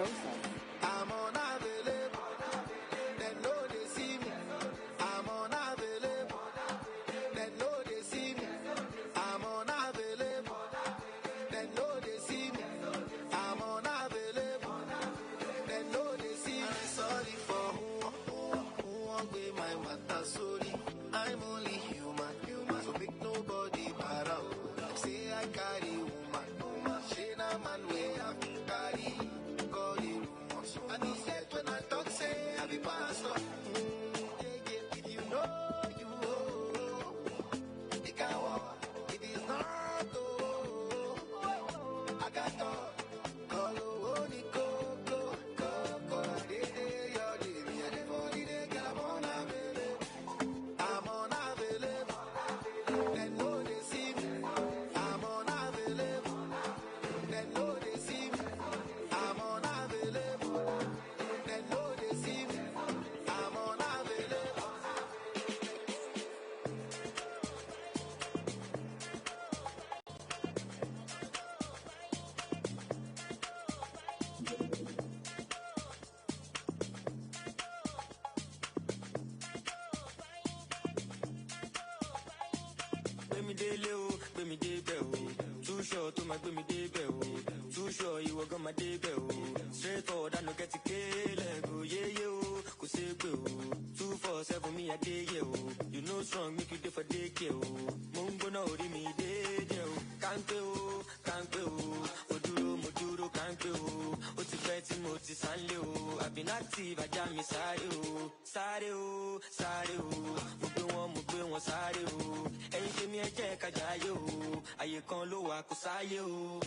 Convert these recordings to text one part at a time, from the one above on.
process. I'm unavailable. They know they see me. I'm unavailable. They know they see me. I'm unavailable. They know they see me. I'm unavailable. They know they see me. I'm sorry for who won't be my matter. Sorry, I'm only human. So make nobody para. Say I carry woman. She na man way I carry. And he said when I talk, say I be pastor. If you know you it can walk. It is not I got talk. Call the coco. They your day. Me and the body they get I'm unavailable. I'm unavailable. They know they see me. I'm unavailable. They know they see me. I'm unavailable. They know they see me. I'm unavailable. Gbemi dele o, gbemi debe o. Too short to my gbemi debe o. Too sure you were gonna debe o. Straight forward, I no get to kill go yeah yeah o. Go say o. 247 me a day yeah o. You know strong make you dey for day care o. Mungo na ori mi dey there o. Kanpe o, moduro kanpe o. O ti fẹ́ tí mo ti sanle o. I been active ajá mi sáré o. Sáré o, mo gbé wọn sáré o. Ẹ̀yin tèmi ẹ jẹ́ ká jayé o. Àyè kan ló wà kó sáyé o.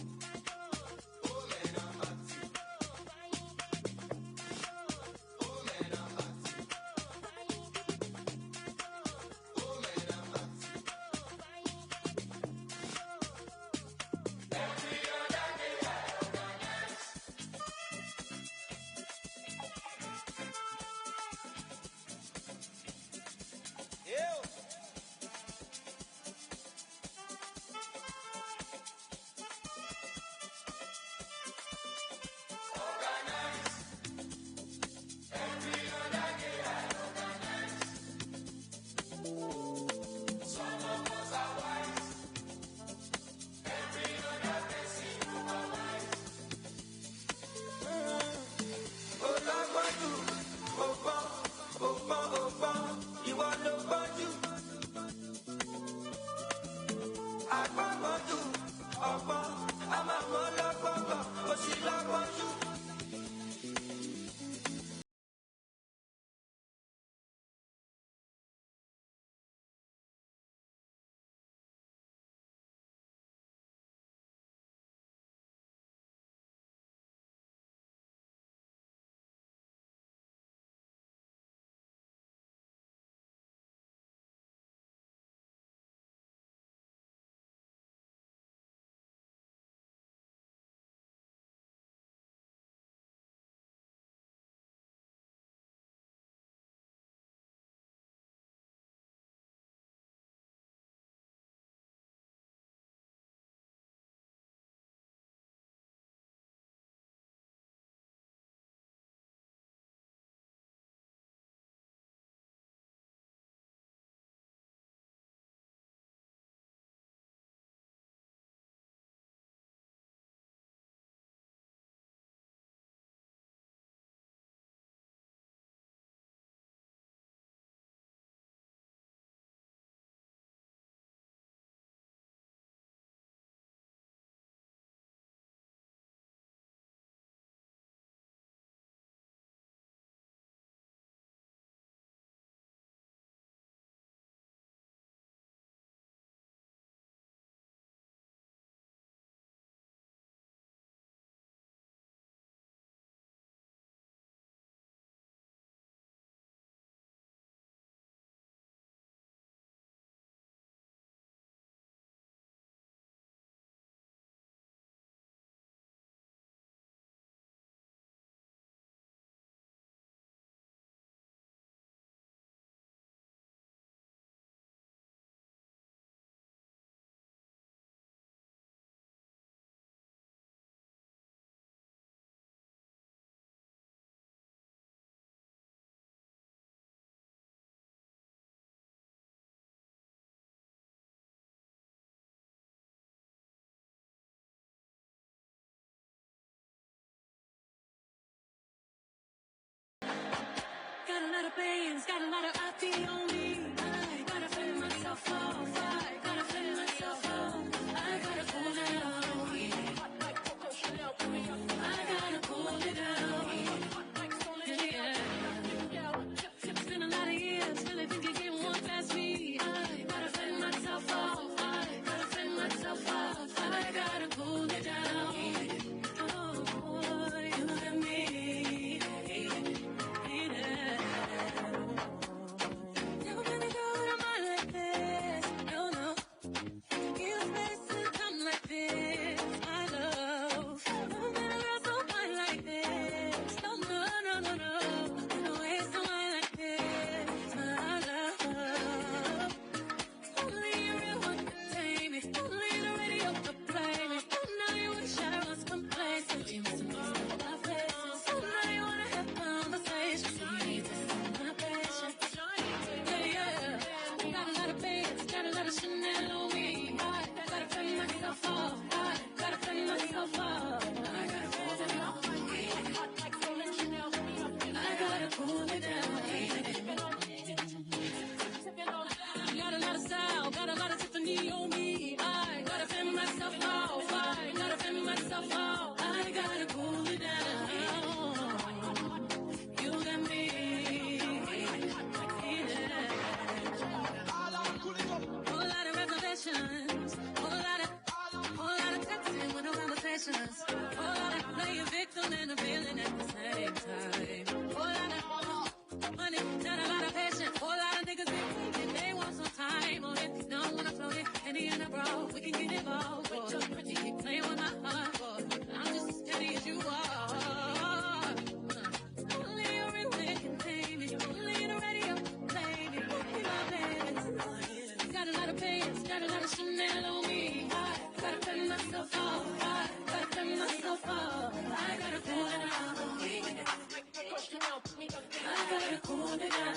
lot of pains, got a lot of IP on me. I gotta fend myself off. I gotta fend myself off. I gotta cool down. I gotta cool it down. Yeah. It's been a lot of years, really think you can walk past me. I gotta fend myself off. I gotta fend myself off. I gotta cool it down. Oh, you and me. Never been a girl with a mind like this. No, no. You space to come like this. My love. Never been a girl so fine like this. No, no, no, no, no. No way so fine like this. My love. Only a real one can tame me. Only the radio could play me. Oh, now you wish I was complacent. You must have my face. Oh, now you wanna have conversations. So you need to see my patience. Yeah, yeah. Got a lot of bags, got a lot of Sentinel on me. I gotta fend myself off. I gotta fend myself off. I gotta cool it down. I gotta cool it down. Got a lot of style, got a lot of Tiffany on me. I gotta fend myself off. I gotta fend myself off. I gotta cool it down. You and me. Whole lot of reservations, whole lot of texting with no conversations, whole lot of playing victim and a feeling at the same time, whole lot of money, not a lot of patience, whole lot of niggas been thinking they want some time on it, don't wanna float it, any in a bro, we can get involved, boy. You keep playing with my heart, boy, I'm just as steady as you are. Only a real man can tame me, only the radio play me, only my baby. Got a lot of pains, got a lot of Chanel on me. I gotta fend myself off. I gotta fend myself off. I gotta cool it down. I gotta cool it down.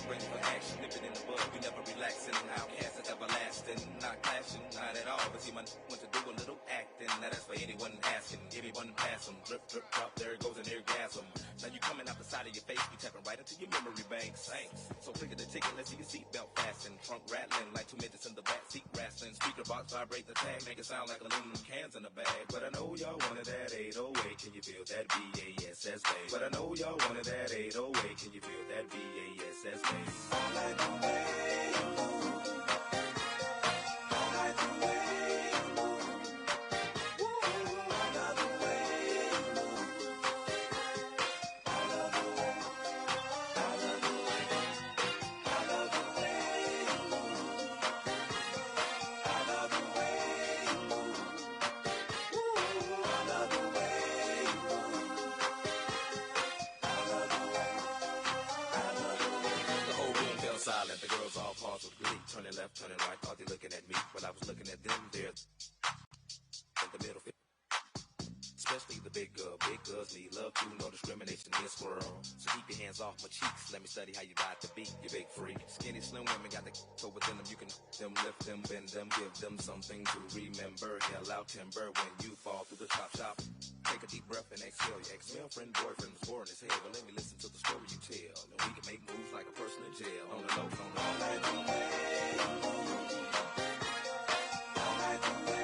Ready for action, nip it in the bud, we never relaxing. Outcast is everlasting, not clashing, not at all. But see, my want to do a little acting. Now that's for anyone asking, everyone pass them. Drip, drip, drop, there it goes an orgasm. Now you coming out the side of your face, you tapping right into your memory banks. Thanks. So click at the ticket, let's see your seatbelt fasten. Trunk rattling like 2 midgets in the back seat wrestling. Speaker box vibrate the tag, make it sound like aluminum cans in the bag. But I know y'all wanted that 808, can you feel that BASS bass? But I know y'all wanted that 808, can you feel that BASS bass? All night away. All night away. Woo, another way. All of the way. All of the way. All of the way. All of the way. Woo, all of the way. All of the way. The whole room fell silent. The girls all paused with glee. Turning left, turning right, thought they looking at me. But I was looking at them there in the middle. Especially the big girls need love too, no discrimination, me a squirrel. So keep your hands off my cheeks, let me study how you ride the beat, you big freak. Skinny, slim women got the so within them, you can them, lift them, bend them, give them something to remember. Hell out timber when you fall through the chop shop. Take a deep breath and exhale. Your ex-girlfriend, boyfriend was boring as hell, but let me listen to the story you tell. And we can make moves like a person in jail. On the low, on the all night away. All night away.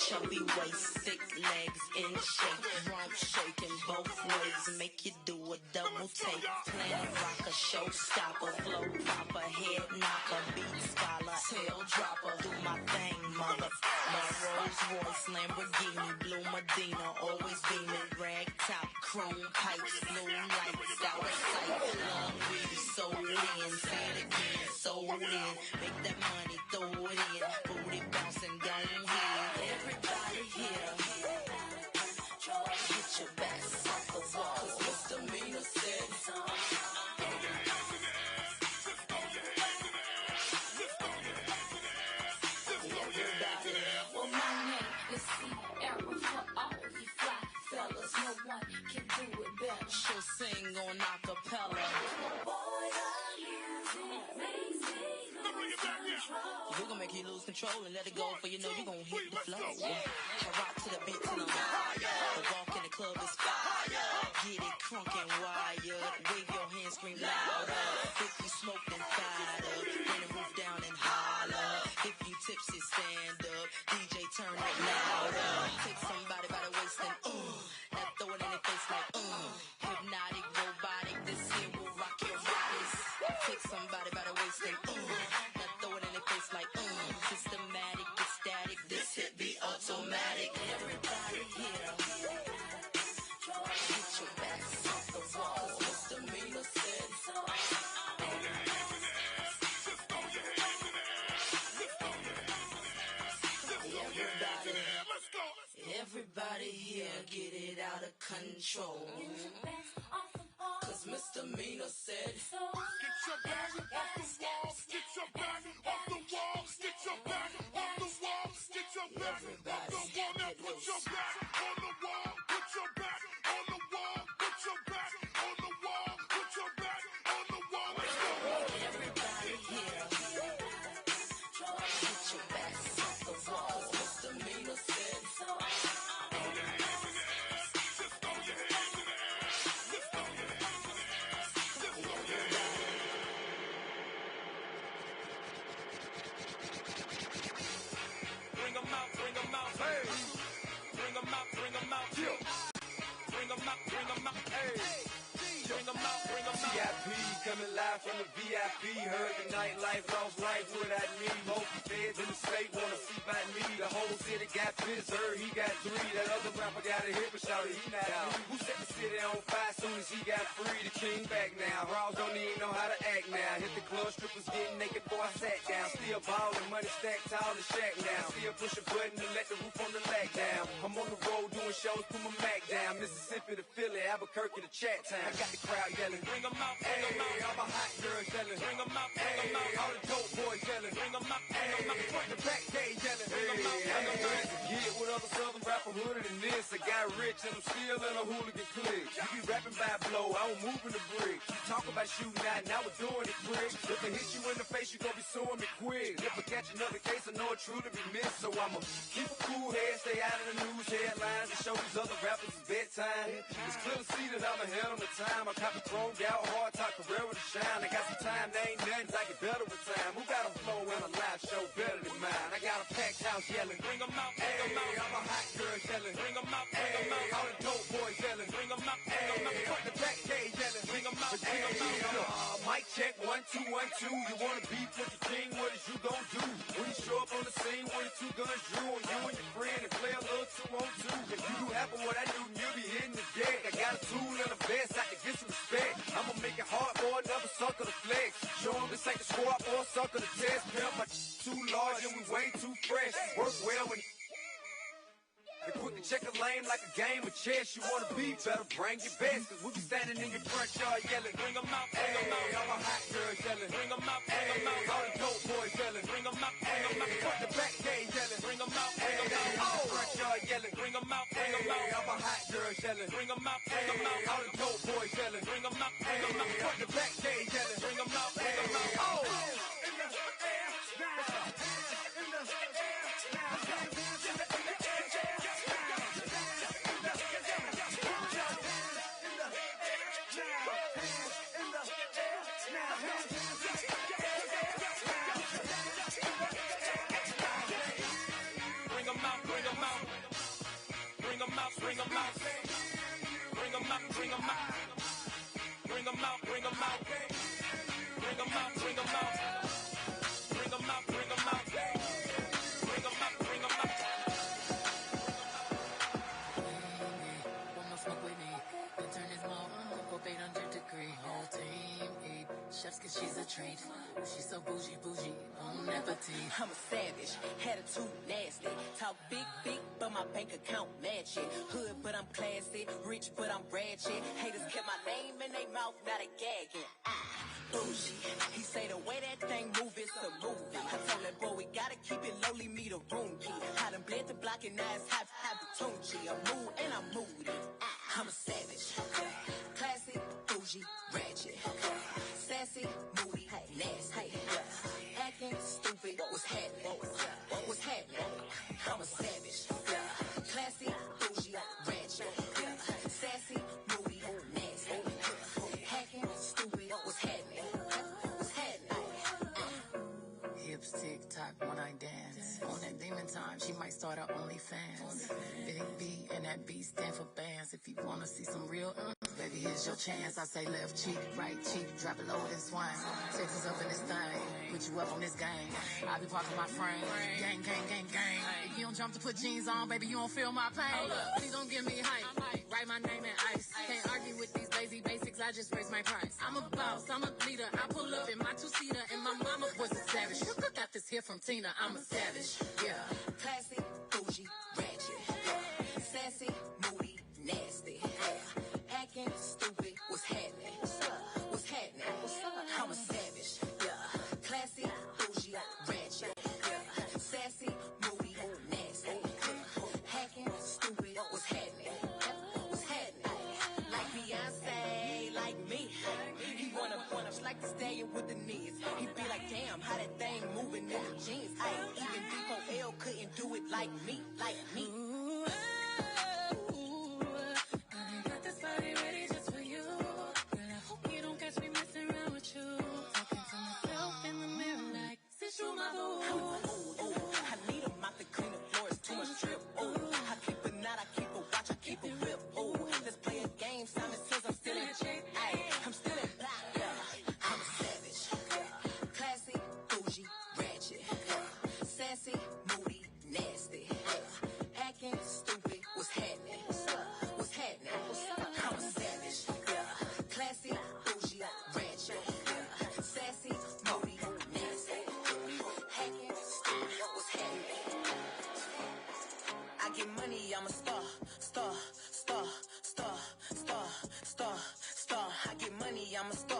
Chubby waist, thick legs in shape, rump shaking both ways, make you do a double take. Planet rocker, showstopper, flow proper, head knocker, beat scholar, tail dropper. Do my thing, mother. My rose Rolls Royce, Lamborghini, Blue Medina, always beaming, rag top, chrome pipes, blue lights, out of sight, long weed, sold in, say it again, sold in, make that money, throw it in, booty bouncing, don't hear, everybody here, get your backs off the wall, 'cause misdemeanor said so. Well, my name is Sierra for all you fly fellas. No one can do it better. She'll sing on acapella. We're gonna make you lose control and let it go, for you know you're gonna hit the flow. I rock to the beat till I'm higher. The walk in the club is fire. Get it crunk and wired. Wave your hands, scream louder. If you smoke, then fired up. Bring the roof down and holler. If you tipsy, stand up. DJ, turn it louder. Take somebody by the waist and now throw it in their face like hypnotic, robotic. This here will rock your bodies. Take somebody by the waist and now throw it in their face like systematic, ecstatic. This hit be automatic. Everybody here, get your backs off the wall. Misdemeanor said so. Everybody here, get it out of control. 'Cause misdemeanor said so. Get your back off the walls. Get your back off the walls. Get your back off the walls. Get your back off the wall. Now put your back on the wall. Put your back on the wall. Put your back on the wall. Put your back on the wall. Let's go. Everybody here, get your backs off the wall. Misdemeanor said so. Bring 'em out, bring 'em out, hey. Bring 'em out, bring 'em out, yeah. Bring 'em out, bring 'em out, hey. Bring 'em out, bring 'em out. VIP coming live from the VIP. Heard the nightlife, lost life without me. Local feds in the state wanna see by me. The whole city got pissed, heard he got 3. That other rapper got a hit, but shouted he not out. Who set the city on fire soon as he got free? The king back now. Raws don't even know how to act now. Hit the club, strippers getting naked before I sat down. Still ballin', money stacked tall in shack now. Still push a button to let the roof on the lag down. I'm on the road doing shows, put my Mac down. Mississippi to Philly, Albuquerque to Chat Town. I got the crowd yelling, Bring 'em out, hey, bring 'em out. all my hot girls yelling, Bring 'em out, hey, bring 'em out. all the dope boys yelling, Bring 'em out, hey, bring 'em out. front to back, they yelling, hey, Bring 'em out, I ain't bring 'em good to get with other southern rapper hooded than this. I got rich and I'm still in a hooligan clique. You be rapping by blow, I don't move in the brick. You talk about shooting out, now we're doing it quick. If I hit you in the face, you gon' be suing me quick. If I catch another case, I know it truly be missed. So I'ma keep a cool head, stay out of the news headlines, and show these other rappers it's bedtime. It's clear to see that I'm ahead on the time. I copy chromed out, hard talk, career with a shine. I got some time, they ain't nothing, I get better with time. Who got a flow and a live show better than mine? I got a packed house yelling, Bring 'em out, hey, bring 'em out. all my hot girls yelling, Bring 'em out, bring 'em hey, out. all the dope boys yelling, Bring 'em out, bring hey, 'em out. front to back, they yelling, Bring 'em out, but bring 'em hey, out. mic check, 1 2 1 2. You wanna beef with the king? What is you gon' do when you show up on the scene with the 2 guns drew on you and your friend and play a little 2-on-2? If you do half of what I do, you'll be hitting the deck. I got a tool and a vest, I can get some respect. I'ma make it hard for another sucker to flex. Show 'em this ain't the squad for a sucker to test. Pimp my too large and we way too fresh. Work well when and quick to check a lane like a game of chess. You wanna be better, bring your best. Cause we be standing in your front yard yelling, Bring 'em out, hey, bring 'em out. all my hot girls yelling, Bring 'em out, hey, bring 'em out. all the dope boys yelling, Bring 'em out, hey, bring 'em out. front to back, they yelling, Bring 'em out, hey, bring 'em out. all the front yard yelling, Bring 'em out, hey, bring 'em out. all my hot girls yelling, Bring 'em out, hey, bring 'em out. all the dope boys yelling, Bring 'em out, hey, bring 'em out. front to back, they yelling, Bring 'em out, hey, bring 'em out. Bring 'em out, bring 'em out. Bring 'em out, bring 'em out. Bring 'em out, bring 'em out. Bring 'em out, bring 'em out. Bring 'em out, bring 'em out. Bring 'em out, bring 'em out. Bring 'em out, bring 'em out. bougie, on empathy. I'm a savage, attitude nasty. Talk big, but my bank account match it. Hood, but I'm classy. Rich, but I'm ratchet. Haters kept my name in their mouth, not a gagging. Bougie. He say the way that thing move, it's a movie. I told that boy we gotta keep it lowly, me the room key. I done bled the block and now it's hot, the Tunchi. I'm mood and I'm moody. I'm a savage. Classy, bougie, ratchet. Sassy, moody, nasty. Acting stupid, what's happening? What's happening? I'm a savage. Classy, bougie, ratchet. Sassy, moody, nasty. Hacking, stupid, what's happening? What's happening? Hips tick tock when I dance. On that demon time, she might start her OnlyFans. Big B and that B stand for bands. If you wanna see some real, baby, here's your chance. I say left cheek, right cheek, drop it low and swing. Texas up in this thing, put you up on this game. I be parking my frame, gang, gang, gang, gang. If you don't jump to put jeans on, baby, you don't feel my pain. Please don't give me hype, write my name in ice. Can't argue with these lazy basics, I just raise my price. I'm a boss, I'm a leader, I pull up in my two-seater, and my mama was a savage. Got this here from Tina, I'm a savage, yeah. Classy, bougie, ratchet. Sassy, moody, nasty. Acting stupid, what's happening? What's happening? I'm a savage, yeah. Classy, bougie, ratchet. Sassy, moody, nasty. Hacking stupid, what's happening? What's happening? Like Beyonce, like me. He wanna like the stallion with the knees. He be like, damn, how that thing moving in the jeans. Even D4L couldn't do it like me, like me. Ooh, I got this body ready just for you. Girl, I hope you don't catch me messing around with you. Talking to myself in the mirror like, sit through my boo. I need a mop to clean the floors, too much drip. I keep a knot, I keep a watch, I keep a whip. Let's play a game, Simon says I'm still in shape. I'm still in black. I'm a savage. Classy, bougie, ratchet. Sassy, moody, nasty. Acting stupid, what's happening? What's happening? I'm a savage. Classy, bougie, ratchet. Sassy, moody, nasty. Acting stupid, what's happening? I get money, I'm a star. I get money, I'm a star.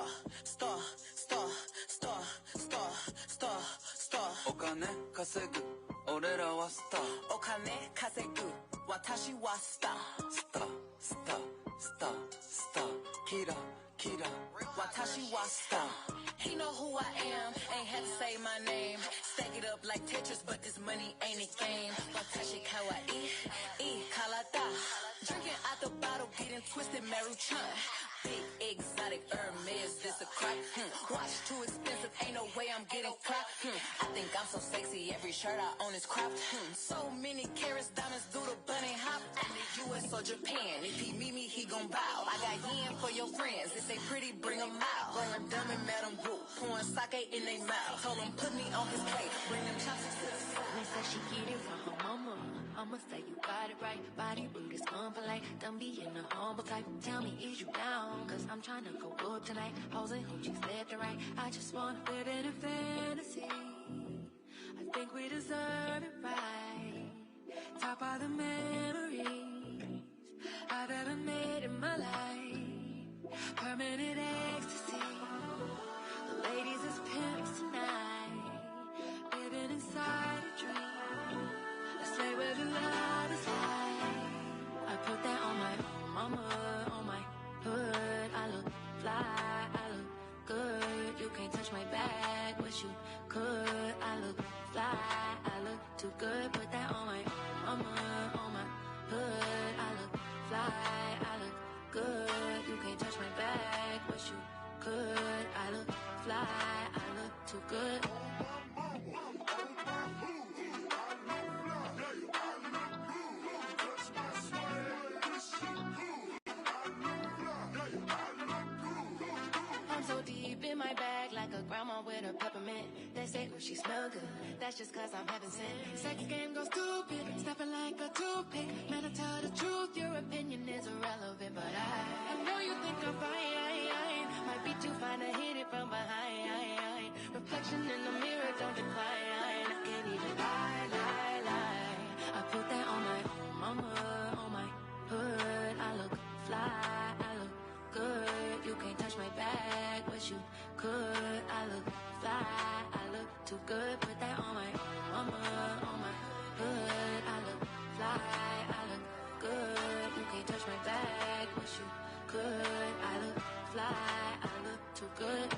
お金稼ぐ俺らはスターお金稼ぐ私はスターキラ私はスター He know who I am, ain't had to say my name. Stack it up like Tetris, but this money ain't a game. Watashi kawaii, kalata. Drinking out the bottle, getting twisted, Maruchan. Big exotic Hermes, this a crack. Watch too expensive, ain't no way I'm getting caught. I think I'm so sexy, every shirt I own is cropped. So many carats, diamonds do the bunny hop. I'm the US or Japan, if he meet me, he gon' bow. I got yen for your friends, if they pretty, bring them out. Going dumb and Madam Boo, pouring sake in they mouth. Told him put me on his plate, bring them chopsticks to the side. They said she get it from her mama. I'ma say you got it right. Body rude is unpolite. Don't be in the humble type. Tell me, is you down? Cause I'm trying to go up tonight. Hoes and hoochies left and right. I just wanna live in a fantasy. I think we deserve it right. Top of the memories I've ever made in my life. Permanent ecstasy. The ladies is pimps tonight. Living inside a dream. Let's play where the love is like. I put that on my mama, on my hood. I look fly, I look good. You can't touch my bag, wish you could. I look fly, I look too good. Put that on my mama, on my hood. I look fly, I look good. You can't touch my bag, wish you could. I look fly, I look too good. I'm so deep in my bag like a grandma with a peppermint. They say, oh, she smell good. That's just cause I'm having sin. Sex game goes stupid, snapping like a toothpick. Man, I tell the truth, your opinion is irrelevant. But I know you think I'm fine. Might be too fine to hit it from behind. reflection in the mirror don't decline. I can't even lie. I put that on my mama, on my hood. I look fly, I look good. You can't touch my bag, but you could. I look fly, I look too good. Put that on my mama, on my hood. I look fly, I look good. You can't touch my bag, but you could. I look fly, I look too good.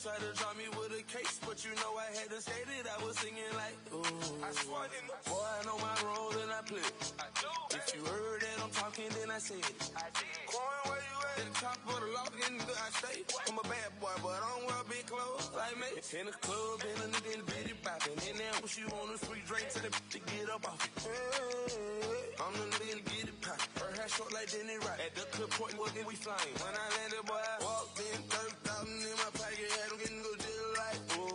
Tried to drop me with a case, but you know I had to say that I was singing like, ooh. I swear, boy, I know my role and I play it. I do. If you heard that I'm talking, then I said it. I did. Coin, where you at? At the top of the loft, in I stay. I'm a bad boy, but I don't wear big clothes like me. In the club, and a nigga in the bitty bopping. And now what you on the free drink to the to get up off it. Hey, I'm the nigga to get it poppin'. Her hair short like Denny Rock. At the clip point, we flying. When I landed, boy, I walked in, 30,000 in my pocket. I'm getting go jail like, ooh.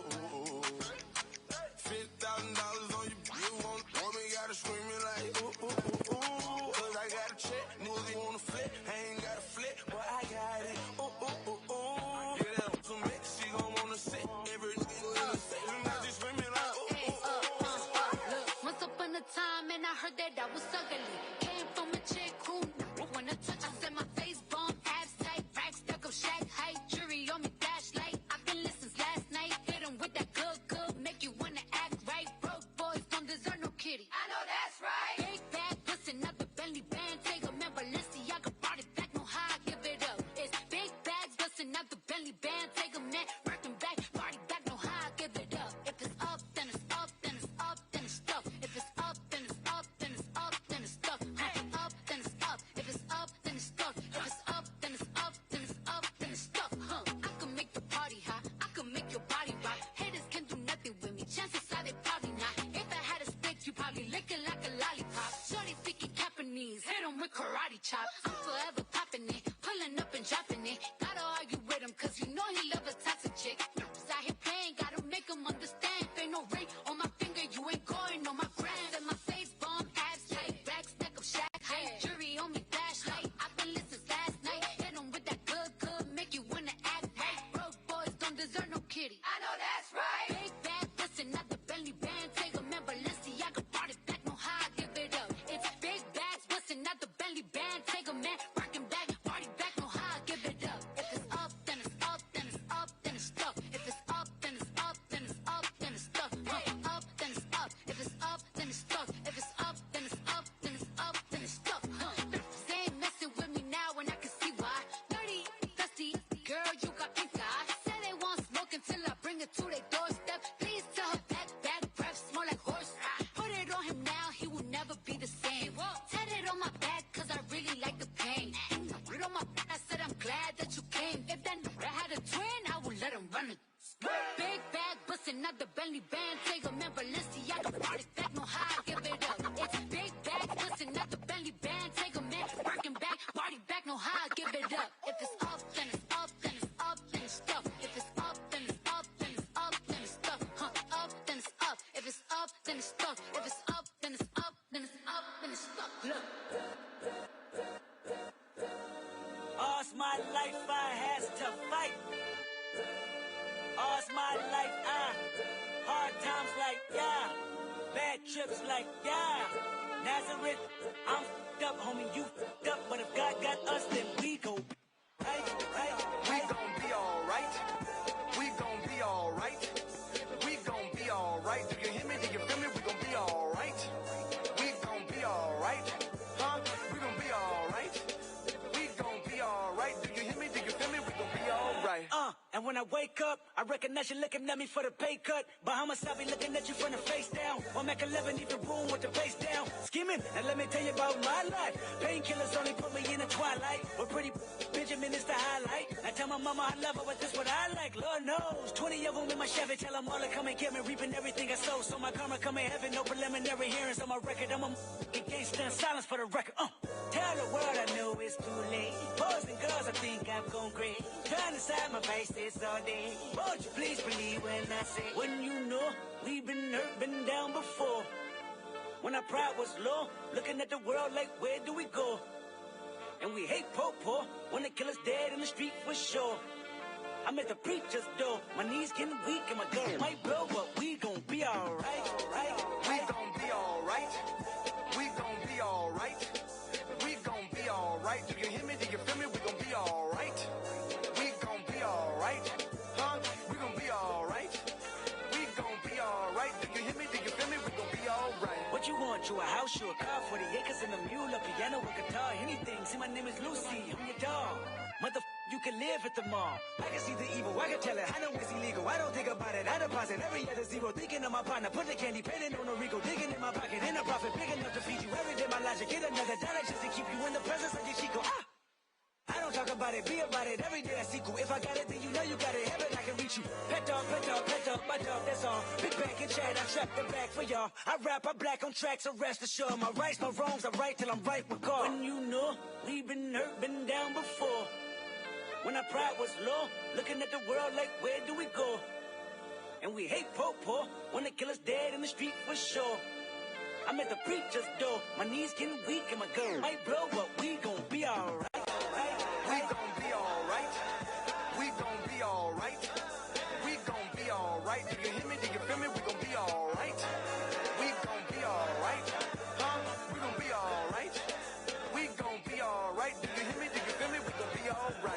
$50,000 on you want me, gotta scream it like, ooh. Cause I got a check, niggas wanna flip. I ain't got a flip, but I got it, ooh. Get out some mix, she gon' wanna sit. Every nigga in the set, and I just screaming like, Look, once upon a time, and I heard that I was ugly. Came from a chick who wanna touch. I said my face bomb, abs tight, racks stuck up, shack height, jury on me, flashlight. I've been listening last night, hit 'em with that good, make you wanna act right. Broke boys don't deserve no kitty. I know that's right. Big bag, listen up the Bentley band, take a man, Balenciaga brought it back, no how I give it up. It's big bags, busting out the Bentley band, take a man, working back, party back, no how I give it up. If it's up, then it's up, then it's up, then it's stuff. If it's up, then it's up, then it's up, then it's stuff. Up, then it's up. If it's up, then it's stuff. If it's up, then it's up, then it's up, then it's stuff. I can make the party hot, I can make your body rock. Haters can do nothing with me, chances are they probably not. If I had a stick, you probably lick it like a lollipop. Shorty speaking Japanese, hit 'em with karate chop. I'm forever popping it, pulling up and dropping it. Gotta argue with him, cause you know he love a toxic chick. He's out here playing, gotta make him understand. If ain't no ring on my finger, you ain't going on my brand. And my face bomb, abs tight, back stack up, shack height, jury on me, flashlight. I've been listening last night, hit 'em with that good, make you wanna act right. Broke boys don't deserve no kitty. I know that's right. Big bag, listen, not the Bentley band, take a man, Balenciaga brought it back, no how I give it up. It's big bags, busting out the Bentley band, take a man, working back, party back, no how I give it up. If it's up, then it's up, then it's up, then it's stuff. If it's up, then it's up, then it's up, then it's stuff. Up, then it's up. If it's up, then it's stuff. If it's up, then it's up, then it's up, then it's stuff. They ain't messing with me now, and I can see why. Dirty, dusty, girl, you got pink eye. Say they want smoke until I bring it to their doorstep. Please tell her back breath smell like horse. Put it on him now, he will never be the same. Tat it on my back, cause I really like the pain. Put it on my back, I said I'm glad that you came. If that nigga had a twin, I would let him run it. Big bag, busting out the Bentley band, take a man, Balenciaga brought it back, no how I give it up. It's big bag, busting out the Bentley band, take a man, working back, party back, no how I give it up. If it's up, then it's up, then it's up, then it's stuff. If it's up, then it's up, then it's up, then it's stuff. Up, then it's up. If it's up, then it's stuff. If it's up, then it's up, then it's up, then it's stuff. Look. All's my life I has to fight. All's my life hard times like yeah, bad trips like yeah. Nazareth, I'm f***ed up, homie, you f***ed up. But if God got us, then we go. Right, we gon' wake up, I recognize you looking at me for the pay cut. Bahamas, I be looking at you from the face down. On Mac 11, leave the room with the face down. Skimming, and let me tell you about my life. Painkillers only put me in the twilight. But pretty Benjamin is the highlight. I tell my mama I love her, but this what I like. Lord knows, 20 of them in my Chevy. Tell them all to come and get me, reaping everything I sow. So my karma come in heaven, no preliminary hearings on my record. I'm a can't stand silence for the record. Tell the world I know it's too late. Boys and girls, I think I've gone great. Trying to side my face this all day. Won't you please believe when I say, when you know we've been hurt, been down before. When our pride was low, looking at the world like, where do we go? And we hate poor, when they kill us dead in the street for sure. I'm at the preacher's door, my knees getting weak and my gun might blow, but we gon' be alright. We gon' be alright. We gon' be alright. We gon' be alright. Do you hear me? Do you feel me? We gon' be alright. We gon' be alright. Huh? We gon' be alright. We gon' be alright. Do you hear me? Do you feel me? We gon' be alright. What you want? You a house, you a car, 40 acres and a mule, a piano, a guitar, anything. See, my name is Lucy, I'm your dog. You can live at the mall. I can see the evil, I can tell it. I know it's illegal, I don't think about it. I deposit every other zero, thinking of my partner. Put the candy, painting on a Rico, digging in my pocket. In a profit, big enough to feed you every day. My logic, get another dollar just to keep you in the presence of your Chico. I don't talk about it, be about it. Every day I see cool. If I got it, then you know you got it. Heaven, I can reach you. Pet dog, my dog, that's all. Big back and chat, I trap the back for y'all. I rap, I black on tracks, so rest assured. My rights, my wrongs, I right till I'm right with God. When you know we've been hurt, been down before. When our pride was low, looking at the world like, where do we go? And we hate poor, when they kill us dead in the street for sure. I'm at the preacher's door, my knees getting weak and my gun might blow, but we gon' be alright. We gon' be alright. We gon' be alright. We gon' be alright. Do you hear me? Do you feel me? We gon' be alright. We gon' be alright. Huh? We gon' be alright. We gon' be alright. Do you hear me? Do you feel me? We gon' be alright.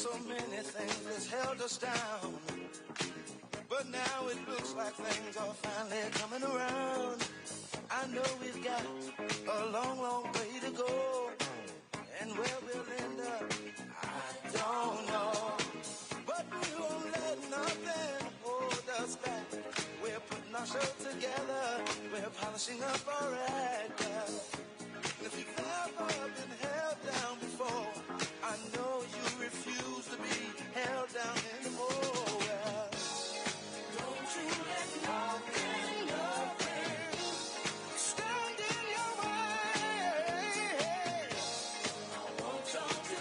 So many things that's held us down, but now it looks like things are finally coming around. I know we've got a long, long way to go, and where we'll end up, I don't know. But we won't let nothing hold us back. We're putting our show together, we're polishing up our act. And if you've ever been held down before, I know you refuse to be held down anymore. Don't you let nothing stand in your way. I want y'all to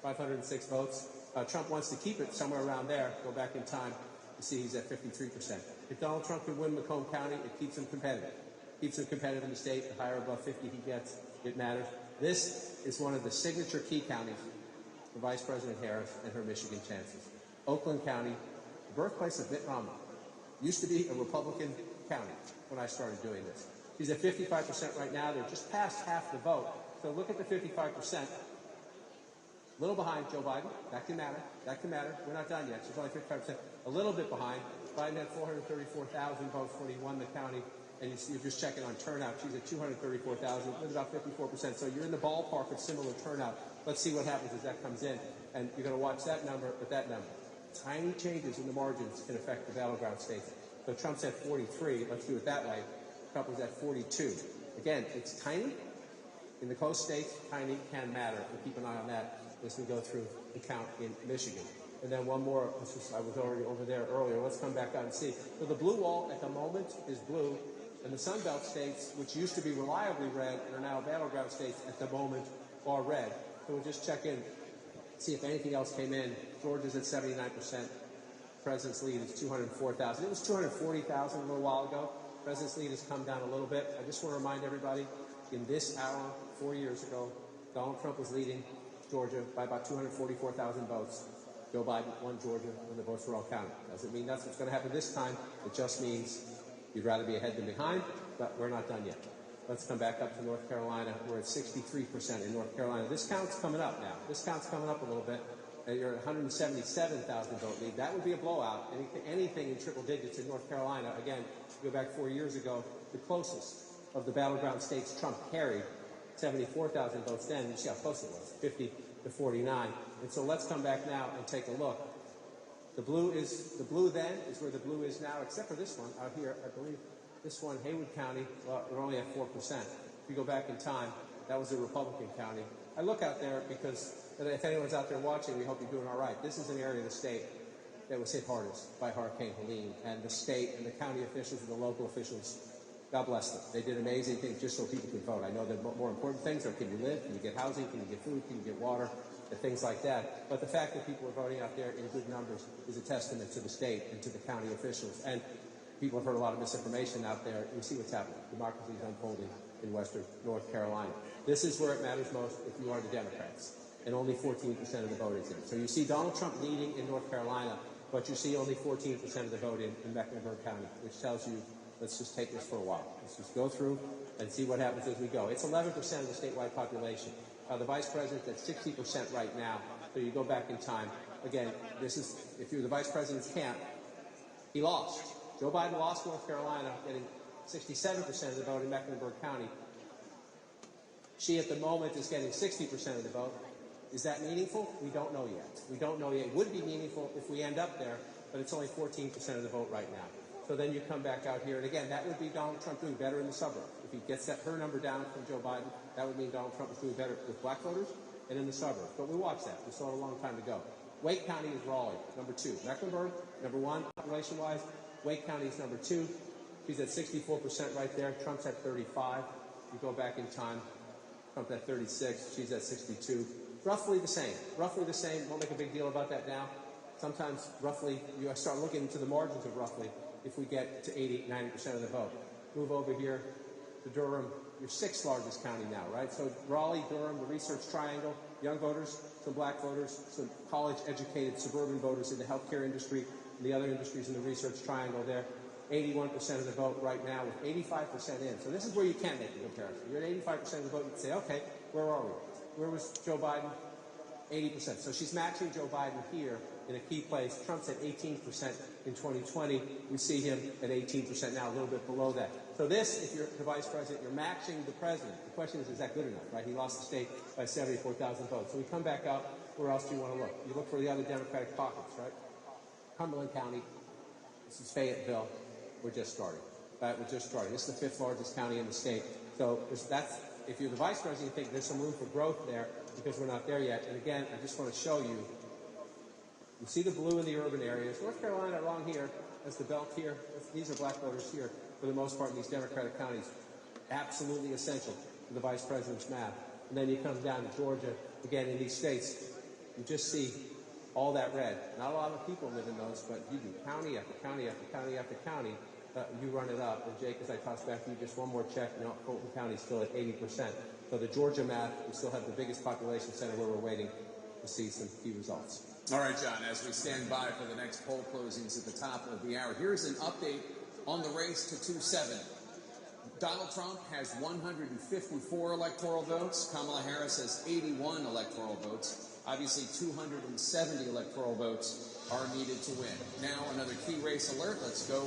506 votes. Trump wants to keep it somewhere around there. Go back in time to see he's at 53%. If Donald Trump can win Macomb County, it keeps him competitive. Keeps him competitive in the state. The higher above 50 he gets, it matters. This is one of the signature key counties for Vice President Harris and her Michigan chances. Oakland County, the birthplace of Mitt Romney, used to be a Republican county when I started doing this. She's at 55% right now. They're just past half the vote. So look at the 55%. A little behind Joe Biden. That can matter. That can matter. We're not done yet. She's only 55%. A little bit behind. Biden had 434,000 votes when he won the county. And you're just checking on turnout. She's at 234,000 with about 54%. So you're in the ballpark of similar turnout. Let's see what happens as that comes in. And you're going to watch that number, but that number. Tiny changes in the margins can affect the battleground states. So Trump's at 43. Let's do it that way. Trump was at 42. Again, it's tiny. In the coast states, tiny can matter. We'll keep an eye on that as we go through the count in Michigan. And then one more. I was already over there earlier. Let's come back out and see. So the blue wall at the moment is blue. And the Sun Belt states, which used to be reliably red and are now battleground states at the moment, are red. So we'll just check in, see if anything else came in. Georgia's at 79%. President's lead is 204,000. It was 240,000 a little while ago. President's lead has come down a little bit. I just want to remind everybody, in this hour, 4 years ago, Donald Trump was leading Georgia by about 244,000 votes. Joe Biden won Georgia when the votes were all counted. Doesn't mean that's what's going to happen this time. It just means you'd rather be ahead than behind, but we're not done yet. Let's come back up to North Carolina. We're at 63% in North Carolina. This count's coming up now. This count's coming up a little bit. You're at 177,000 vote lead. That would be a blowout. Anything in triple digits in North Carolina. Again, go back 4 years ago, the closest of the battleground states Trump carried, 74,000 votes then. You see how close it was, 50 to 49. And so let's come back now and take a look. The blue then is where the blue is now, except for this one out here. I believe this one, Haywood County, well, we're only at 4%. If you go back in time, that was a Republican county. I look out there because if anyone's out there watching, we hope you're doing all right. This is an area of the state that was hit hardest by Hurricane Helene, and the state and the county officials and the local officials, God bless them. They did amazing things just so people could vote. I know the more important things are, can you live, can you get housing, can you get food, can you get water, and things like that. But the fact that people are voting out there in good numbers is a testament to the state and to the county officials. And people have heard a lot of misinformation out there. You see what's happening. Democracy is unfolding in western North Carolina. This is where it matters most if you are the Democrats. And only 14% of the vote is in. So you see Donald Trump leading in North Carolina, but you see only 14% of the vote in Mecklenburg County, which tells you, let's just take this for a while. Let's just go through and see what happens as we go. It's 11% of the statewide population. The vice president's at 60% right now. So you go back in time. Again, this is, if you're the vice president's camp, he lost. Joe Biden lost North Carolina, getting 67% of the vote in Mecklenburg County. She, at the moment, is getting 60% of the vote. Is that meaningful? We don't know yet. We don't know yet. It would be meaningful if we end up there, but it's only 14% of the vote right now. So then you come back out here, and again, that would be Donald Trump doing better in the suburbs. If he gets her number down from Joe Biden, that would mean Donald Trump is doing better with black voters and in the suburbs. But we watch that. We saw it a long time ago. Wake County is Raleigh, number 2. Mecklenburg, number 1, population-wise. Wake County is number 2. She's at 64% right there. Trump's at 35. You go back in time. Trump's at 36. She's at 62. Roughly the same. Roughly the same. Won't make a big deal about that now. Sometimes roughly, you start looking into the margins of roughly if we get to 80, 90% of the vote. Move over here to Durham, your 6th largest county now, right? So Raleigh, Durham, the Research Triangle, young voters, some black voters, some college-educated suburban voters in the healthcare industry and the other industries in the Research Triangle there. 81% of the vote right now with 85% in. So this is where you can make the comparison. You're at 85% of the vote, you can say, okay, where are we? Where was Joe Biden? 80%. So she's matching Joe Biden here in a key place. Trump's at 18% in 2020. We see him at 18% now, a little bit below that. So this, if you're the vice president, you're matching the president. The question is that good enough, right? He lost the state by 74,000 votes. So we come back out. Where else do you want to look? You look for the other Democratic pockets, right? Cumberland County. This is Fayetteville. We're just starting. Right? We're just starting. This is the 5th largest county in the state. So that's, if you're the vice president, you think there's some room for growth there because we're not there yet. And again, I just want to show you, you see the blue in the urban areas. North Carolina along here, as the belt here, these are black voters here for the most part in these Democratic counties. Absolutely essential to the vice president's map. And then you come down to Georgia, again in these states, you just see all that red. Not a lot of people live in those, but you do county after county after county after county. You run it up. And Jake, as I toss back to you, just one more check. You know, Fulton County is still at 80%. So the Georgia map, we still have the biggest population center where we're waiting to see some key results. All right, John, as we stand by for the next poll closings at the top of the hour, here's an update on the race to 2-7. Donald Trump has 154 electoral votes. Kamala Harris has 81 electoral votes. Obviously, 270 electoral votes are needed to win. Now, another key race alert. Let's go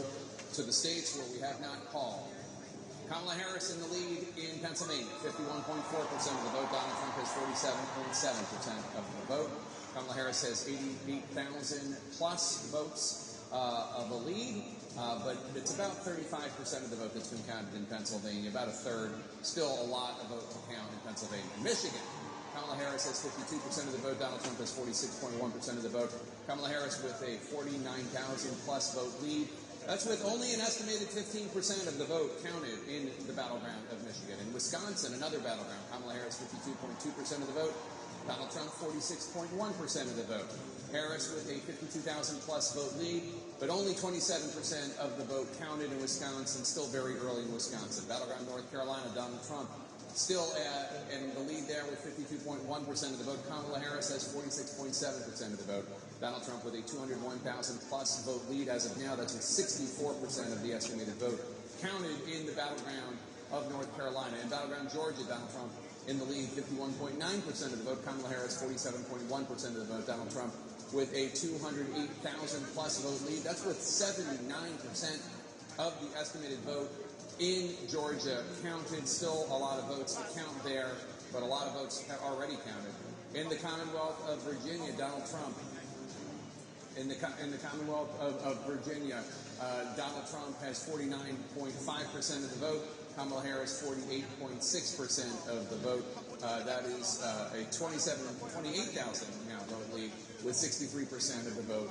to the states where we have not called. Kamala Harris in the lead in Pennsylvania, 51.4% of the vote. Donald Trump has 47.7% of the vote. Kamala Harris has 88,000 plus votes of a lead, but it's about 35% of the vote that's been counted in Pennsylvania, about a third. Still a lot of vote to count in Pennsylvania. Michigan, Kamala Harris has 52% of the vote. Donald Trump has 46.1% of the vote. Kamala Harris with a 49,000 plus vote lead. That's with only an estimated 15% of the vote counted in the battleground of Michigan. In Wisconsin, another battleground, Kamala Harris 52.2% of the vote. Donald Trump 46.1% of the vote. Harris with a 52,000 plus vote lead, but only 27% of the vote counted in Wisconsin, still very early in Wisconsin. Battleground North Carolina, Donald Trump still in the lead there with 52.1% of the vote. Kamala Harris has 46.7% of the vote. Donald Trump with a 201,000 plus vote lead as of now. That's with 64% of the estimated vote counted in the battleground of North Carolina. In battleground Georgia, Donald Trump in the lead, 51.9% of the vote. Kamala Harris, 47.1% of the vote. Donald Trump with a 208,000 plus vote lead. That's with 79% of the estimated vote in Georgia counted. Still a lot of votes to count there, but a lot of votes have already counted. In the Commonwealth of Virginia, Donald Trump. In the Commonwealth of Virginia, Donald Trump has 49.5% of the vote. Kamala Harris, 48.6% of the vote. That is a 28,000 now vote lead with 63% of the vote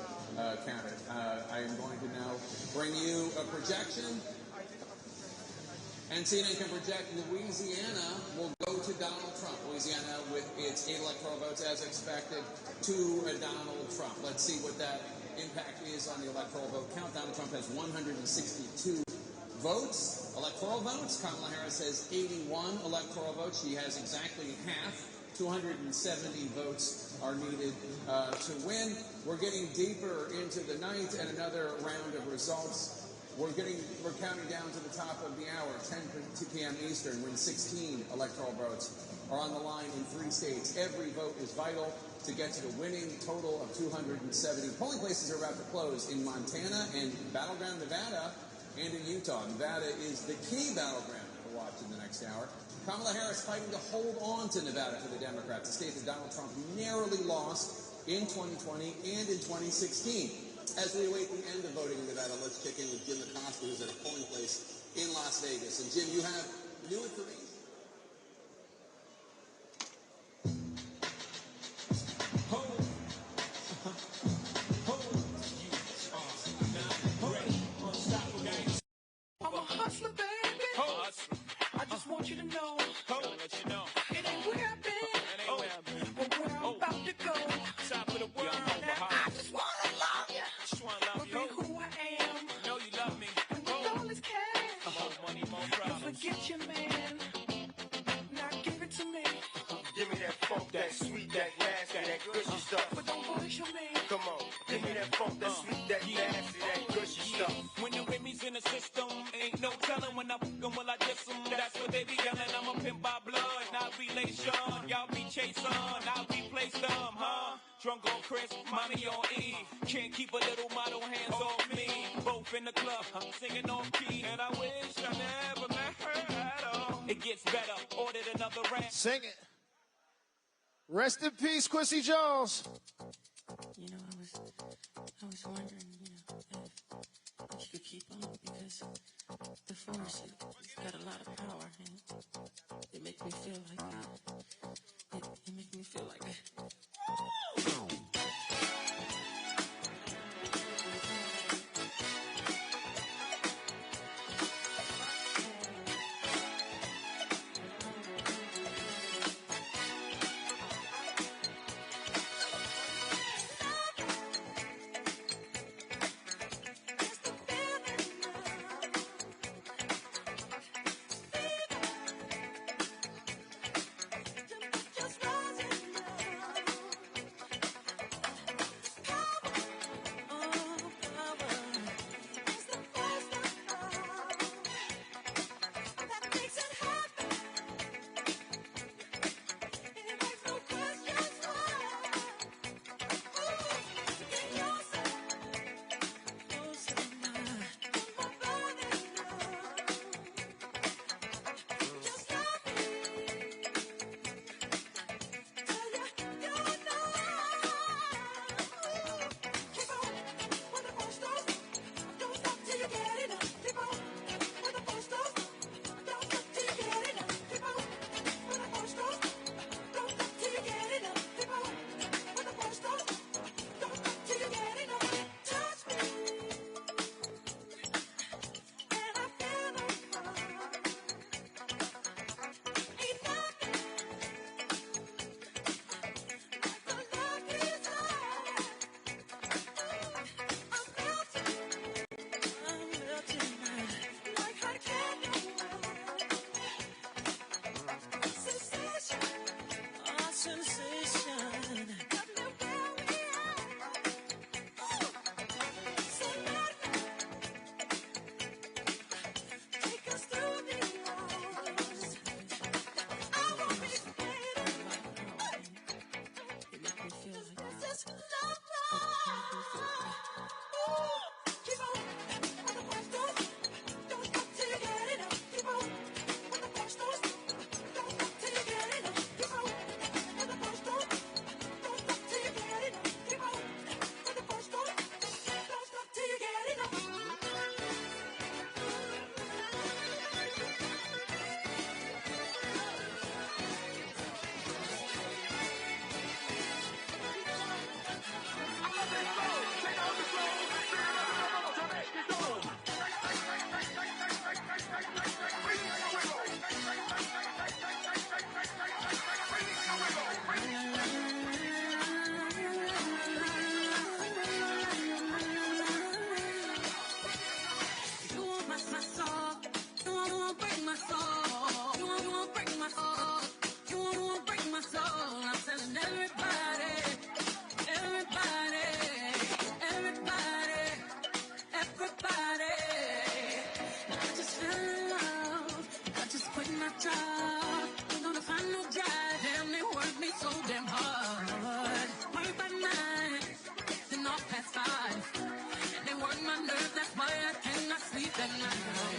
counted. I am going to now bring you a projection. And CNN can project Louisiana will go to Donald Trump. Louisiana with its 8 electoral votes as expected to Donald Trump. Let's see what that impact is on the electoral vote count. Donald Trump has 162 votes, electoral votes. Kamala Harris has 81 electoral votes. She has exactly half. 270 votes are needed to win. We're getting deeper into the night and another round of results. We're counting down to the top of the hour, 10 p.m. Eastern, when 16 electoral votes are on the line in 3 states. Every vote is vital to get to the winning total of 270. Polling places are about to close in Montana and battleground Nevada and in Utah. Nevada is the key battleground to watch in the next hour. Kamala Harris fighting to hold on to Nevada for the Democrats, a state that Donald Trump narrowly lost in 2020 and in 2016. As we await the end of voting in Nevada, let's check in with Jim Acosta, who's at a polling place in Las Vegas. And Jim, you have new information. I'm a hustler, baby. I just want you to know. It ain't where I've been, but where I'm about to go. Top of the world. Now, I just want to love you. But be who I am. Know you love me. And with all this cash. More money, more problems. Don't forget your man. Now give it to me. Give me that funk, that sweet, that nasty, that gushy stuff. But don't bullshit me. Come on, give me that funk, that sweet, that nasty, that gushy stuff. When the Remy's in the system, ain't no telling when I fuck 'em, will I diss 'em. That's what they be yelling. I'm a pimp by blood, not relation. Y'all be chasing, I'll replace them, huh? Drunk on Chris, mommy on E. Can't keep a little model hands off me. Both in the club, singing on key. And I wish I never met her at all. It gets better, ordered another round. Sing it. Rest in peace, Quincy Jones. You know, I was wondering, if you could keep on, because the force, it's got a lot of power, and it makes me feel like that. It makes me feel like that.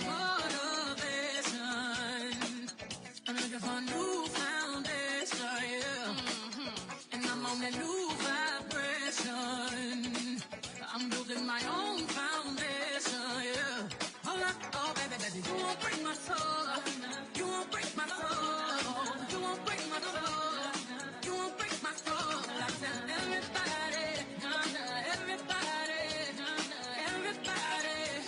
motivation. I'm looking for a new foundation, yeah. And I'm on a new vibration. I'm building my own foundation, yeah. Hold up, oh baby, baby, you won't break my soul. You won't break my soul. You won't break my soul. You won't break my soul. I tell everybody, everybody, everybody.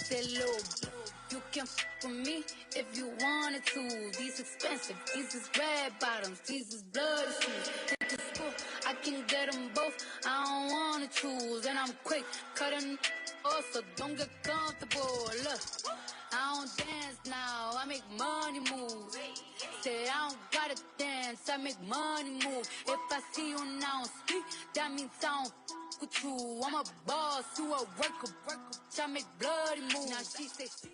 Say, low, you can f with me if you wanted to. These expensive, these is red bottoms, these is bloody shoes. Hit the school, I can get them both, I don't wanna choose. And I'm quick, cutting off, so don't get comfortable. Look, I don't dance now, I make money move. Say I don't gotta dance, I make money move. If I see you now speak, that means I don't with you. I'm a boss, you a worker, I make bloody moves. Now she say she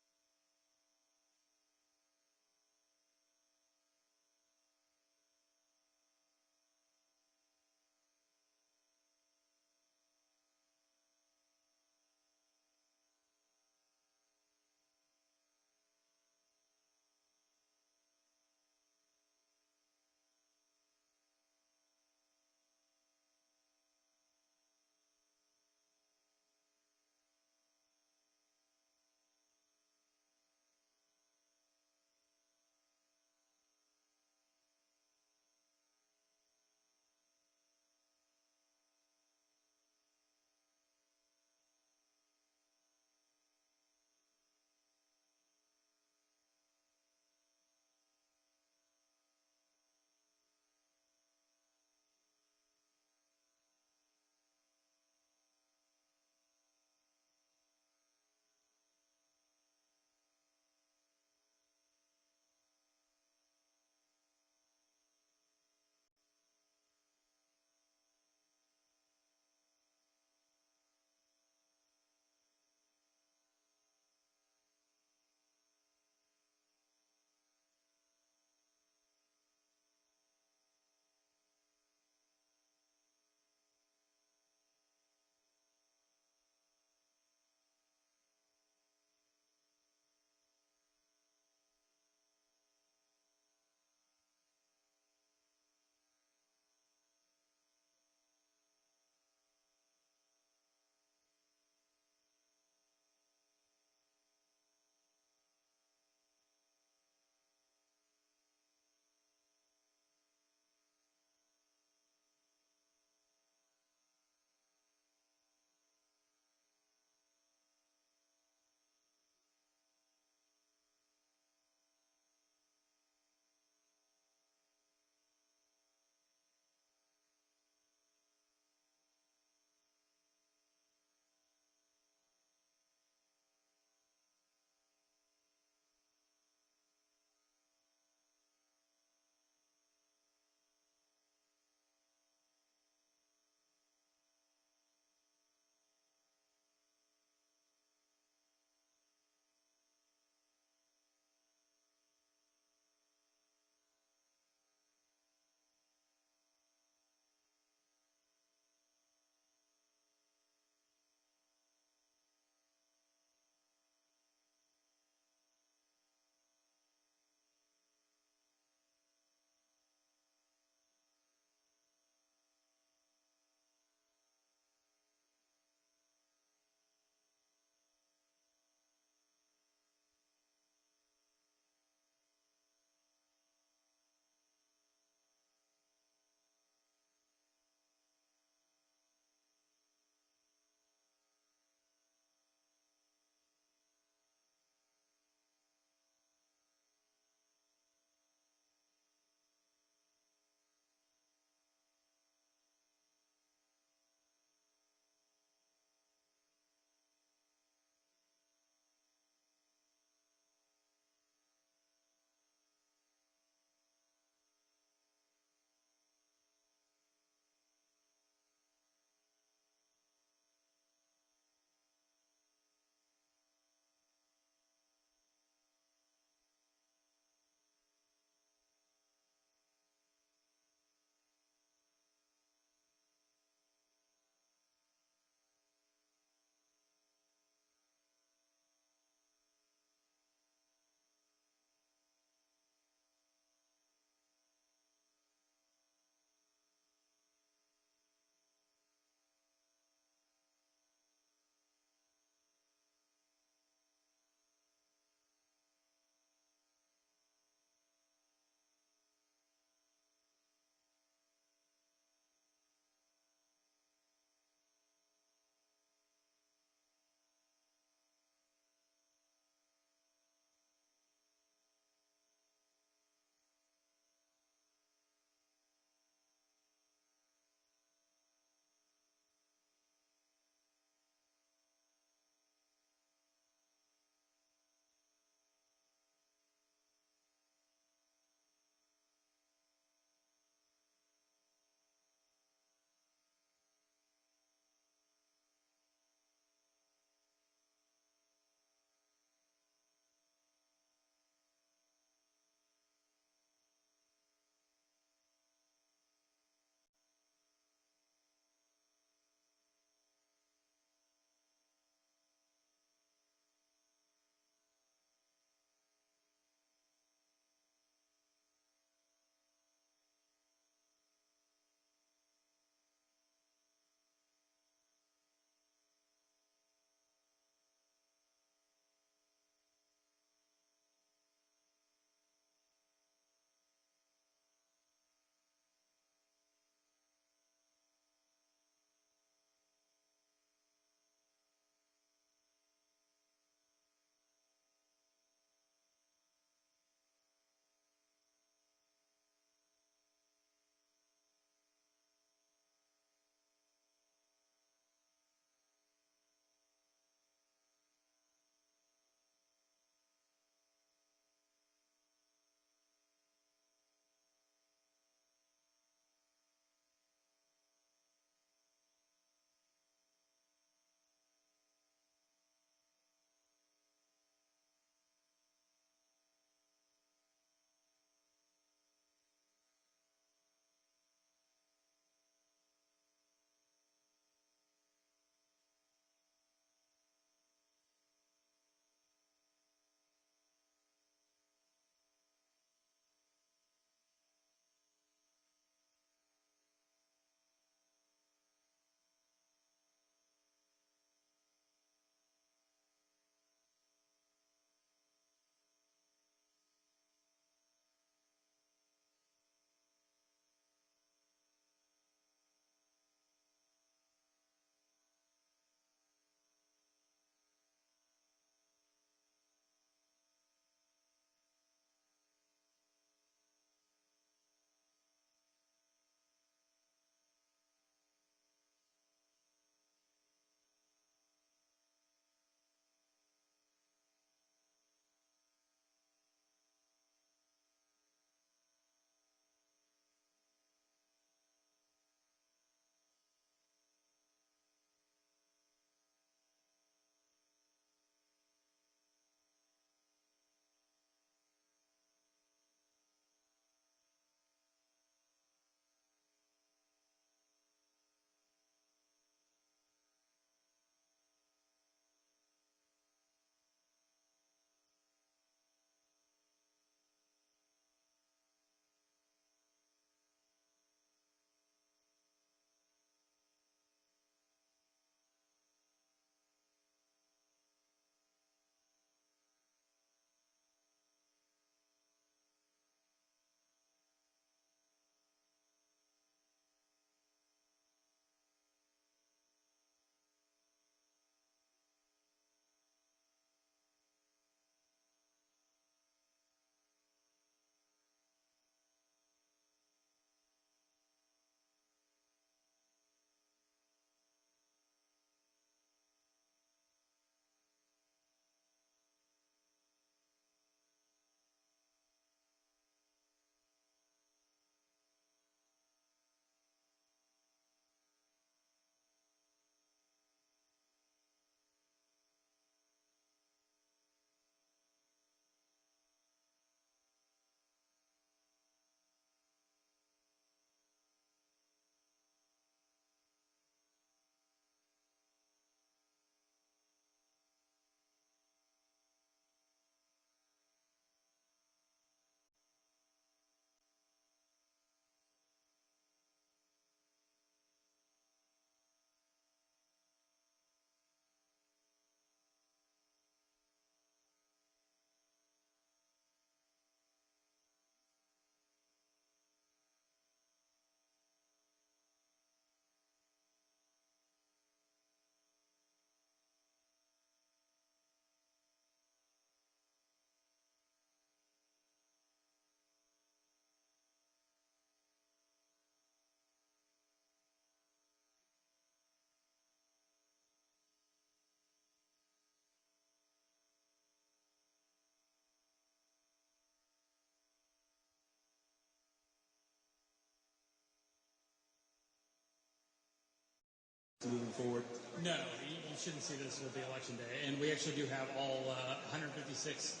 moving forward? No, you shouldn't see this with the election day. And we actually do have all 156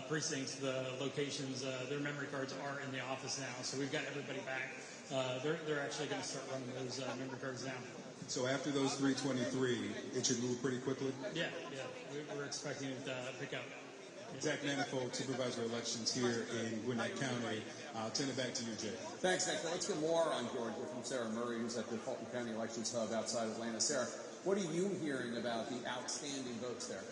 precincts, the locations, their memory cards are in the office now. So we've got everybody back. They're actually going to start running those memory cards now. So after those 323, it should move pretty quickly? Yeah. We're expecting it to pick up. Zach Manifold, Supervisor of Elections here in Gwinnett County. I'll turn it back to you, Jay. Thanks, Nick. Let's get more on Georgia from Sarah Murray, who's at the Fulton County Elections Hub outside Atlanta. Sarah, what are you hearing about the outstanding votes there?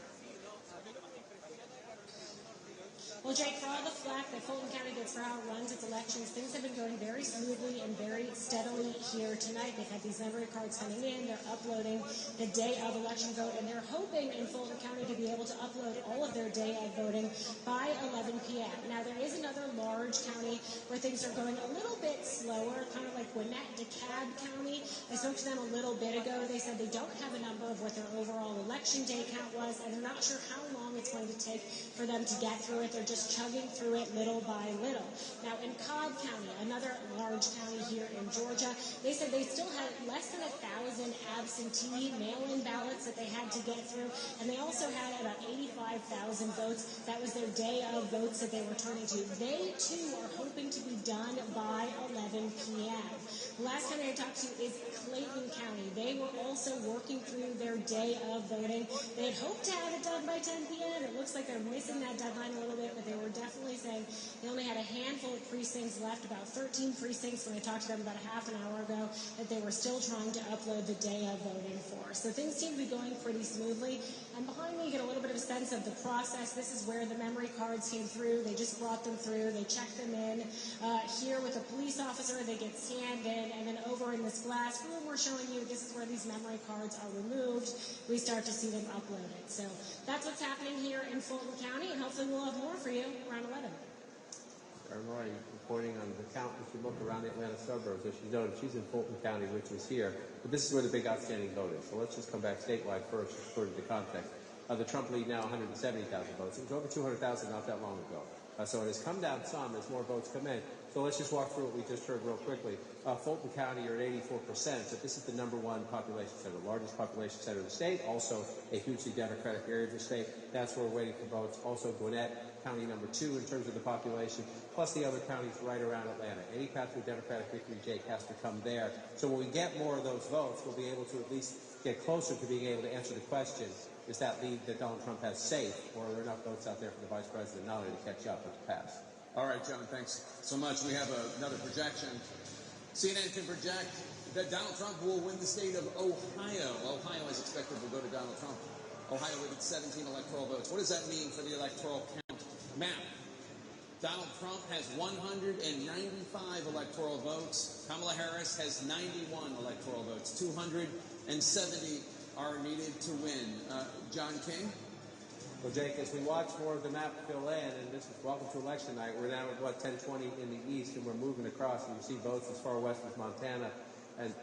Well, Jake, for all the flack that Fulton County gets for how it runs its elections, things have been going very smoothly and very steadily here tonight. They've had these memory cards coming in. They're uploading the day of election vote, and they're hoping in Fulton County to be able to upload all of their day of voting by 11 p.m. Now, there is another large county where things are going a little bit slower, kind of like Gwinnett, DeKalb County. I spoke to them a little bit ago. They said they don't have a number of what their overall election day count was, and they're not sure how long it's going to take for them to get through it. They're just chugging through it little by little. Now, in Cobb County, another large county here in Georgia, they said they still had less than 1,000 absentee mail-in ballots that they had to get through, and they also had about 85,000 votes. That was their day of votes that they were turning to. They, too, are hoping to be done by 11 p.m. The last county I talked to is Clayton County. They were also working through their day of voting. They had hoped to have it done by 10 p.m. It looks like they're missing that deadline a little bit, but they were definitely saying they only had a handful of precincts left, about 13 precincts when I talked to them about a half an hour ago, that they were still trying to upload the day of voting for. So things seem to be going pretty smoothly. And behind me, you get a little bit of a sense of the process. This is where the memory cards came through. They just brought them through. They checked them in. Here with a police officer, they get scanned in. And then over in this glass room, we're showing you this is where these memory cards are removed. We start to see them uploaded. So that's what's happening here in Fulton County, and hopefully we'll have more for you around 11. Roy reporting on the count. If you look around the Atlanta suburbs, as she noted, she's in Fulton County, which was here. But this is where the big outstanding vote is. So let's just come back statewide first, according to the context. The Trump lead now 170,000 votes. It was over 200,000 not that long ago. So it has come down some as more votes come in. So let's just walk through what we just heard real quickly. Fulton County, you're at 84%, but this is the #1 population center, the largest population center of the state, also a hugely Democratic area of the state. That's where we're waiting for votes. Also Gwinnett, county #2 in terms of the population, plus the other counties right around Atlanta. Any path to a Democratic victory, Jake, has to come there. So when we get more of those votes, we'll be able to at least get closer to being able to answer the question, is that lead that Donald Trump has safe, or are there enough votes out there for the vice president not only to catch up, but to pass? All right, John, thanks so much. We have another projection. CNN can project that Donald Trump will win the state of Ohio. Ohio is expected to go to Donald Trump. Ohio with its 17 electoral votes. What does that mean for the electoral count map? Donald Trump has 195 electoral votes. Kamala Harris has 91 electoral votes. 270 are needed to win. John King? Well, Jake, as we watch more of the map fill in, and this is welcome to election night, we're now at, 10:20 in the east, and we're moving across, and you see votes as far west as Montana and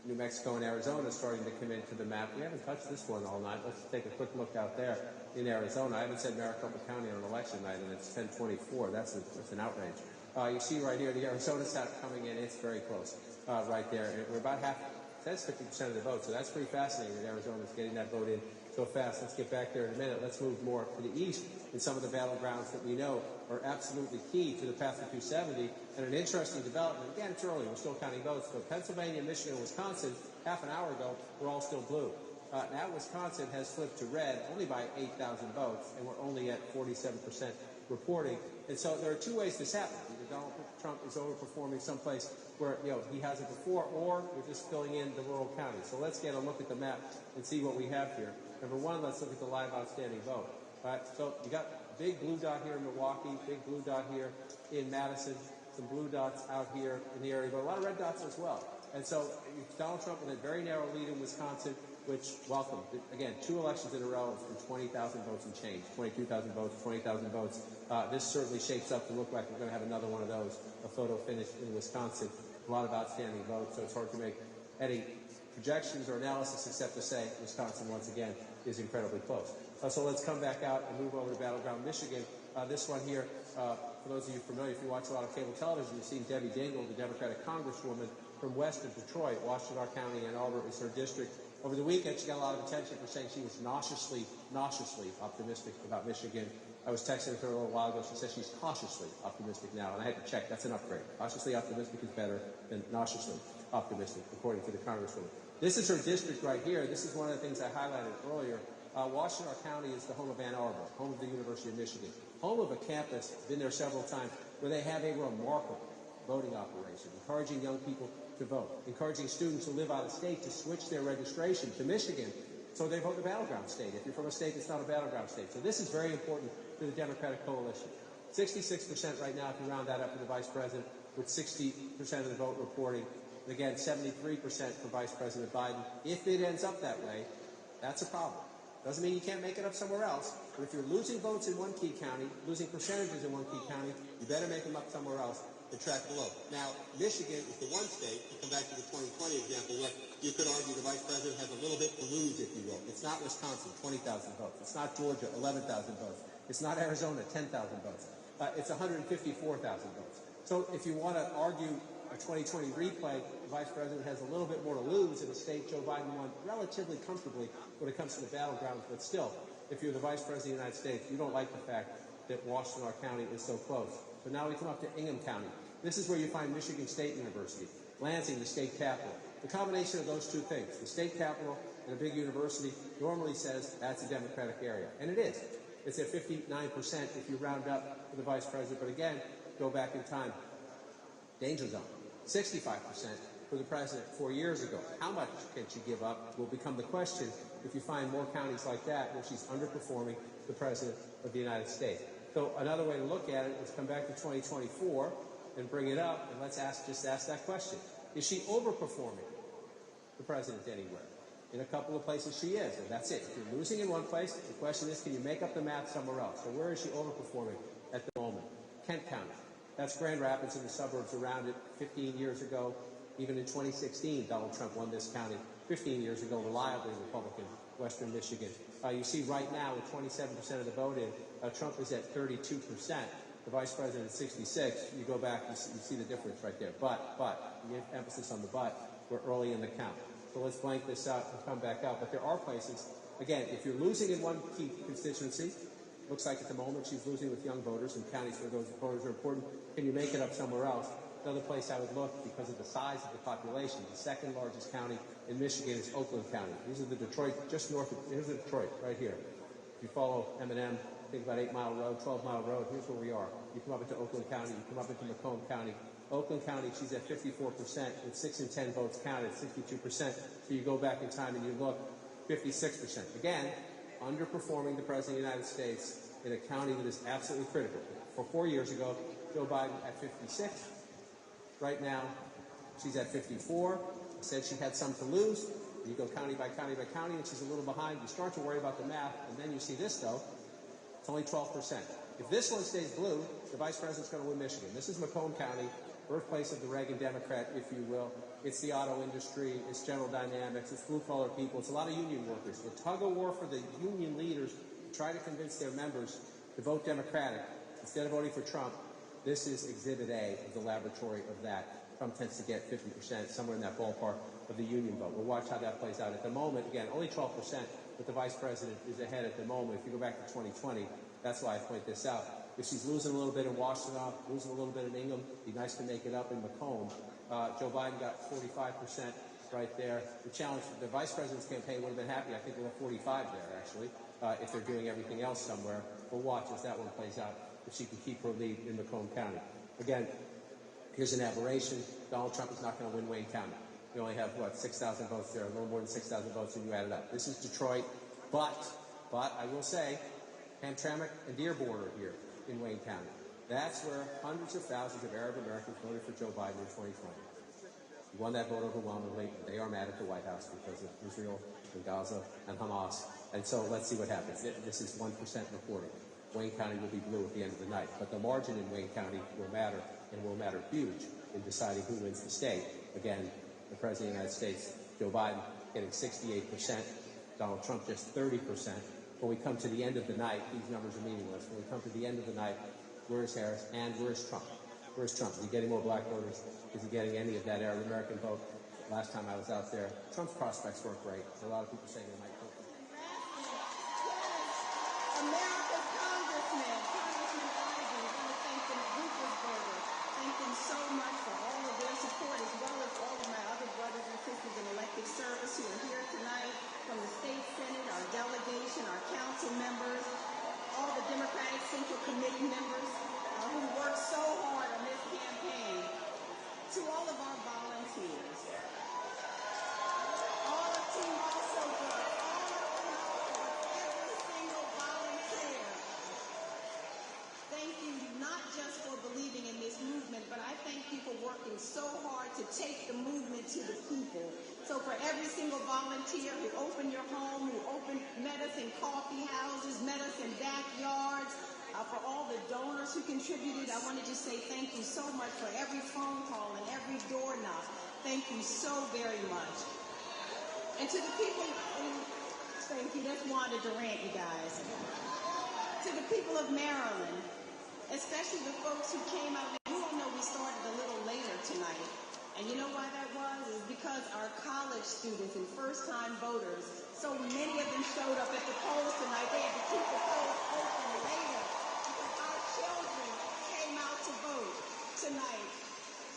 New Mexico and Arizona starting to come into the map. We haven't touched this one all night. Let's take a quick look out there in Arizona. I haven't said Maricopa County on election night, and it's 10:24. That's an outrage. You see right here the Arizona stat coming in. It's very close right there. We're about half. That's 50% of the vote, so that's pretty fascinating that Arizona's getting that vote in so fast. Let's get back there in a minute. Let's move more to the east in some of the battlegrounds that we know are absolutely key to the path to 270. And an interesting development, again, it's early, we're still counting votes, but Pennsylvania, Michigan, Wisconsin, half an hour ago, were all still blue. Now Wisconsin has flipped to red only by 8,000 votes, and we're only at 47% reporting. And so there are two ways this happens. Either Donald Trump is overperforming someplace where he hasn't before, or we're just filling in the rural counties. So let's get a look at the map and see what we have here. Number one, let's look at the live outstanding vote. All right, so you got a big blue dot here in Milwaukee, big blue dot here in Madison, some blue dots out here in the area, but a lot of red dots as well. And so Donald Trump with a very narrow lead in Wisconsin, which, welcome. Again, 2 elections in a row for 20,000 votes and change, 22,000 votes, 20,000 votes. This certainly shapes up to look like we're going to have another one of those, a photo finish in Wisconsin. A lot of outstanding votes, so it's hard to make any projections or analysis except to say Wisconsin, once again, is incredibly close. So let's come back out and move over to Battleground, Michigan. This one here, for those of you familiar, if you watch a lot of cable television, you've seen Debbie Dingell, the Democratic Congresswoman, from west of Detroit, Washtenaw County, Ann Arbor is her district. Over the weekend, she got a lot of attention for saying she was nauseously optimistic about Michigan. I was texting with her a little while ago. She says she's cautiously optimistic now, and I had to check. That's an upgrade. Cautiously optimistic is better than nauseously optimistic, according to the Congresswoman. This is her district right here. This is one of the things I highlighted earlier. Washtenaw County is the home of Ann Arbor, home of the University of Michigan, home of a campus, been there several times, where they have a remarkable voting operation, encouraging young people to vote, encouraging students who live out of state to switch their registration to Michigan so they vote in a battleground state. If you're from a state that's not a battleground state. So this is very important to the Democratic coalition. 66% right now, if you round that up for the vice president, with 60% of the vote reporting. And again, 73% for Vice President Biden. If it ends up that way, that's a problem. Doesn't mean you can't make it up somewhere else. But if you're losing votes in one key county, losing percentages in one key county, you better make them up somewhere else. The track below. Now, Michigan is the one state, to come back to the 2020 example, where you could argue the vice president has a little bit to lose, if you will. It's not Wisconsin, 20,000 votes. It's not Georgia, 11,000 votes. It's not Arizona, 10,000 votes. It's 154,000 votes. So if you want to argue a 2020 replay, the vice president has a little bit more to lose in a state Joe Biden won relatively comfortably when it comes to the battlegrounds. But still, if you're the vice president of the United States, you don't like the fact that Washtenaw County is so close. So now we come up to Ingham County. This is where you find Michigan State University, Lansing, the state capital. The combination of those two things, the state capital and a big university, normally says that's a Democratic area. And it is. It's at 59% if you round up for the vice president. But again, go back in time. Danger zone. 65% for the president 4 years ago. How much can she give up will become the question if you find more counties like that where she's underperforming the president of the United States. So another way to look at it is come back to 2024 and bring it up, and let's just ask that question. Is she overperforming the president anywhere? In a couple of places she is, and that's it. If you're losing in one place, the question is, can you make up the math somewhere else? So where is she overperforming at the moment? Kent County. That's Grand Rapids and the suburbs around it. 15 years ago, even in 2016, Donald Trump won this county. 15 years ago, reliably Republican, Western Michigan. You see right now, with 27% of the vote in, Trump is at 32%. The vice president is 66. You go back, you see the difference right there. But, you give emphasis on the but, we're early in the count. So let's blank this out and come back out. But there are places, again, if you're losing in one key constituency, looks like at the moment she's losing with young voters in counties where those voters are important. Can you make it up somewhere else? Another place I would look, because of the size of the population, the second largest county in Michigan is Oakland County. These are the Detroit, just north of, here's the Detroit, right here. If you follow M&M, think about 8 Mile Road, 12 Mile Road, here's where we are. You come up into Oakland County, you come up into Macomb County. Oakland County, she's at 54%, with 6 in 10 votes counted, 62%. So you go back in time and you look, 56%. Again, underperforming the President of the United States in a county that is absolutely critical. For 4 years ago, Joe Biden at 56. Right now, she's at 54. Said she had some to lose. You go county by county by county, and she's a little behind. You start to worry about the math, and then you see this, though. It's only 12%. If this one stays blue, the vice president's going to win Michigan. This is Macomb County, birthplace of the Reagan Democrat, if you will. It's the auto industry. It's General Dynamics. It's blue-collar people. It's a lot of union workers. The tug-of-war for the union leaders to try to convince their members to vote Democratic instead of voting for Trump. This is Exhibit A of the laboratory of that. Trump tends to get 50%, somewhere in that ballpark, of the union vote. We'll watch how that plays out. At the moment, again, only 12%, but the vice president is ahead at the moment. If you go back to 2020, that's why I point this out. If she's losing a little bit in Washtenaw, losing a little bit in Ingham, it'd be nice to make it up in Macomb. Joe Biden got 45% right there. The challenge, the vice president's campaign would have been happy. I think we'll have 45 there, actually, if they're doing everything else somewhere. We'll watch as that one plays out, if she can keep her lead in Macomb County. Again, here's an aberration. Donald Trump is not going to win Wayne County. We only have, 6,000 votes there, a little more than 6,000 votes when you add it up. This is Detroit, but I will say, Hamtramck and Dearborn are here in Wayne County. That's where hundreds of thousands of Arab Americans voted for Joe Biden in 2020. He won that vote overwhelmingly. They are mad at the White House because of Israel and Gaza and Hamas. And so let's see what happens. This is 1% reporting. Wayne County will be blue at the end of the night. But the margin in Wayne County will matter, and will matter huge in deciding who wins the state. Again, the President of the United States, Joe Biden, getting 68%. Donald Trump just 30%. When we come to the end of the night, these numbers are meaningless. When we come to the end of the night, where's Harris and where's Trump? Where's Trump? Is he getting more black voters? Is he getting any of that Arab American vote? Last time I was out there, Trump's prospects weren't great. A lot of people saying they might vote. America's congressman, Congressman Walz, I want to thank them, Rufusburger. Thank them so much for all of their support, as well as all of my other brothers and sisters in elected service who are here tonight, from the state senate, our delegation, our council members, all the Democratic Central Committee members who worked so hard on this campaign, to all of our volunteers, all of Team Also Good, every single volunteer. Thank you not just for believing in this movement, but I thank you for working so hard to take the movement to the people. So for every single volunteer who opened your home, met us in coffee houses, met us in backyards, for all the donors who contributed, I want to just say thank you so much for every phone call and every door knock. Thank you so very much. And to the people, thank you, that's Wanda Durant, you guys. To the people of Maryland, especially the folks who came out, you all know we started a little later tonight. And you know why that was? Is because our college students and first-time voters, so many of them showed up at the polls tonight. They had to keep the polls open later because our children came out to vote tonight.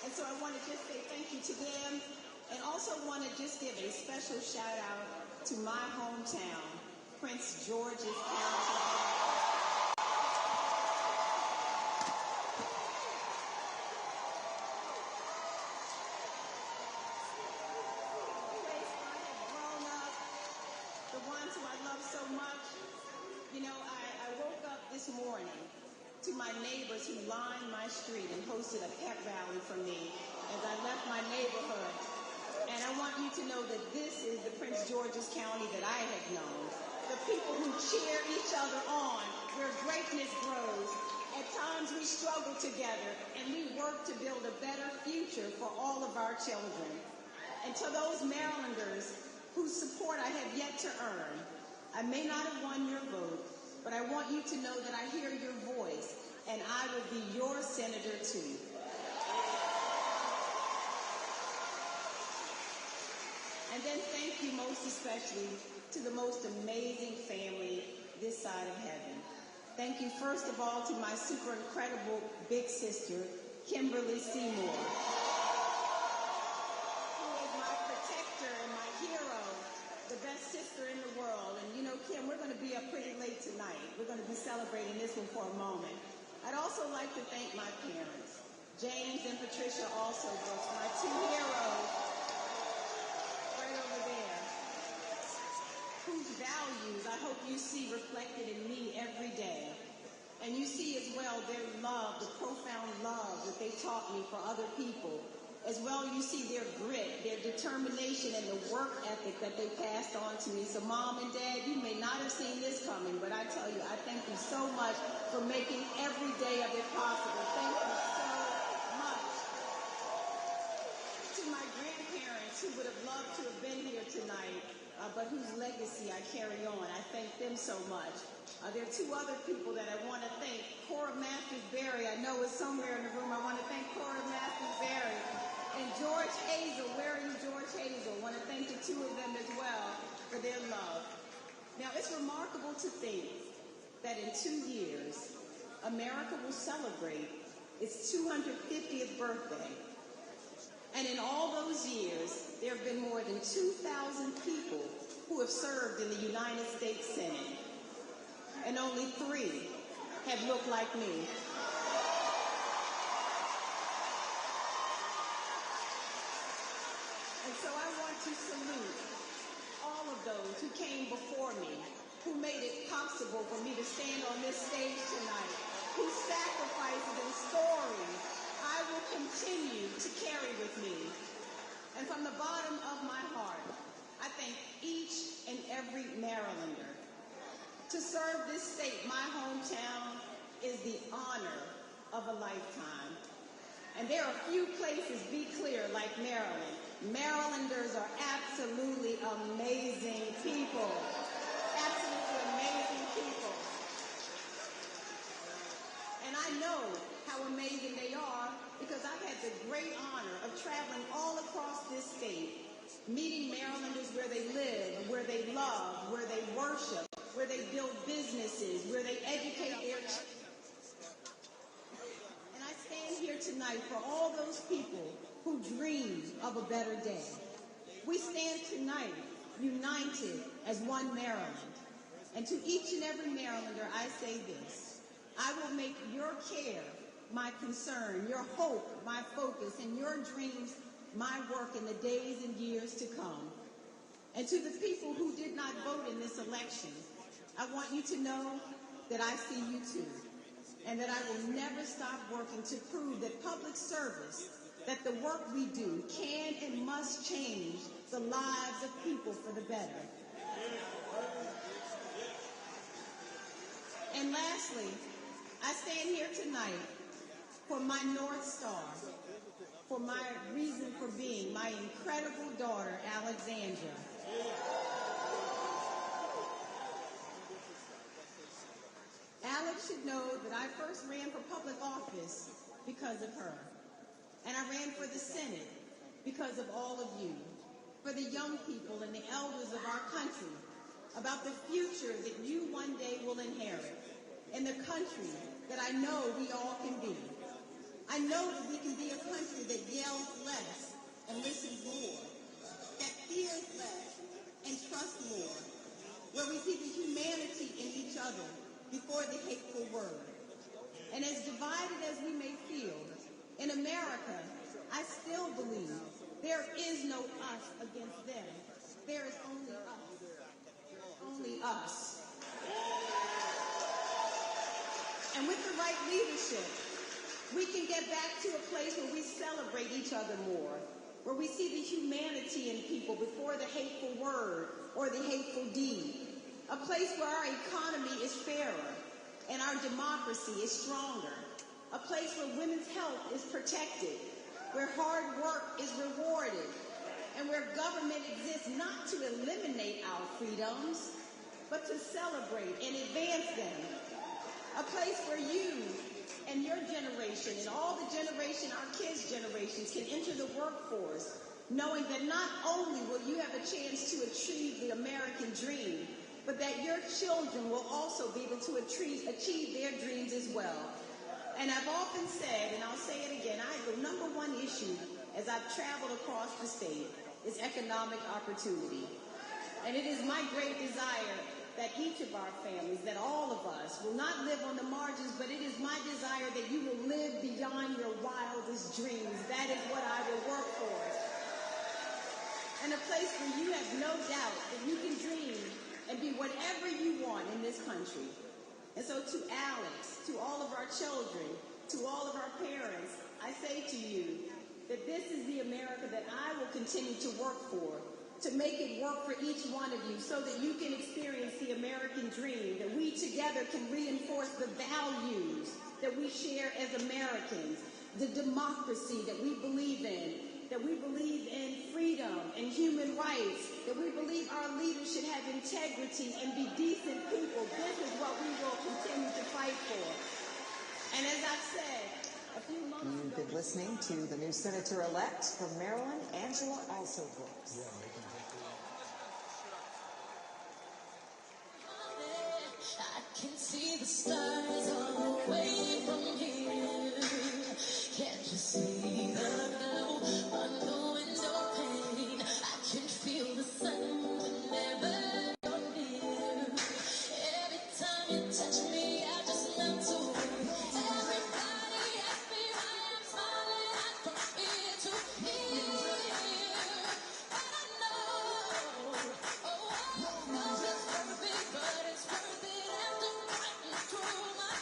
And so I want to just say thank you to them, and also want to just give a special shout-out to my hometown, Prince George's County. So much. You know, I woke up this morning to my neighbors who lined my street and hosted a pep rally for me as I left my neighborhood. And I want you to know that this is the Prince George's County that I have known. The people who cheer each other on, where greatness grows. At times we struggle together and we work to build a better future for all of our children. And to those Marylanders whose support I have yet to earn, I may not have won your vote, but I want you to know that I hear your voice, and I will be your senator too. And then thank you most especially to the most amazing family this side of heaven. Thank you first of all to my super incredible big sister, Kimberly Seymour, who is my protector and my hero, the best sister in the world. And you know, Kim, we're going to be up pretty late tonight. We're going to be celebrating this one for a moment. I'd also like to thank my parents, James and Patricia also Brooks, my two heroes, right over there, whose values I hope you see reflected in me every day. And you see as well their love, the profound love that they taught me for other people. As well, you see their grit, their determination, and the work ethic that they passed on to me. So Mom and Dad, you may not have seen this coming, but I tell you, I thank you so much for making every day of it possible. Thank you so much. To my grandparents who would have loved to have been here tonight, but whose legacy I carry on, I thank them so much. There are two other people that I want to thank. Cora Masters-Berry, I know is somewhere in the room. I want to thank Cora Masters-Berry. And George Hazel, where are you, George Hazel? I want to thank the two of them as well for their love. Now, it's remarkable to think that in 2 years, America will celebrate its 250th birthday. And in all those years, there have been more than 2,000 people who have served in the United States Senate. And only 3 have looked like me. And so I want to salute all of those who came before me, who made it possible for me to stand on this stage tonight, whose sacrifices and stories I will continue to carry with me. And from the bottom of my heart, I thank each and every Marylander. To serve this state, my hometown, is the honor of a lifetime. And there are few places, be clear, like Maryland. Marylanders are absolutely amazing people. Absolutely amazing people. And I know how amazing they are had the great honor of traveling all across this state, meeting Marylanders where they live, where they love, where they worship, where they build businesses, where they educate their children. And I stand here tonight for all those people who dream of a better day. We stand tonight united as one Maryland. And to each and every Marylander, I say this: I will make your care my concern, your hope my focus, and your dreams my work in the days and years to come. And to the people who did not vote in this election, I want you to know that I see you too, and that I will never stop working to prove that public service, that the work we do can and must change the lives of people for the better. And lastly, I stand here tonight for my North Star, for my reason for being, my incredible daughter, Alexandra. Alex should know that I first ran for public office because of her. And I ran for the Senate because of all of you, for the young people and the elders of our country, about the future that you one day will inherit, and the country that I know we all can be. I know that we can be a country that yells less and listens more, that fears less and trusts more, where we see the humanity in each other before the hateful word. And as divided as we may feel, in America, I still believe there is no us against them. There is only us. Only us. And with the right leadership, we can get back to a place where we celebrate each other more, where we see the humanity in people before the hateful word or the hateful deed, a place where our economy is fairer and our democracy is stronger, a place where women's health is protected, where hard work is rewarded, and where government exists not to eliminate our freedoms, but to celebrate and advance them, a place where you and your generation and all the generation, our kids' generations, can enter the workforce knowing that not only will you have a chance to achieve the American dream, but that your children will also be able to achieve their dreams as well. And I've often said, and I'll say it again, the number one issue as I've traveled across the state is economic opportunity. And it is my great desire that each of our families, that all of us, will not live on the margins, but it is my desire that you will live beyond your wildest dreams. That is what I will work for. And a place where you have no doubt that you can dream and be whatever you want in this country. And so to Alex, to all of our children, to all of our parents, I say to you that this is the America that I will continue to work for, to make it work for each one of you so that you can experience the American dream, that we together can reinforce the values that we share as Americans, the democracy that we believe in, that we believe in freedom and human rights, that we believe our leaders should have integrity and be decent people. This is what we will continue to fight for. And as I've said, a few months ago... You've been listening to the new Senator-elect from Maryland, Angela Alsobrooks. I can see the stars all the way from here. Can't you see the glow on the window pane? I can feel the sun whenever you're near. Every time you touch me, I just melt away. Everybody asks me why I'm smiling from ear to ear. But I know, oh, it's perfect, but it's worth it after fighting through my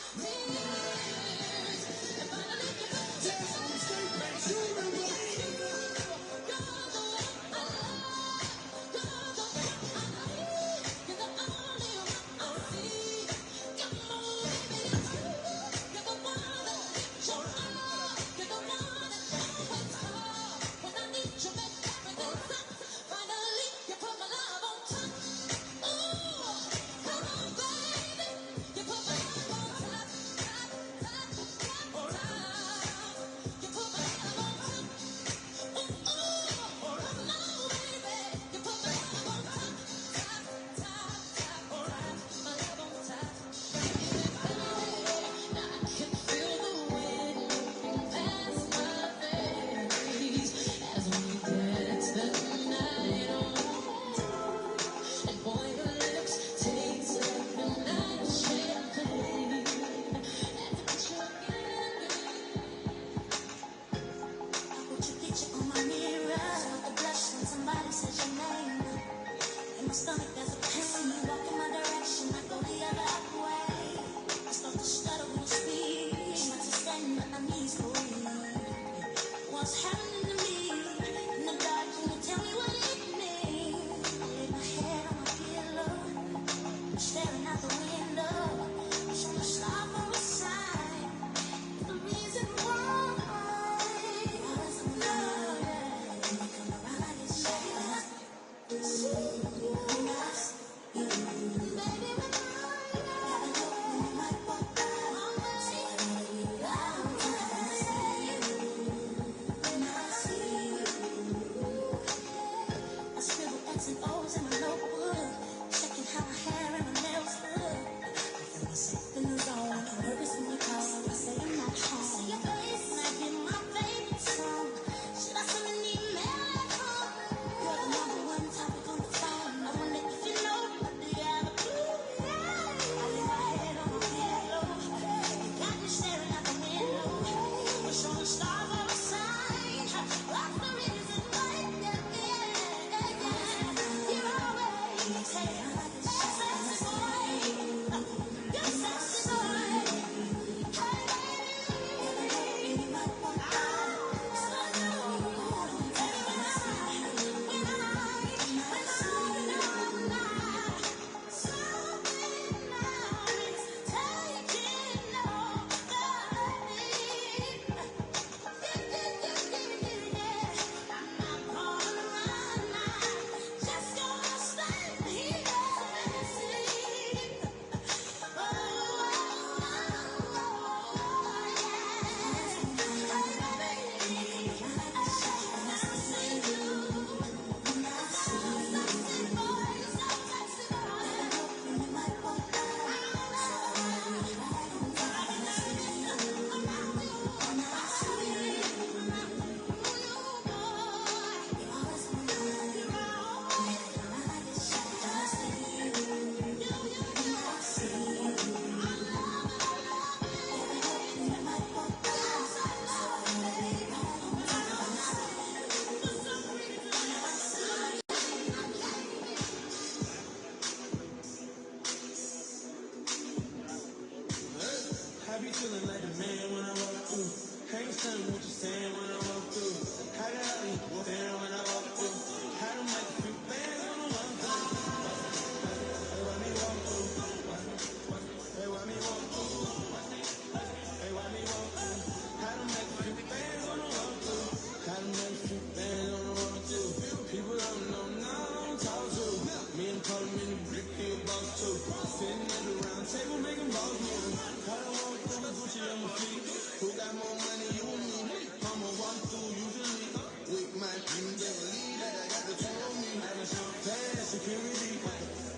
Staring out the window, trying to stop on the side. The reason why was love. When you come around, I get shut. See you, baby, when I know you might walk by, so I know you down when I see you. I scribble X and O's in my notebook, checking how my hair and my nails look. I feel myself in the zone. I'm nervous when you call. I say I'm not home. See your face and I hear my favorite song. Should I send an email at home? You're the number one topic on the phone. I wonder if you know, but do you have a clue? I lay my head on my pillow. You got me staring out the window. We're showing stars on the sign. That's the reason why. You're always sexy boy. You're sexy boy. I be feeling like a man when I walk through. Can't stand what you're saying when I walk through. How did I be there when I walk through? How to make a few bands when I walk through? Hey, why me walk through? Hey, why me walk through? Hey, why me walk through? How to make a few bands when I walk through? How to make a few bands when I walk through? People don't know now, I don't talk to. Me and Paul in the brick, he a boss too. Sitting at the round table making balls moves. How to walk through the Gucci on my feet. Who got more money, you or me? I'ma walk through usually. With my dream, never leave that I got the two on me. I done show fast security.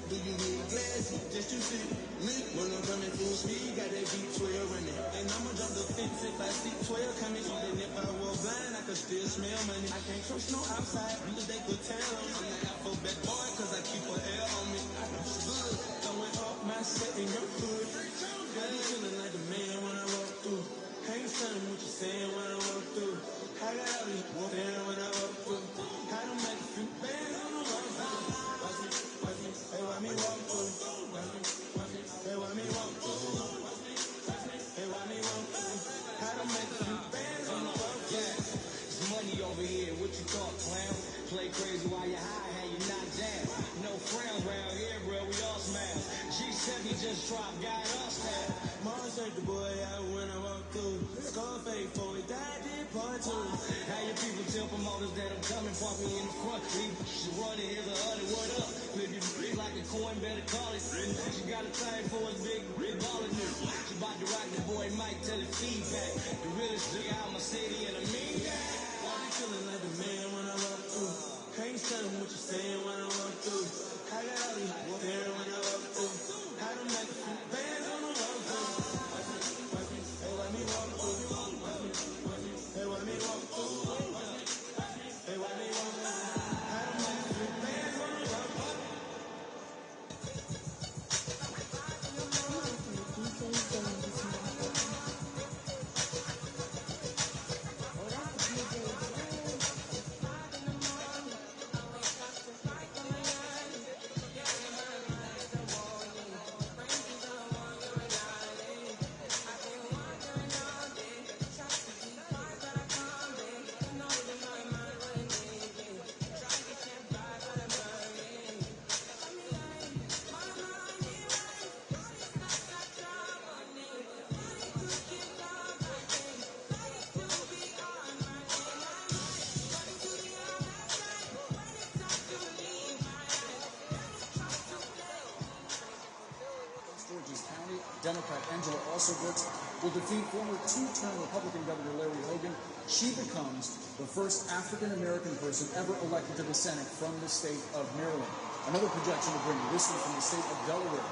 Do you need glasses? Just to see me. When I'm coming full speed, got that V12 running. And I'ma jump the fence if I see 12 coming. Even if I were blind, I could still smell money. I can't trust no outside, because they could tell. I'm the alphabet boy, cause I keep a L on me. I know good, throwing off my set in your hood. I be feeling like a man when I walk through. Can't stand what you're saying when I walk through. How did I be there when I walk through? How to make a few bands when I walk through? Hey, why me walk through? Hey, why me walk through? Hey, why me walk through? How to make a few bands when I walk through? It's money over here, what you thought, clown? Play crazy while you're high, how you not down. No frowns round here, bro, we all smiles. G7 just dropped, got us down. Mama shake the boy out when I walk through. Scarface for it, died did part two. How your people tell promoters that I'm coming, park me in the front. Leave you running, here's a hundred, what up? Flip your big like a coin, better call it. She got a thing for his big ballin' new. She about to rock the boy Mike, tell it feedback. The realest nigga out my city and a mean guy. I be feeling like a man when I walk through. Can't stand what you're saying when I walk through. How did I be there when I walk through? How to make a few bands when I walk through? Hey, why me walk through? Hey, why me walk through? Hey, why me walk through? How to make a few bands when I walk through? Dutchess County, Democrat Angela Alsowitz will defeat former two-term Republican Governor Larry Hogan. She becomes the first African-American person ever elected to the Senate from the state of Maryland. Another projection to bring you, this one from the state of Delaware.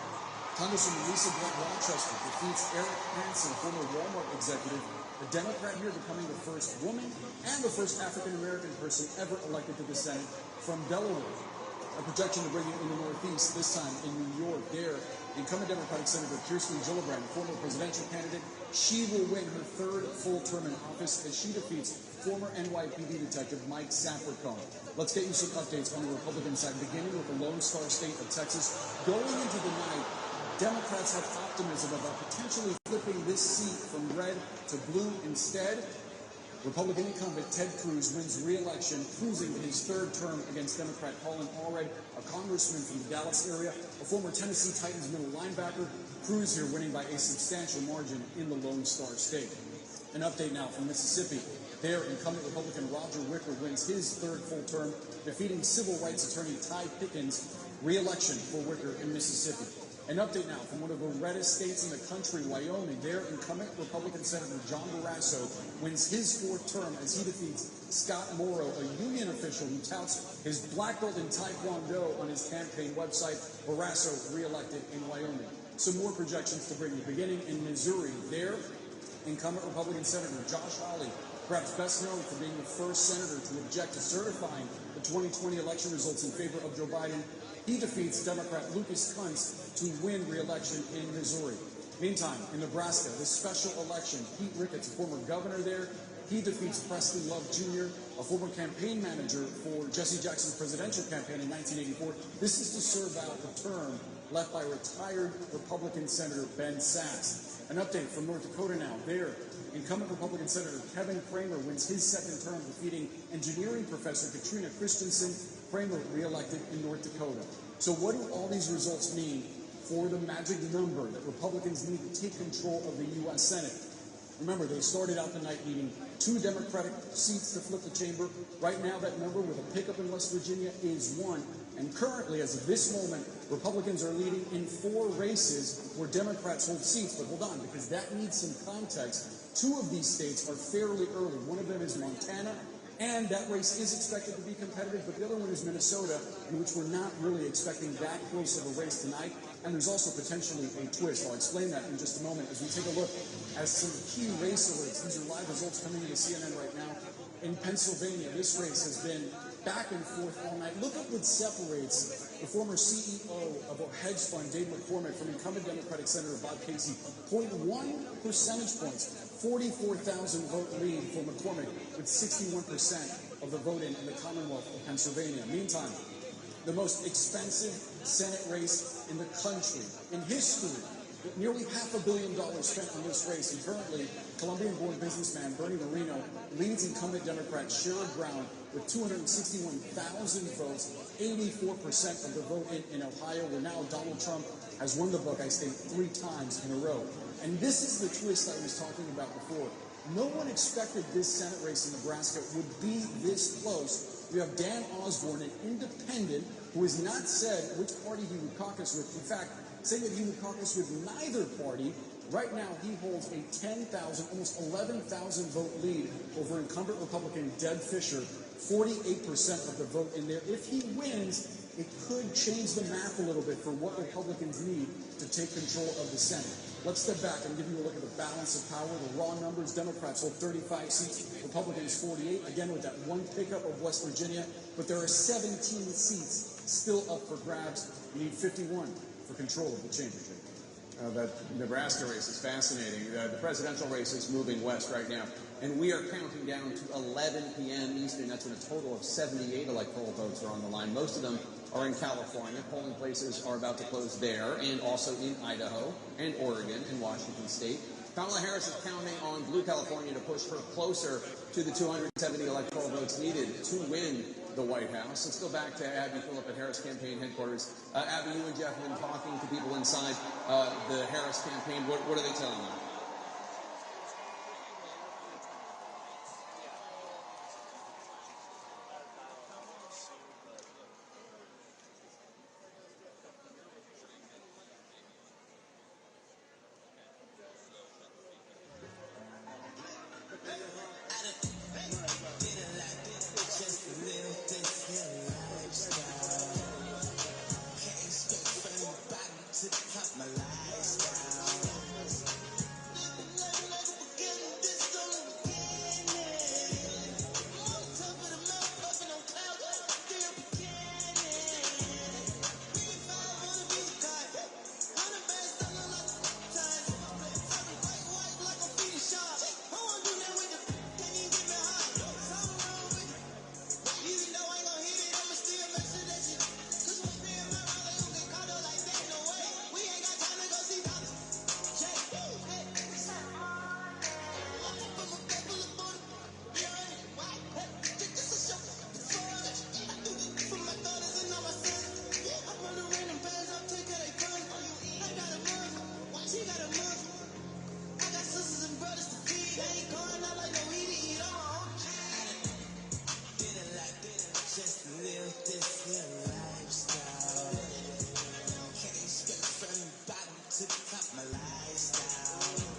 Congresswoman Lisa Blunt Rochester defeats Eric Hansen, former Walmart executive, the Democrat here becoming the first woman and the first African-American person ever elected to the Senate from Delaware. A projection to bring you in the Northeast, this time in New York. There, incumbent Democratic Senator Kirsten Gillibrand, former presidential candidate, she will win her third full term in office as she defeats former NYPD detective Mike Sapercombe. Let's get you some updates on the Republican side, beginning with the Lone Star State of Texas. Going into the night, Democrats have optimism about potentially flipping this seat from red to blue instead. Republican incumbent Ted Cruz wins re-election, cruising his third term against Democrat Colin Allred, a congressman from the Dallas area, a former Tennessee Titans middle linebacker. Cruz here winning by a substantial margin in the Lone Star State. An update now from Mississippi. There, incumbent Republican Roger Wicker wins his third full term, defeating civil rights attorney Ty Pickens. Re-election for Wicker in Mississippi. An update now from one of the reddest states in the country, Wyoming. There, incumbent Republican Senator John Barrasso wins his fourth term as he defeats Scott Morrow, a union official who touts his black belt in Taekwondo on his campaign website. Barrasso re-elected in Wyoming. Some more projections to bring you. Beginning in Missouri, there, incumbent Republican Senator Josh Hawley, perhaps best known for being the first senator to object to certifying the 2020 election results in favor of Joe Biden. He defeats Democrat Lucas Kunz to win re-election in Missouri. Meantime, in Nebraska, the special election, Pete Ricketts, a former governor there, he defeats Preston Love Jr., a former campaign manager for Jesse Jackson's presidential campaign in 1984. This is to serve out the term left by retired Republican Senator Ben Sasse. An update from North Dakota now. There, incumbent Republican Senator Kevin Cramer wins his second term, defeating engineering professor Katrina Christensen. Cramer re-elected in North Dakota. So what do all these results mean for the magic number that Republicans need to take control of the U.S. Senate? Remember, they started out the night needing 2 Democratic seats to flip the chamber. Right now, that number with a pickup in West Virginia is 1. And currently, as of this moment, Republicans are leading in 4 races where Democrats hold seats. But hold on, because that needs some context. 2 of these states are fairly early. One of them is Montana, and that race is expected to be competitive, but the other one is Minnesota, in which we're not really expecting that close of a race tonight. And there's also potentially a twist. I'll explain that in just a moment as we take a look at some key race alerts. These are live results coming into CNN right now. In Pennsylvania, this race has been back and forth all night. Look at what separates the former CEO of a hedge fund, Dave McCormick, from incumbent Democratic Senator Bob Casey. 0.1 percentage points. 44,000 vote lead for McCormick, with 61% of the vote in the Commonwealth of Pennsylvania. Meantime, the most expensive Senate race in the country, in history, with nearly $500 million spent on this race. And currently, Colombian-born businessman Bernie Moreno leads incumbent Democrat Sherrod Brown with 261,000 votes, 84% of the vote in Ohio, where now Donald Trump has won the book, I state, 3 times in a row. And this is the twist I was talking about before. No one expected this Senate race in Nebraska would be this close. We have Dan Osborne, an independent, who has not said which party he would caucus with. In fact, saying that he would caucus with neither party. Right now, he holds a 10,000, almost 11,000 vote lead over incumbent Republican Deb Fischer, 48% of the vote in there. If he wins, it could change the math a little bit for what Republicans need to take control of the Senate. Let's step back and give you a look at the balance of power. The raw numbers: Democrats hold 35 seats, Republicans 48, again with that 1 pickup of West Virginia. But there are 17 seats still up for grabs. You need 51 for control of the chamber. That Nebraska race is fascinating. The presidential race is moving west right now. And we are counting down to 11 p.m. Eastern. That's when a total of 78 electoral votes are on the line. Most of them are in California. Polling places are about to close there, and also in Idaho and Oregon and Washington State. Kamala Harris is counting on blue California to push her closer to the 270 electoral votes needed to win the White House. Let's go back to Abby Phillip at Harris Campaign Headquarters. Abby, you and Jeff have been talking to people inside the Harris campaign. What are they telling you? My lifestyle.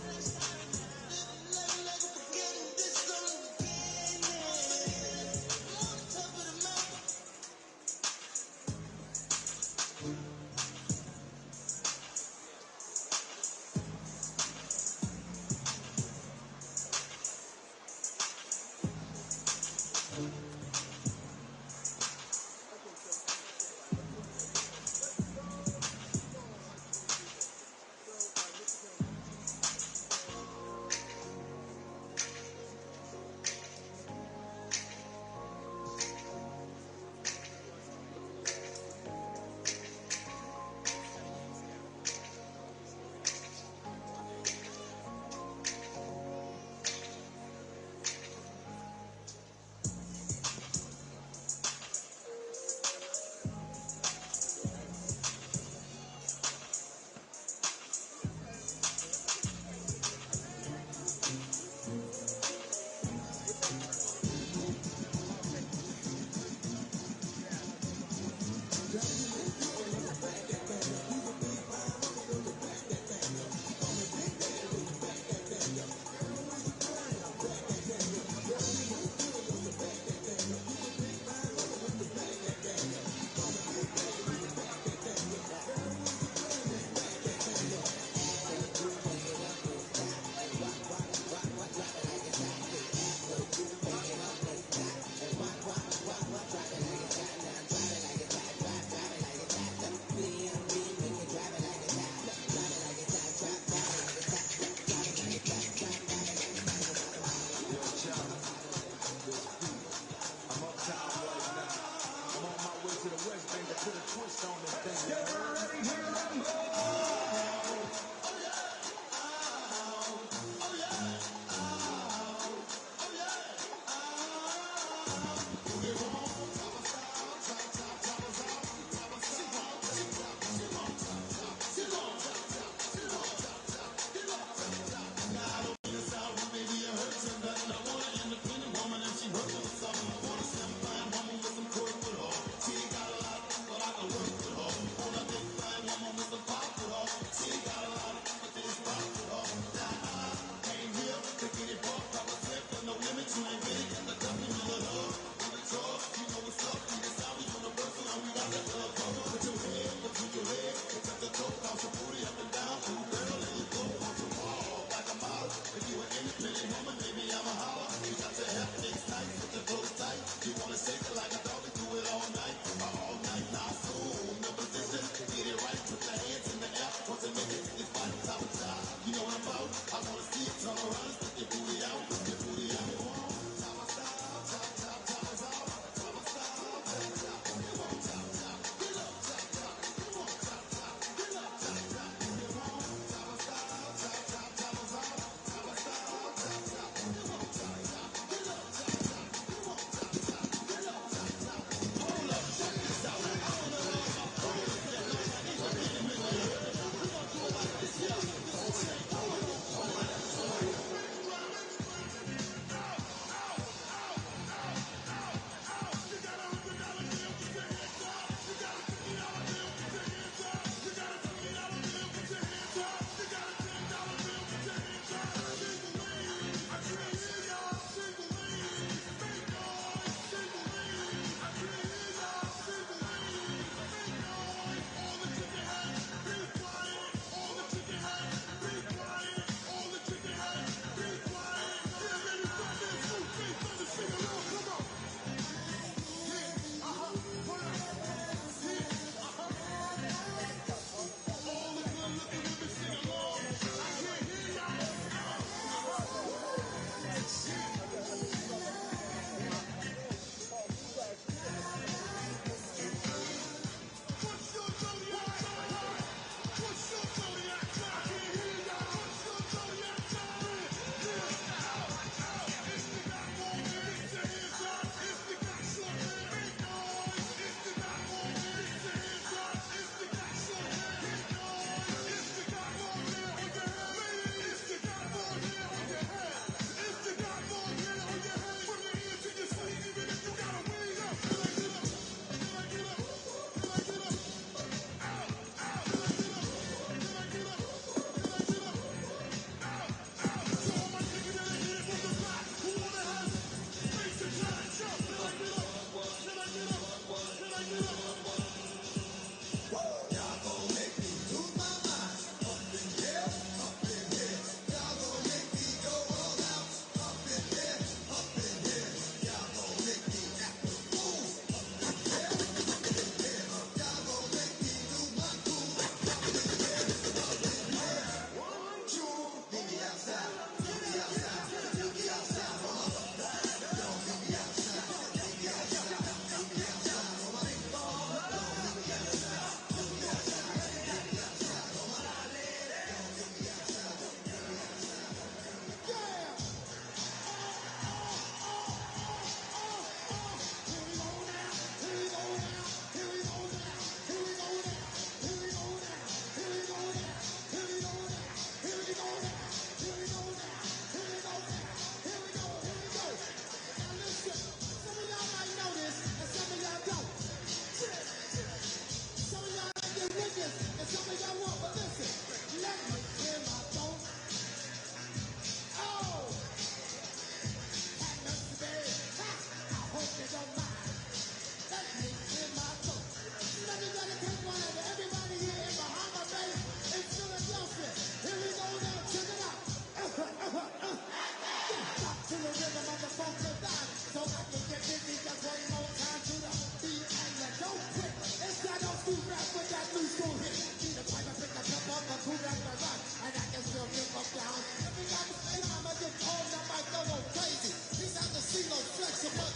so flexible.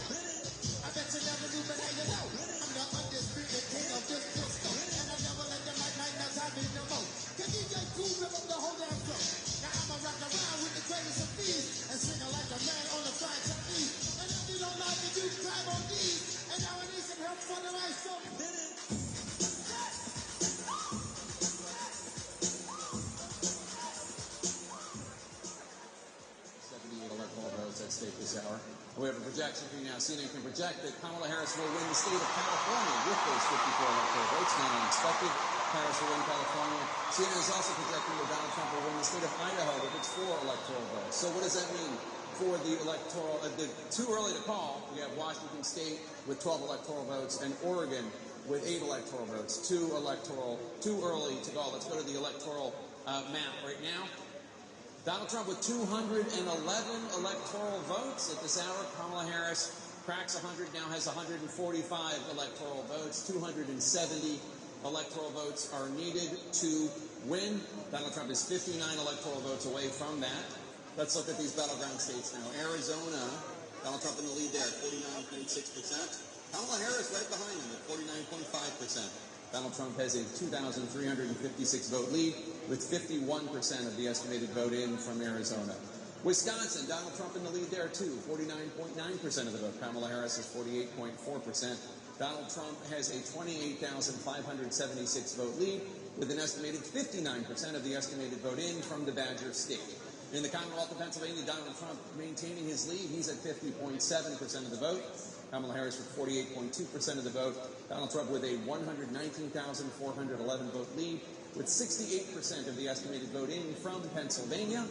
I bet you never knew, but now you know. I'm the undisputed king of this disco. And I never let the mic night now time me no more. Can DJ Cool rip up the whole damn show? Now I'ma rock around with the greatest of these and sing like a man on the flying trapeze. And if you don't like it, you grab on these. And now I need some help for the right show. 78 electoral votes at stake this hour. We have a projection for you now. CNN can project that Kamala Harris will win the state of California with those 54 electoral votes. Not unexpected. Harris will win California. CNN is also projecting that Donald Trump will win the state of Idaho with its 4 electoral votes. So what does that mean for the electoral? Too early to call. We have Washington State with 12 electoral votes and Oregon with 8 electoral votes. Too early to call. Let's go to the electoral map right now. Donald Trump with 211 electoral votes at this hour. Kamala Harris cracks 100, now has 145 electoral votes. 270 electoral votes are needed to win. Donald Trump is 59 electoral votes away from that. Let's look at these battleground states now. Arizona, Donald Trump in the lead there, 49.6%. Kamala Harris right behind him at 49.5%. Donald Trump has a 2,356 vote lead with 51% of the estimated vote in from Arizona. Wisconsin, Donald Trump in the lead there too, 49.9% of the vote. Kamala Harris is 48.4%. Donald Trump has a 28,576 vote lead with an estimated 59% of the estimated vote in from the Badger State. In the Commonwealth of Pennsylvania, Donald Trump maintaining his lead. He's at 50.7% of the vote. Kamala Harris with 48.2% of the vote. Donald Trump with a 119,411 vote lead with 68% of the estimated vote in from Pennsylvania.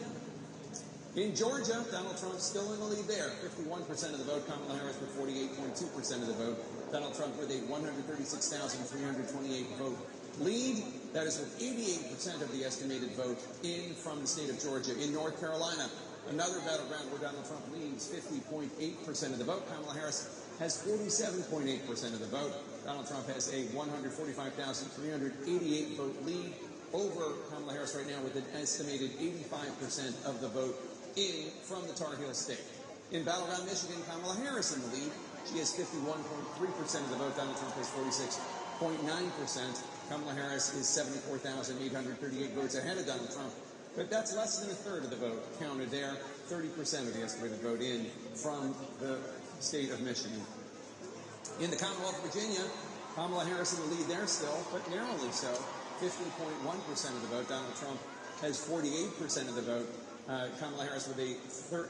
In Georgia, Donald Trump still in the lead there, 51% of the vote. Kamala Harris with 48.2% of the vote. Donald Trump with a 136,328 vote lead. That is with 88% of the estimated vote in from the state of Georgia. In North Carolina, another battleground where Donald Trump leads, 50.8% of the vote. Kamala Harris has 47.8% of the vote. Donald Trump has a 145,388 vote lead over Kamala Harris right now with an estimated 85% of the vote in from the Tar Heel State. In battleground Michigan, Kamala Harris in the lead. She has 51.3% of the vote. Donald Trump has 46.9%. Kamala Harris is 74,838 votes ahead of Donald Trump. But that's less than a third of the vote counted there. 30% of the estimated vote in from the state of Michigan. In the Commonwealth of Virginia, Kamala Harris in the lead there still, but narrowly so. 50.1% of the vote. Donald Trump has 48% of the vote. Kamala Harris with a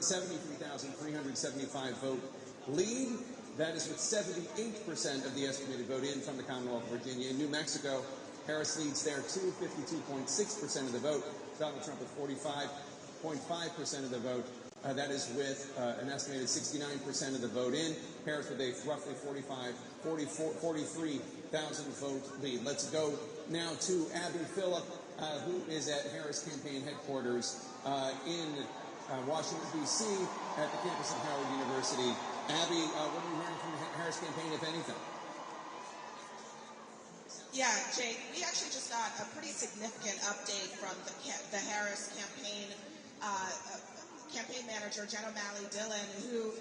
73,375 vote lead. That is with 78% of the estimated vote in from the Commonwealth of Virginia. In New Mexico, Harris leads there too, 52.6% of the vote. Donald Trump with 45.5% of the vote. That is with an estimated 69% of the vote in. Harris with a roughly 43,000 vote lead. Let's go now to Abby Phillip, who is at Harris campaign headquarters in Washington, D.C. at the campus of Howard University. Abby, what are you hearing from the Harris campaign, if anything? Yeah, Jake, we actually just got a pretty significant update from the Harris campaign manager, Jen O'Malley-Dillon, who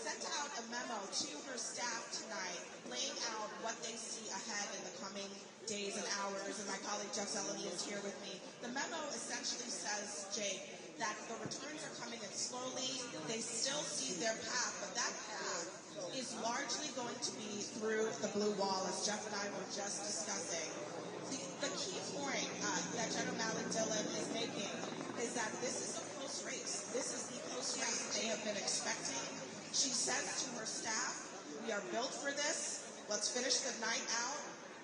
sent out a memo to her staff tonight laying out what they see ahead in the coming days and hours, and my colleague Jeff Zeleny is here with me. The memo essentially says, Jake, that the returns are coming in slowly. They still see their path, but that path is largely going to be through the blue wall, as Jeff and I were just discussing. The key point that Jen O'Malley-Dillon is making is that this is a close race. This is the close race they have been expecting. She says to her staff, we are built for this. Let's finish the night out.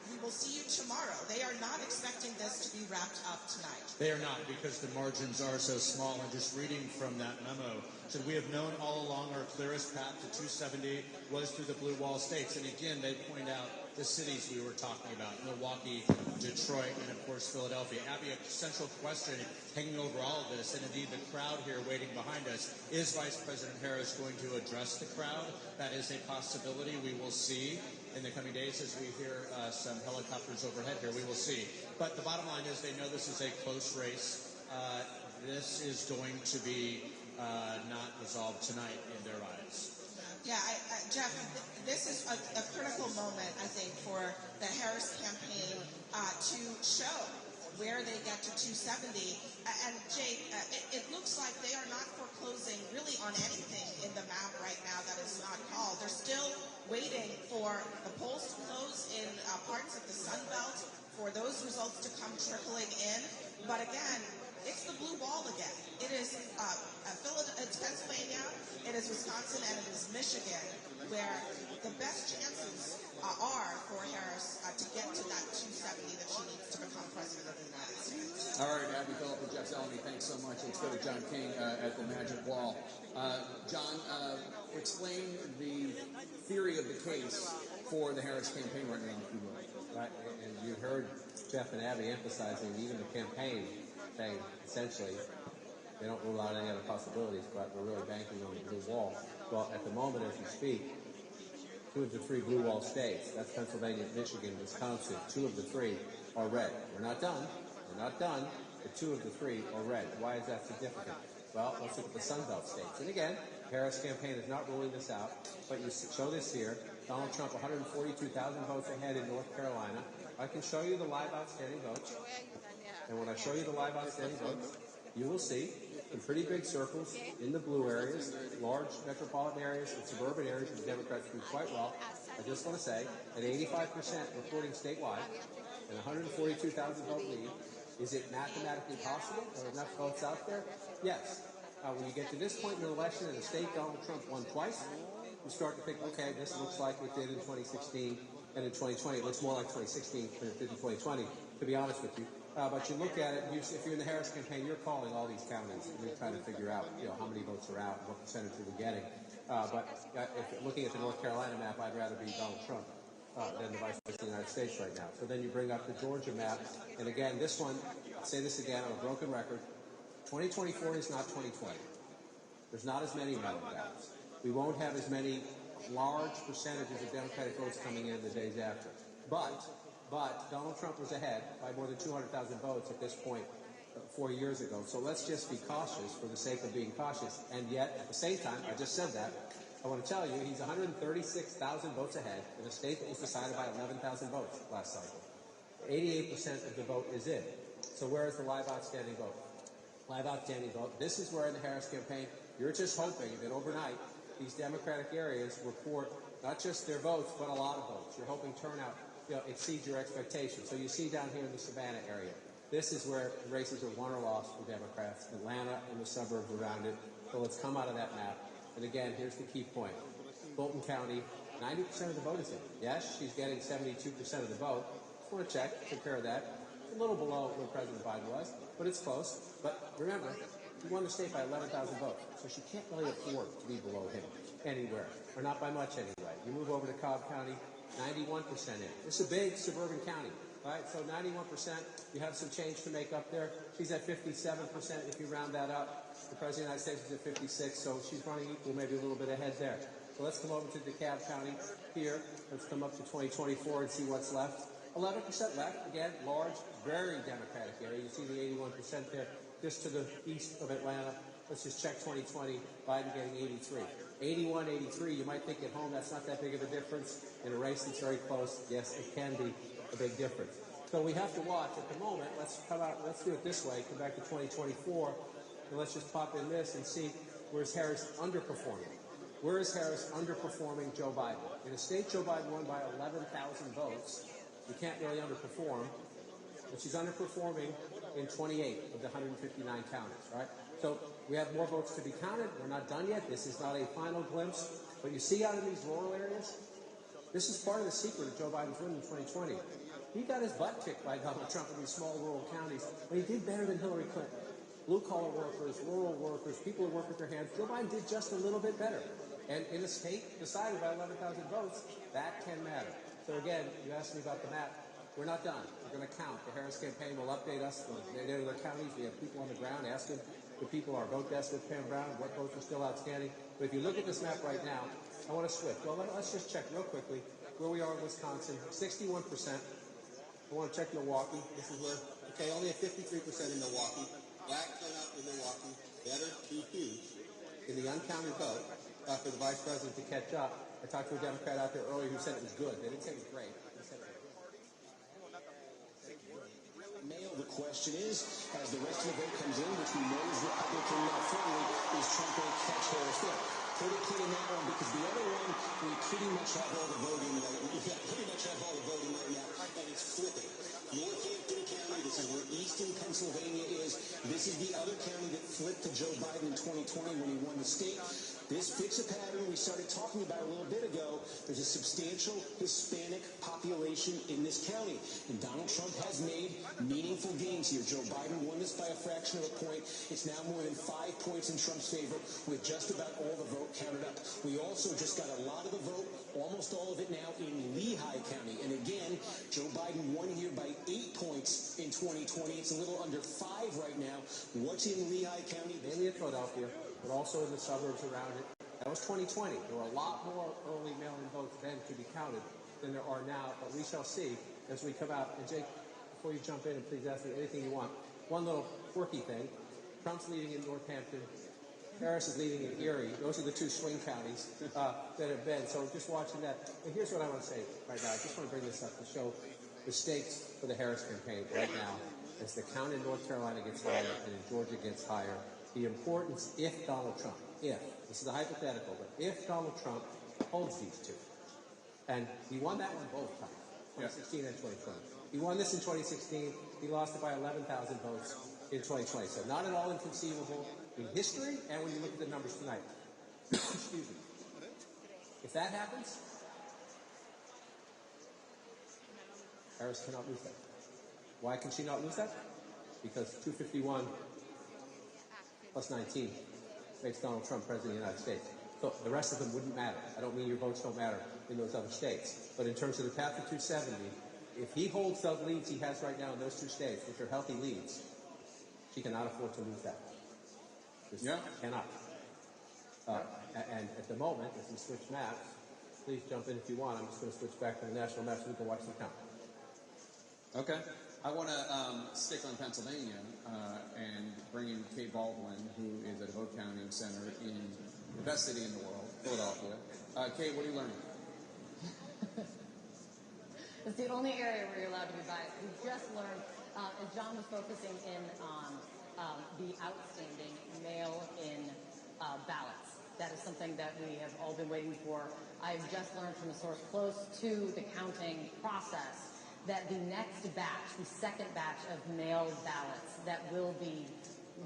We will see you tomorrow. They are not expecting this to be wrapped up tonight. They are not, because the margins are so small. And just reading from that memo, so we have known all along our clearest path to 270 was through the blue wall states. And again, they point out the cities we were talking about, Milwaukee, Detroit, and of course Philadelphia. Abby, a central question hanging over all of this, and indeed the crowd here waiting behind us, is Vice President Harris going to address the crowd? That is a possibility. We will see in the coming days as we hear some helicopters overhead here. We will see. But the bottom line is they know this is a close race. This is going to be not resolved tonight in their eyes. Yeah, Jeff, this is a critical moment, I think, for the Harris campaign to show where they get to 270. And Jake, it looks like they are not foreclosing really on anything in the map right now that is not called. They're still waiting for the polls to close in parts of the Sun Belt, for those results to come trickling in. But again, it's the blue wall again. It is it's Pennsylvania, it is Wisconsin, and it is Michigan, where the best chances are for Harris to get to that 270 that she needs to become president of the United States. All right, Abby Phillip and Jeff Zeleny, thanks so much. Let's go to John King at the Magic Wall. John, explain the theory of the case for the Harris campaign right now, if you will. Right, and you heard Jeff and Abby emphasizing even the campaign saying essentially they don't rule out any other possibilities, but we're really banking on the blue wall. Well, at the moment as we speak, 2 of the 3 blue wall states, that's Pennsylvania, Michigan, Wisconsin, 2 of the 3 are red. We're not done, but 2 of the 3 are red. Why is that significant? Well, let's look at the Sun Belt states. And again, Harris campaign is not ruling this out, but you show this here. Donald Trump, 142,000 votes ahead in North Carolina. I can show you the live outstanding votes. And when I show you the live outstanding votes, you will see some pretty big circles in the blue areas, large metropolitan areas and suburban areas where the Democrats do quite well. I just want to say, at 85% reporting statewide and 142,000 vote lead, is it mathematically possible? Are there enough votes out there? Yes. When you get to this point in the election in a state Donald Trump won twice, you start to think, okay, this looks like it did in 2016 and in 2020. It looks more like 2016 than it did in 2020, to be honest with you. But you look at it, if you're in the Harris campaign, you're calling all these counties, and you're trying to figure out, how many votes are out, what percentage are we getting. But if looking at the North Carolina map, I'd rather be Donald Trump than the Vice President of the United States right now. So then you bring up the Georgia map, and again, this one, I'll say this again on a broken record, 2024 is not 2020. There's not as many battlegrounds. We won't have as many large percentages of Democratic votes coming in the days after. But Donald Trump was ahead by more than 200,000 votes at this point 4 years ago. So let's just be cautious for the sake of being cautious. And yet, at the same time, I just said that, I want to tell you he's 136,000 votes ahead in a state that was decided by 11,000 votes last cycle. 88% of the vote is in. So where is the live outstanding vote? Live outstanding vote. This is where in the Harris campaign, you're just hoping that overnight these Democratic areas report not just their votes, but a lot of votes. You're hoping turnout exceeds your expectations. So you see down here in the Savannah area, this is where the races are won or lost for Democrats, Atlanta and the suburbs around it. So let's come out of that map. And again, here's the key point. Fulton County, 90% of the vote is in. Yes, she's getting 72% of the vote. Just want to check, take care of that. A little below where President Biden was, but it's close. But remember, he won the state by 11,000 votes, so she can't really afford to be below him anywhere, or not by much anyway. You move over to Cobb County, 91% in. This is a big suburban county, right? So 91%, you have some change to make up there. She's at 57% if you round that up. The President of the United States is at 56, so she's running equal, maybe a little bit ahead there. So let's come over to DeKalb County here. Let's come up to 2024 and see what's left. 11% left, again, large, very Democratic area. You see the 81% there, just to the east of Atlanta. Let's just check 2020, Biden getting 83. 81, 83, you might think at home that's not that big of a difference. In a race that's very close, yes, it can be a big difference. So we have to watch at the moment. Let's do it this way, come back to 2024, and let's just pop in this and see where's Harris underperforming. Where is Harris underperforming Joe Biden? In a state Joe Biden won by 11,000 votes, you can't really underperform, but she's underperforming in 28 of the 159 counties, right? So we have more votes to be counted. We're not done yet. This is not a final glimpse. But you see out in these rural areas, this is part of the secret of Joe Biden's win in 2020. He got his butt kicked by Donald Trump in these small rural counties, but he did better than Hillary Clinton. Blue-collar workers, rural workers, people who work with their hands, Joe Biden did just a little bit better. And in a state decided by 11,000 votes, that can matter. So again, you asked me about the map. We're not done. We're going to count. The Harris campaign will update us. They go to their counties. We have people on the ground asking the people our vote desk with Pam Brown what votes are still outstanding. But if you look at this map right now, I want to switch. Well, let's just check real quickly where we are in Wisconsin. 61%. I want to check Milwaukee. This is where, okay, only at 53% in Milwaukee. Black turnout in Milwaukee. Better, too huge. In the uncounted vote, for the vice president to catch up. I talked to a Democrat out there earlier who said it was good. They didn't say it was great. They said it was good. Mail, the question is, as the rest of the vote comes in, which we know is Republican friendly, is Trump going to catch Harris there? Put a pin in that one, because the other one, we pretty much have all the voting right now, and it's flipping. Northampton County, this is where eastern Pennsylvania is. This is the other county that flipped to Joe Biden in 2020 when he won the state. This fits a pattern we started talking about a little bit ago. There's a substantial Hispanic population in this county, and Donald Trump has made meaningful gains here. Joe Biden won this by a fraction of a point. It's now more than 5 points in Trump's favor with just about all the vote counted up. We also just got a lot of the vote, almost all of it now in Lehigh County. And again, Joe Biden won here by 8 points in 2020. It's a little under 5 right now. What's in Lehigh County? Mainly in Philadelphia, but also in the suburbs around it. That was 2020. There were a lot more early mail-in votes then to be counted than there are now, but we shall see as we come out. And Jake, before you jump in, and please ask me anything you want, one little quirky thing. Trump's leading in Northampton. Harris is leading in Erie. Those are the two swing counties that have been. So just watching that. And here's what I want to say right now. I just want to bring this up to show the stakes for the Harris campaign right now as the count in North Carolina gets higher and in Georgia gets higher. The importance, if Donald Trump, this is a hypothetical, but if Donald Trump holds these two, and he won that one both times, 2016 and 2020. He won this in 2016. He lost it by 11,000 votes in 2020. So not at all inconceivable in history, and when you look at the numbers tonight. Excuse me. If that happens, Harris cannot lose that. Why can she not lose that? Because 251 plus 19 makes Donald Trump president of the United States. So the rest of them wouldn't matter. I don't mean your votes don't matter in those other states. But in terms of the path to 270, if he holds those leads he has right now in those two states, which are healthy leads, she cannot afford to lose that. Just cannot. And at the moment, as we switch maps, please jump in if you want. I'm just going to switch back to the national maps so we can watch the count. Okay. I want to stick on Pennsylvania and bring in Kate Baldwin, who is at a vote counting center in the best city in the world, Philadelphia. Kate, what are you learning? It's the only area where you're allowed to be biased. We just learned, as John was focusing in on the outstanding mail-in ballots. That is something that we have all been waiting for. I've just learned from a source close to the counting process that the next batch, the second batch of mail ballots that will be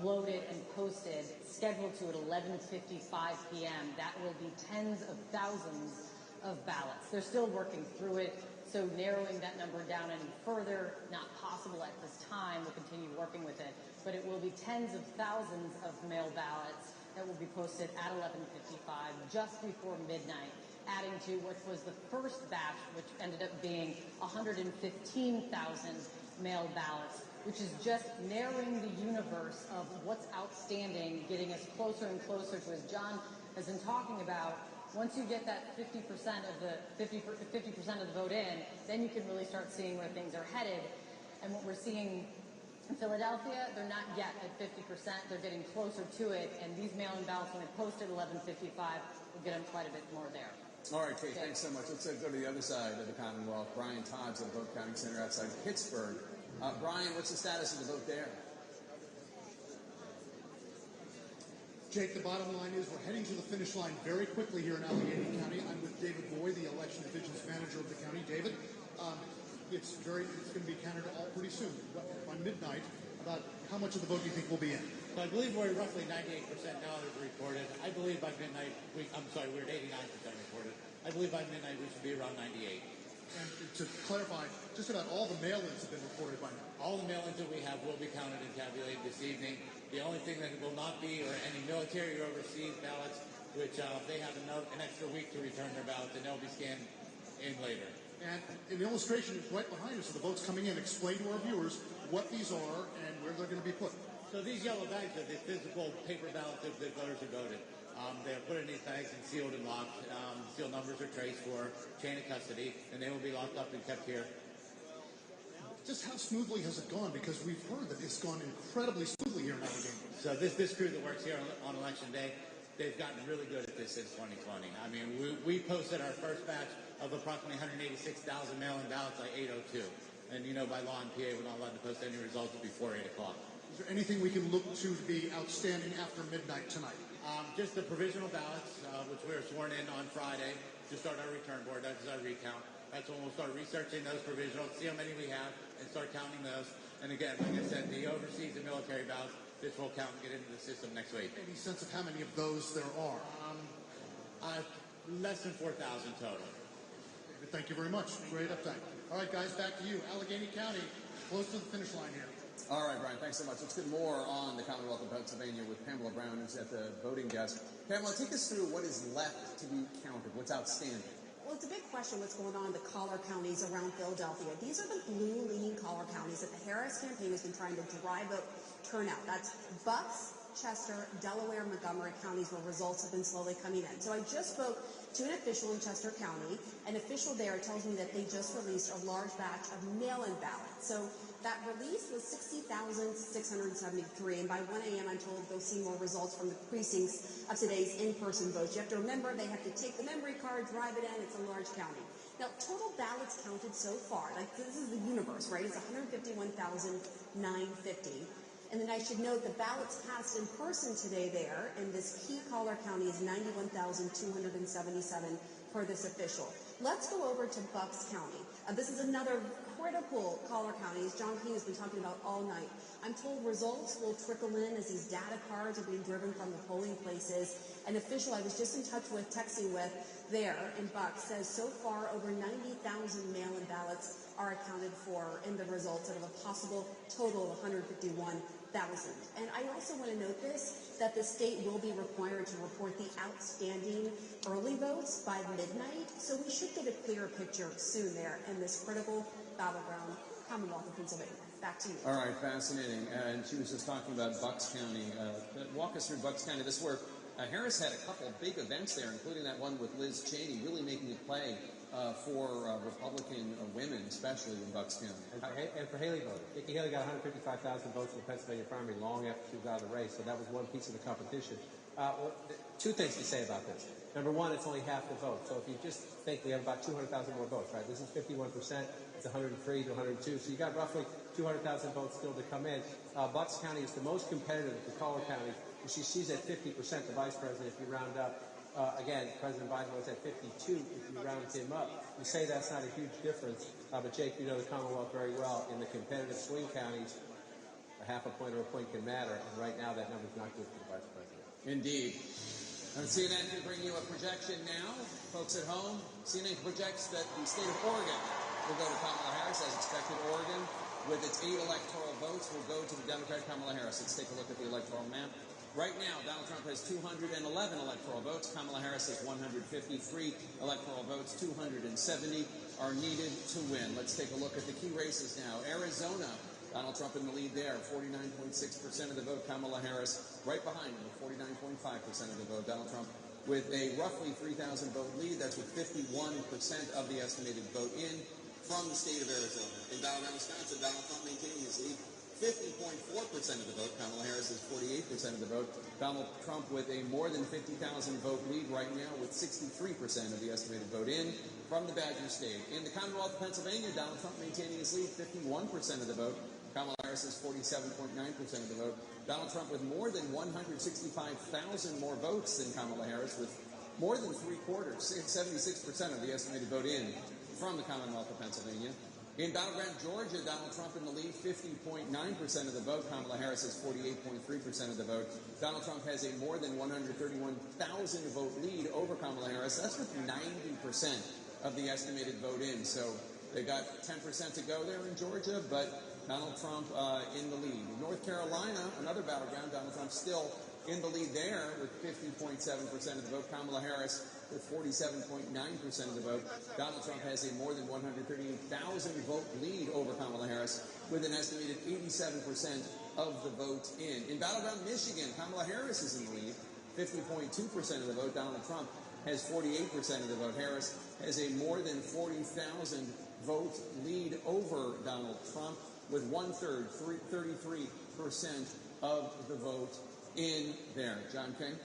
loaded and posted, scheduled to at 11:55 p.m., that will be tens of thousands of ballots. They're still working through it, so narrowing that number down any further, not possible at this time. We'll continue working with it. But it will be tens of thousands of mail ballots that will be posted at 11:55, just before midnight, adding to what was the first batch, which ended up being 115,000 mail ballots, which is just narrowing the universe of what's outstanding, getting us closer and closer to, as John has been talking about, once you get that 50% of the 50% of the vote in, then you can really start seeing where things are headed. And what we're seeing in Philadelphia, they're not yet at 50%. They're getting closer to it, and these mail-in ballots, when they post at 11:55, will get them quite a bit more there. All right, Kate, thanks so much. Let's go to the other side of the Commonwealth. Brian Todd's at the vote counting center outside Pittsburgh. Brian, what's the status of the vote there? Jake, the bottom line is we're heading to the finish line very quickly here in Allegheny County. I'm with David Boyd, the election divisions manager of the county. David, it's going to be counted all pretty soon, by midnight. About how much of the vote do you think will be in? So I believe we're roughly 98% now that it's reported. I believe by midnight, we're at 89% reported. I believe by midnight we should be around 98. And to clarify, just about all the mail-ins have been reported by now. All the mail-ins that we have will be counted and tabulated this evening. The only thing that will not be are any military or overseas ballots, which they have an extra week to return their ballots, and they'll be scanned in later. And an illustration is right behind us of the votes coming in. Explain to our viewers what these are and where they're going to be put. So these yellow bags are the physical paper ballots that the voters have voted. They're put in these bags and sealed and locked. Seal numbers are traced for chain of custody, and they will be locked up and kept here. Just how smoothly has it gone? Because we've heard that it's gone incredibly smoothly here in Allegheny. So this crew that works here on election day, they've gotten really good at this since 2020. I mean, we posted our first batch of approximately 186,000 mail-in ballots by 8:02. And, you know, by law in PA, we're not allowed to post any results before 8 o'clock. Is there anything we can look to be outstanding after midnight tonight? Just the provisional ballots, which we were sworn in on Friday to start our return board. That's our recount. That's when we'll start researching those provisionals, see how many we have, and start counting those. And again, like I said, the overseas and military ballots, this will count and get into the system next week. Any sense of how many of those there are? Less than 4,000 total. Thank you very much. Great update. All right, guys, back to you. Allegheny County, close to the finish line here. All right, Brian, thanks so much. Let's get more on the Commonwealth of Pennsylvania with Pamela Brown, who's at the voting desk. Pamela, take us through what is left to be counted, what's outstanding. Well, it's a big question what's going on in the collar counties around Philadelphia. These are the blue leaning collar counties that the Harris campaign has been trying to drive up turnout. That's Bucks, Chester, Delaware, Montgomery counties where results have been slowly coming in. So I just spoke to an official in Chester County. An official there tells me that they just released a large batch of mail-in ballots. So that release was 60,673, and by 1 a.m. I'm told they'll see more results from the precincts of today's in-person votes. You have to remember they have to take the memory card, drive it in. It's a large county. Now, total ballots counted so far, like this is the universe, right? It's 151,950. And then I should note the ballots cast in person today there in this key collar county is 91,277 per this official. Let's go over to Bucks County. This is another critical collar county, as John King has been talking about all night. I'm told results will trickle in as these data cards are being driven from the polling places. An official I was just in touch with, texting with there in Bucks, says so far over 90,000 mail-in ballots are accounted for in the results out of a possible total of 151,000. And I also want to note that the state will be required to report the outstanding early votes by midnight, so we should get a clearer picture soon there in this critical battleground Commonwealth of Pennsylvania. Back to you. All right, fascinating. And she was just talking about Bucks County. Walk us through Bucks County. This is where Harris had a couple of big events there, including that one with Liz Cheney, really making it play for Republican women, especially in Bucks County. And for Haley voters. Nikki Haley got 155,000 votes in the Pennsylvania primary long after she was out of the race, so that was one piece of the competition. Two things to say about this. Number one, it's only half the vote. So if you just think we have about 200,000 more votes, right? This is 51%. It's 103 to 102. So you got roughly 200,000 votes still to come in. Bucks County is the most competitive of the collar counties. She's at 50%, the vice president, if you round up. Again, President Biden was at 52 if you round him up. You say that's not a huge difference, but Jake, you know the Commonwealth very well. In the competitive swing counties, a half a point or a point can matter, and right now that number's not good for the vice president. Indeed. And CNN can bring you a projection now. Folks at home, CNN projects that the state of Oregon will go to Kamala Harris. As expected, Oregon, with its 8 electoral votes, will go to the Democrat Kamala Harris. Let's take a look at the electoral map. Right now, Donald Trump has 211 electoral votes. Kamala Harris has 153 electoral votes. 270 are needed to win. Let's take a look at the key races now. Arizona, Donald Trump in the lead there, 49.6% of the vote. Kamala Harris right behind him with 49.5% of the vote. Donald Trump with a roughly 3,000 vote lead. That's with 51% of the estimated vote in from the state of Arizona. In battleground Wisconsin, Donald Trump maintaining his lead. 50.4% of the vote. Kamala Harris is 48% of the vote. Donald Trump with a more than 50,000 vote lead right now with 63% of the estimated vote in from the Badger State. In the Commonwealth of Pennsylvania, Donald Trump maintaining his lead, 51% of the vote. Kamala Harris is 47.9% of the vote. Donald Trump with more than 165,000 more votes than Kamala Harris with more than 3/4, 76% of the estimated vote in from the Commonwealth of Pennsylvania. In battleground Georgia, Donald Trump in the lead, 50.9% of the vote. Kamala Harris has 48.3% of the vote. Donald Trump has a more than 131,000 vote lead over Kamala Harris. That's with 90% of the estimated vote in. So they got 10% to go there in Georgia, but Donald Trump in the lead. In North Carolina, another battleground, Donald Trump still in the lead there with 50.7% of the vote. Kamala Harris with 47.9% of the vote. Donald Trump has a more than 138,000 vote lead over Kamala Harris with an estimated 87% of the vote in. In battleground Michigan, Kamala Harris is in the lead, 50.2% of the vote. Donald Trump has 48% of the vote. Harris has a more than 40,000 vote lead over Donald Trump with 1/3, 33% of the vote in there. John King?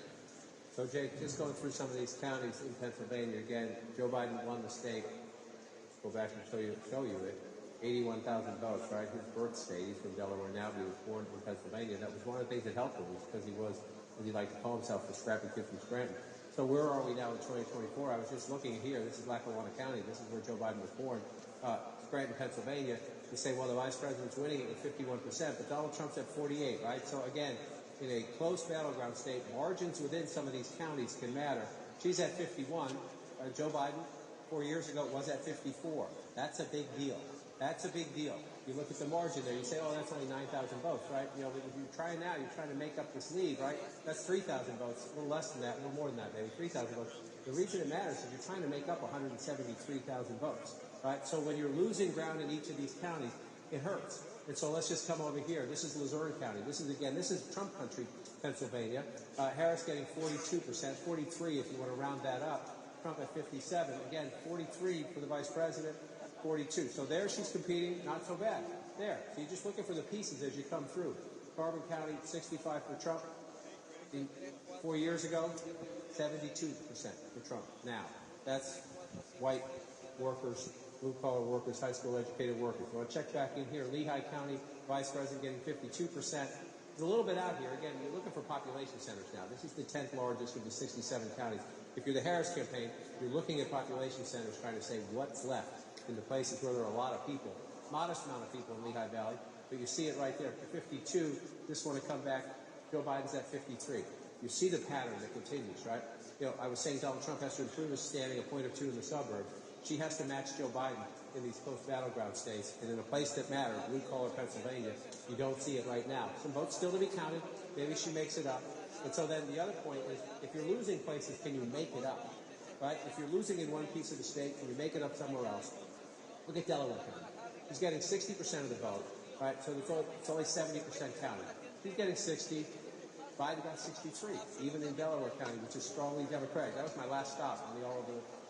So, Jake, just going through some of these counties in Pennsylvania, again, Joe Biden won the state. Let's go back and show you it. 81,000 votes, right? His birth state. He's from Delaware now, but he was born in Pennsylvania. That was one of the things that helped him, was because he was, as he liked to call himself, the scrappy kid from Scranton. So where are we now in 2024? I was just looking here. This is Lackawanna County. This is where Joe Biden was born. Scranton, Pennsylvania. You say, well, the vice president's winning it with 51%, but Donald Trump's at 48, right? So again, in a close battleground state, margins within some of these counties can matter. She's at 51. Joe Biden, 4 years ago, was at 54. That's a big deal. That's a big deal. You look at the margin there, you say, oh, that's only 9,000 votes, right? You know, if you're trying now, you're trying to make up this lead, right? That's 3,000 votes, a little less than that, a little more than that, maybe 3,000 votes. The reason it matters is you're trying to make up 173,000 votes, right? So when you're losing ground in each of these counties, it hurts. And so let's just come over here. This is Luzerne County. This is Trump country, Pennsylvania. Harris getting 42%, 43 if you want to round that up. Trump at 57. Again, 43 for the vice president, 42. So there she's competing, not so bad. There. So you're just looking for the pieces as you come through. Carbon County, 65 for Trump. 4 years ago, 72% for Trump. Now, that's white workers, blue-collar workers, high school educated workers. You want to check back in here. Lehigh County, vice president getting 52%. It's a little bit out here. Again, you're looking for population centers now. This is the 10th largest of the 67 counties. If you're the Harris campaign, you're looking at population centers trying to say what's left in the places where there are a lot of people. Modest amount of people in Lehigh Valley, but you see it right there. 52, this one to come back. Joe Biden's at 53. You see the pattern that continues, right? You know, I was saying Donald Trump has to improve his standing a point or two in the suburbs. She has to match Joe Biden in these close battleground states. And in a place that matters, blue-collar Pennsylvania, you don't see it right now. Some votes still to be counted. Maybe she makes it up. And so then the other point is, if you're losing places, can you make it up? Right? If you're losing in one piece of the state, can you make it up somewhere else? Look at Delaware County. He's getting 60% of the vote. Right? So it's only 70% counted. He's getting 60. Biden got 63, even in Delaware County, which is strongly Democratic. That was my last stop on all of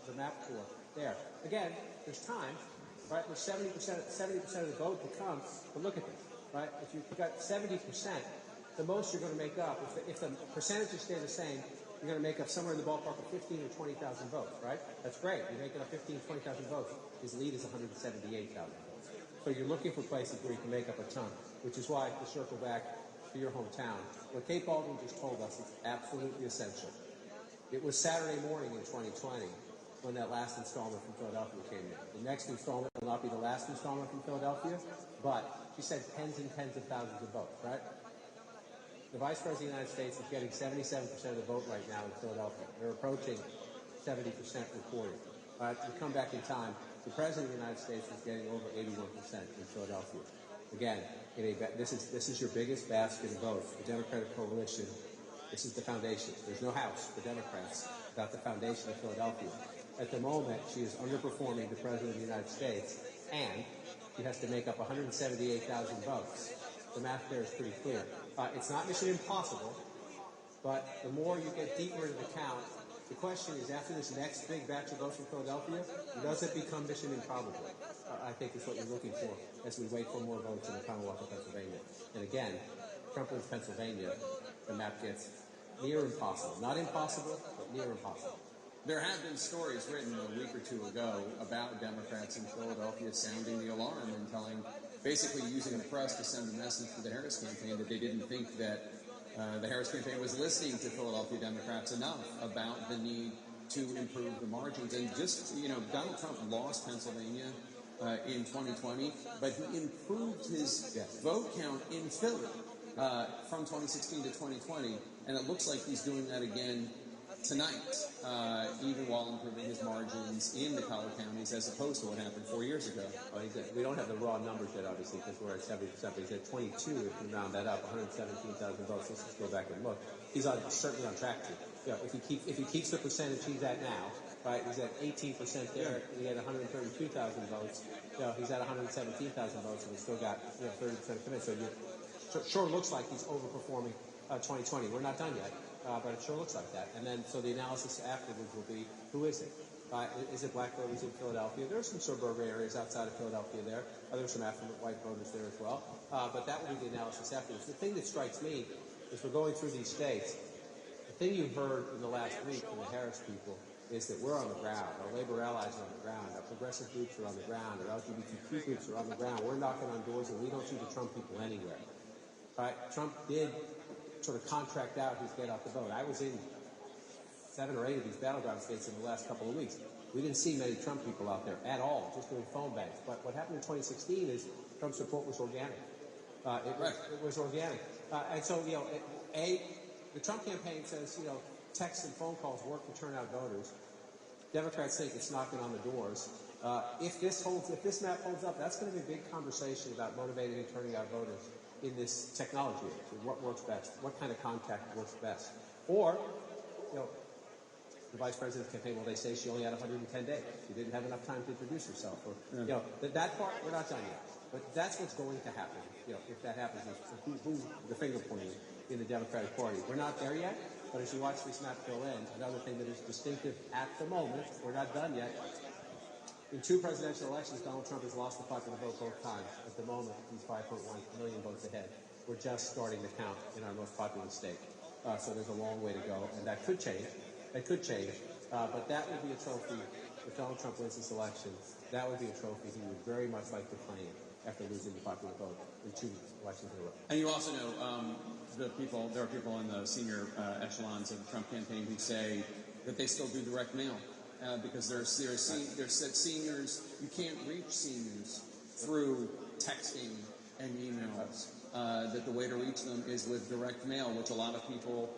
the map tour. There. Again, there's time, right? There's 70% of the vote to come, but look at this, right? If you've got 70%, the most you're going to make up, if the percentages stay the same, you're going to make up somewhere in the ballpark of 15 or 20,000 votes, right? That's great. You're making up 15, 20,000 votes. His lead is 178,000 votes. So you're looking for places where you can make up a ton, which is why, to circle back to your hometown, what Kate Baldwin just told us is absolutely essential. It was Saturday morning in 2020 when that last installment from Philadelphia came in. The next installment will not be the last installment from Philadelphia, but she said tens and tens of thousands of votes, right? The Vice President of the United States is getting 77% of the vote right now in Philadelphia. They're approaching 70% reported. To come back in time, the President of the United States is getting over 81% in Philadelphia. Again, this is your biggest basket of votes. The Democratic coalition, this is the foundation. There's no house for Democrats without the foundation of Philadelphia. At the moment, she is underperforming the President of the United States, and she has to make up 178,000 votes. The math there is pretty clear. It's not mission impossible, but the more you get deeper into the count, the question is, after this next big batch of votes from Philadelphia, does it become mission improbable? I think is what you're looking for as we wait for more votes in the Commonwealth of Pennsylvania. And again, Trump wins Pennsylvania, the map gets near impossible. Not impossible, but near impossible. There have been stories written a week or two ago about Democrats in Philadelphia sounding the alarm and basically using the press to send a message to the Harris campaign that they didn't think that the Harris campaign was listening to Philadelphia Democrats enough about the need to improve the margins. And just, Donald Trump lost Pennsylvania in 2020, but he improved his vote count in Philly from 2016 to 2020, and it looks like he's doing that again tonight, even while improving his margins in the collar counties as opposed to what happened 4 years ago. Well, we don't have the raw numbers yet, obviously, because we're at 70%, but he's at 22 if you round that up, 117,000 votes. Let's just go back and look. He's certainly on track to. If he keeps the percentage he's at now, right, he's at 18% there, he had 132,000 votes. He's at 117,000 votes, and he's still got 30% commit. So it sure looks like he's overperforming 2020. We're not done yet. But it sure looks like that. And then, so the analysis afterwards will be, who is it? Is it black voters in Philadelphia? There are some suburban areas outside of Philadelphia there. There are some affluent white voters there as well. But that will be the analysis afterwards. The thing that strikes me is we're going through these states. thing you've heard in the last week from the Harris people is that we're on the ground. Our labor allies are on the ground. Our progressive groups are on the ground. Our LGBTQ groups are on the ground. We're knocking on doors, and we don't see the Trump people anywhere. Right? Trump did sort of contract out his get out the vote. I was in 7 or 8 of these battleground states in the last couple of weeks. We didn't see many Trump people out there at all, just doing phone banks. But what happened in 2016 is Trump's support was organic. It was organic. And so, the Trump campaign says, texts and phone calls work to turn out voters. Democrats think it's knocking on the doors. If this map holds up, that's going to be a big conversation about motivating and turning out voters in this technology age. What works best? What kind of contact works best? Or, the vice president's campaign, they say she only had 110 days. She didn't have enough time to introduce herself. Or, that part, we're not done yet. But that's what's going to happen. If that happens, who's the finger pointing in the Democratic Party? We're not there yet. But as you watch this map fill in, another thing that is distinctive at the moment, we're not done yet. In 2 presidential elections, Donald Trump has lost the popular vote both times. At the moment, he's 5.1 million votes ahead. We're just starting to count in our most populous state. So there's a long way to go, and that could change. It could change. But that would be a trophy. If Donald Trump wins this election, that would be a trophy he would very much like to claim after losing the popular vote in 2 elections in a row. And you also know there are people in the senior echelons of the Trump campaign who say that they still do direct mail because there's seniors, you can't reach seniors through texting and emails, that the way to reach them is with direct mail, which a lot of people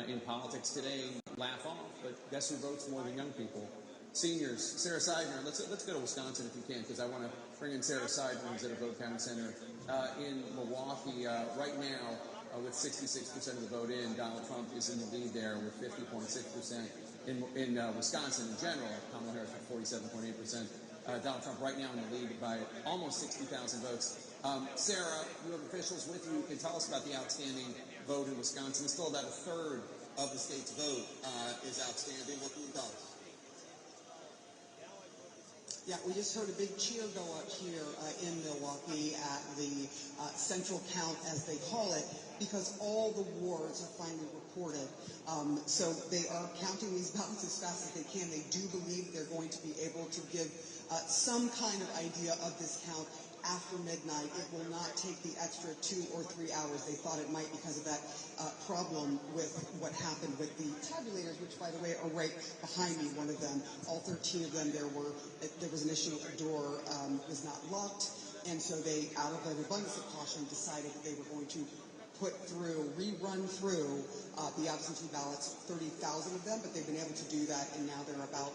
in politics today laugh off. But guess who votes more than young people? Seniors. Sarah Seidner, let's go to Wisconsin if you can, because I want to bring in Sarah Seidner, who's at a vote counting center in Milwaukee right now. With 66% of the vote in, Donald Trump is in the lead there with 50.6%. In Wisconsin in general, Kamala Harris with 47.8%. Donald Trump right now in the lead by almost 60,000 votes. Sarah, you have officials with you. Can tell us about the outstanding vote in Wisconsin. Still about a third of the state's vote is outstanding. What can you tell us? Yeah, we just heard a big cheer go up here in Milwaukee at the central count, as they call it, because all the wards are finally reported. So they are counting these ballots as fast as they can. They do believe they're going to be able to give some kind of idea of this count after midnight. It will not take the extra 2 or 3 hours. They thought it might because of that problem with what happened with the tabulators, which, by the way, are right behind me, one of them. All 13 of them, there was an issue. A door was not locked, and so they, out of an abundance of caution, decided that they were going to rerun through the absentee ballots, 30,000 of them, but they've been able to do that, and now there are about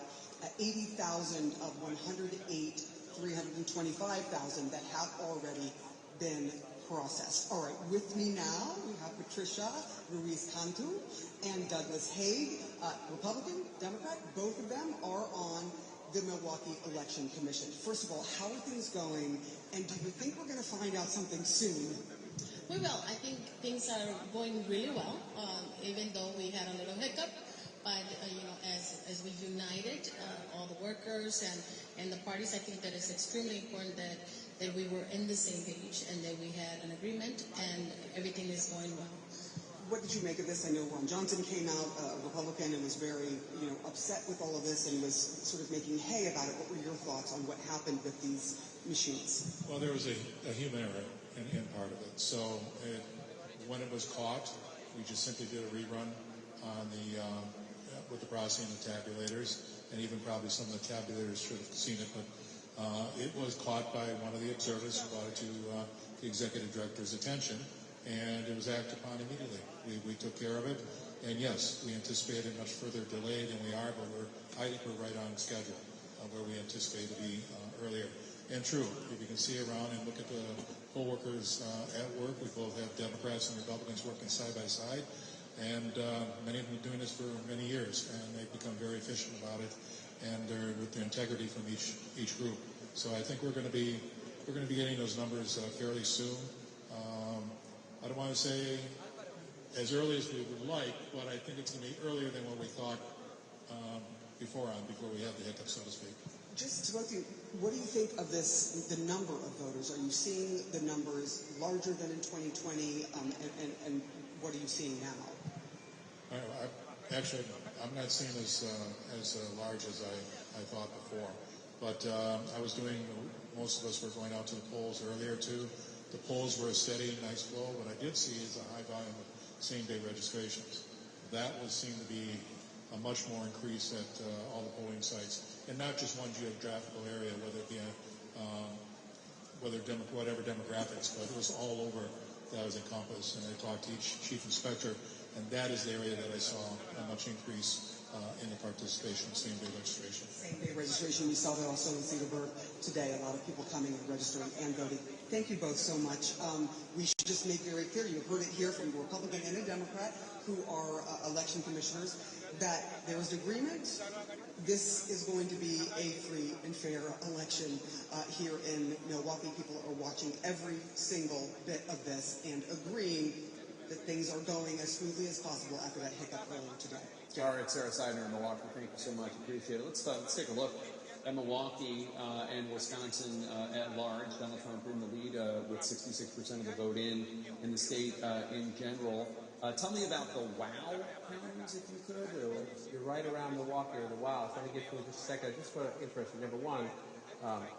80,000 of 108 325,000 that have already been processed. All right, with me now, we have Patricia Ruiz-Cantu and Douglas Haig, Republican, Democrat. Both of them are on the Milwaukee Election Commission. First of all, how are things going, and do you think we're going to find out something soon? We will. I think things are going really well, even though we had a little hiccup. But, as we united, all the workers and the parties, I think that it's extremely important that we were in the same page and that we had an agreement and everything is going well. What did you make of this? I know Ron Johnson came out, a Republican, and was very, upset with all of this and was sort of making hay about it. What were your thoughts on what happened with these machines? Well, there was a human error in part of it. So when it was caught, we just simply did a rerun on with the processing of the tabulators, and even probably some of the tabulators should have seen it, but it was caught by one of the observers who brought it to the executive director's attention, and it was acted upon immediately. We took care of it, and yes, we anticipated much further delay than we are, but I think we're right on schedule where we anticipate to be earlier. And true, if you can see around and look at the poll workers at work, we both have Democrats and Republicans working side by side. And many of them have been doing this for many years, and they've become very efficient about it, and they're with the integrity from each group. So I think we're going to be getting those numbers fairly soon. I don't want to say as early as we would like, but I think it's going to be earlier than what we thought before we had the hiccup, so to speak. Just to both of you, what do you think of this, the number of voters? Are you seeing the numbers larger than in 2020, and what are you seeing now? Actually, I'm not seeing as large as I thought before. But I was doing, most of us were going out to the polls earlier too. The polls were a steady, nice flow. What I did see is a high volume of same-day registrations. That was seen to be a much more increase at all the polling sites, and not just one geographical area, whether it be whatever demographics, but it was all over that was encompassed. And I talked to each chief inspector, and that is the area that I saw a much increase in the participation, same-day registration. Same-day registration. We saw that also in Cedarburg today. A lot of people coming and registering and voting. Thank you both so much. We should just make very clear, you heard it here from a Republican and a Democrat who are election commissioners, that there is agreement. This is going to be a free and fair election here in Milwaukee. People are watching every single bit of this and agreeing that things are going as smoothly as possible after that hiccup earlier today. All right, Sarah Seidner in Milwaukee, thank you so much. Appreciate it. Let's take a look at Milwaukee and Wisconsin at large. Donald Trump in the lead with 66% of the vote in the state in general. Tell me about the WOW counties, if you could. You're right around Milwaukee or the WOW. So let me get to it in just a second. Just for interesting, number one,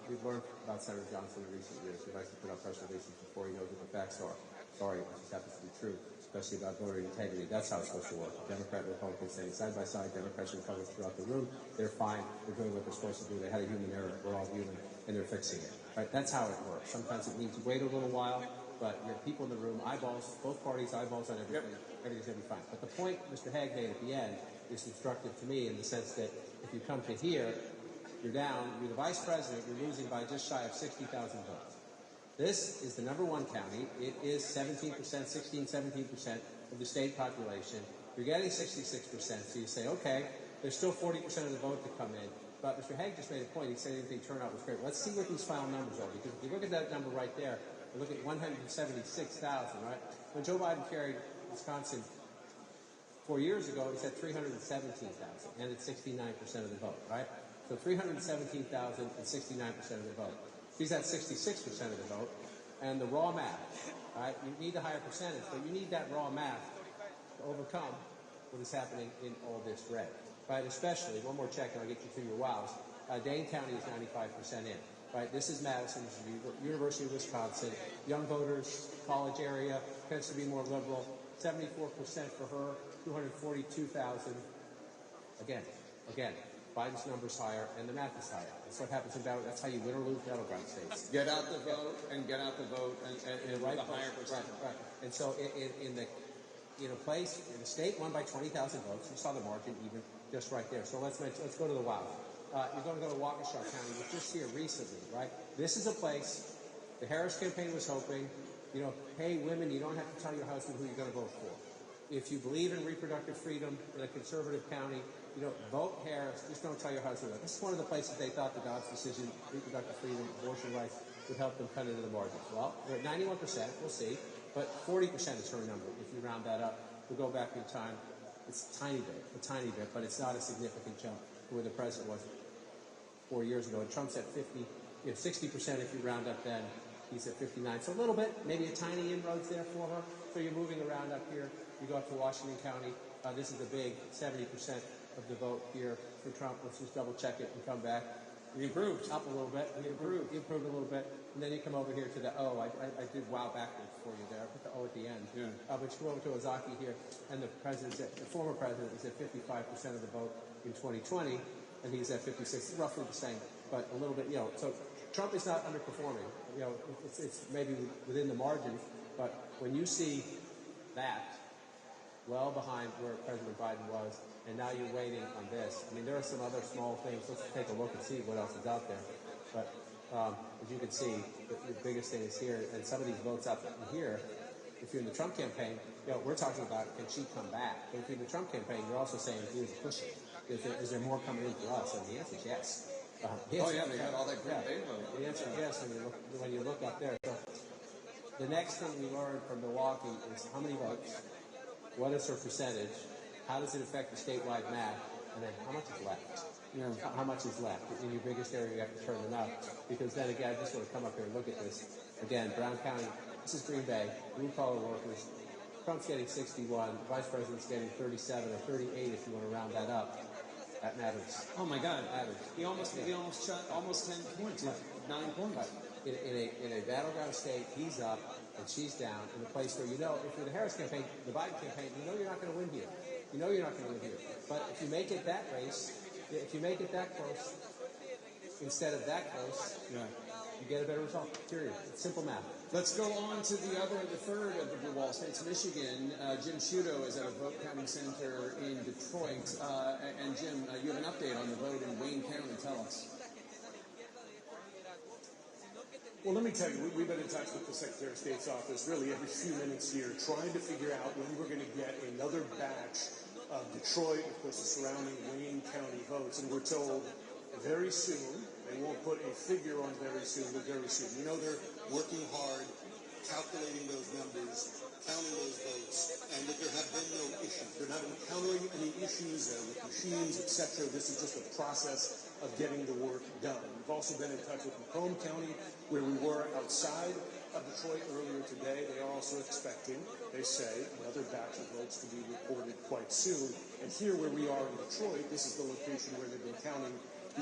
we've learned about Senator Johnson in recent years. He likes to put out press releases before he knows what the facts are. Sorry, it just happens to be true, especially about voter integrity. That's how it's supposed to work. Democrat and Republicans standing side by side, Democrats and Republicans throughout the room. They're fine. They're doing what they're supposed to do. They had a human error. We're all human, and they're fixing it. Right? That's how it works. Sometimes it needs to wait a little while, but you have people in the room, eyeballs, both parties, eyeballs on everything. Yep. Everything's going to be fine. But the point Mr. Hague made at the end is instructive to me in the sense that if you come to here, you're down, you're the vice president, you're losing by just shy of 60,000 votes. This is the number one county. It is 17%, 17% of the state population. You're getting 66%, so you say, okay, there's still 40% of the vote to come in. But Mr. Hague just made a point. He said everything turnout was great. Let's see what these final numbers are, because if you look at that number right there, you look at 176,000, right? When Joe Biden carried Wisconsin 4 years ago, he said 317,000, and it's 69% of the vote, right? So 317,000 and 69% of the vote. He's at 66% of the vote, and the raw math, right? You need a higher percentage, but you need that raw math to overcome what is happening in all this red, right? Especially, one more check and I'll get you through your wows. Dane County is 95% in, right? This is Madison, this is the University of Wisconsin. Young voters, college area, tends to be more liberal. 74% for her, 242,000. Again. Biden's number's higher, and the math is higher. That's what happens in battle. That's how you win or lose battleground states. Get out the vote and get out the vote and right, with a higher percentage. Right. And so in a state won by 20,000 votes, you saw the margin even just right there. So let's go to the WOW. You're going to go to Waukesha County, which just here recently, right? This is a place the Harris campaign was hoping, hey, women, you don't have to tell your husband who you're going to vote for. If you believe in reproductive freedom in a conservative county, vote Harris. Just don't tell your husband that. This is one of the places they thought the Dobbs decision, reproductive freedom, abortion rights, would help them cut into the margins. Well, we're at 91%. We'll see. But 40% is her number. If you round that up, we'll go back in time. It's a tiny bit, but it's not a significant jump to where the president was 4 years ago. And Trump's at 60% if you round up then. He's at 59. So a little bit, maybe a tiny inroads there for her. So you're moving around up here. You go up to Washington County. This is a big 70% of the vote here for Trump. Let's just double check it and come back. You improved. Up a little bit. You improved a little bit. And then you come over here to the O. I did wow backwards for you there. I put the O at the end. Yeah. But you go over to Ozaki here, and the former president is at 55% of the vote in 2020, and he's at 56. Roughly the same, but a little bit, So Trump is not underperforming. It's maybe within the margins, but when you see that well behind where President Biden was, and now you're waiting on this. I mean, there are some other small things. Let's take a look and see what else is out there. But as you can see, the biggest thing is here, and some of these votes out here, if you're in the Trump campaign, we're talking about can she come back? But if you're in the Trump campaign, you're also saying, here's a push. Is there more coming in for us? And the answer is yes. They got all that great data. The answer is yes when you look up there. So the next thing we learned from Milwaukee is how many votes, what is her percentage, how does it affect the statewide math, and then how much is left? How much is left? In your biggest area, you have to turn it up. Because then again, I just want to come up here and look at this. Again, Brown County, this is Green Bay, blue-collar workers, Trump's getting 61, the Vice President's getting 37 or 38 if you want to round that up. That matters. Oh my God! Matters. He almost shot almost 10 points, 9 points. Right. In a battleground state, he's up and she's down. In a place where if you're the Harris campaign, the Biden campaign, you're not going to win here. You're not going to win here. But if you make it that race, if you make it that close, instead of that close, you get a better result. Period. It's simple math. Let's go on to the third of the blue wall states, Michigan. Jim Sciutto is at a vote counting center in Detroit. And Jim, you have an update on the vote in Wayne County. Tell us. Well, let me tell you, we've been in touch with the Secretary of State's office really every few minutes here, trying to figure out when we're going to get another batch of Detroit, of course, the surrounding Wayne County votes. And we're told very soon. They won't put a figure on very soon, but very soon. They're working hard, calculating those numbers, counting those votes, and that there have been no issues. They're not encountering any issues with machines, etc. This is just a process of getting the work done. We've also been in touch with Macomb County, where we were outside of Detroit earlier today. They are also expecting, they say, another batch of votes to be reported quite soon. And here where we are in Detroit, this is the location where they've been counting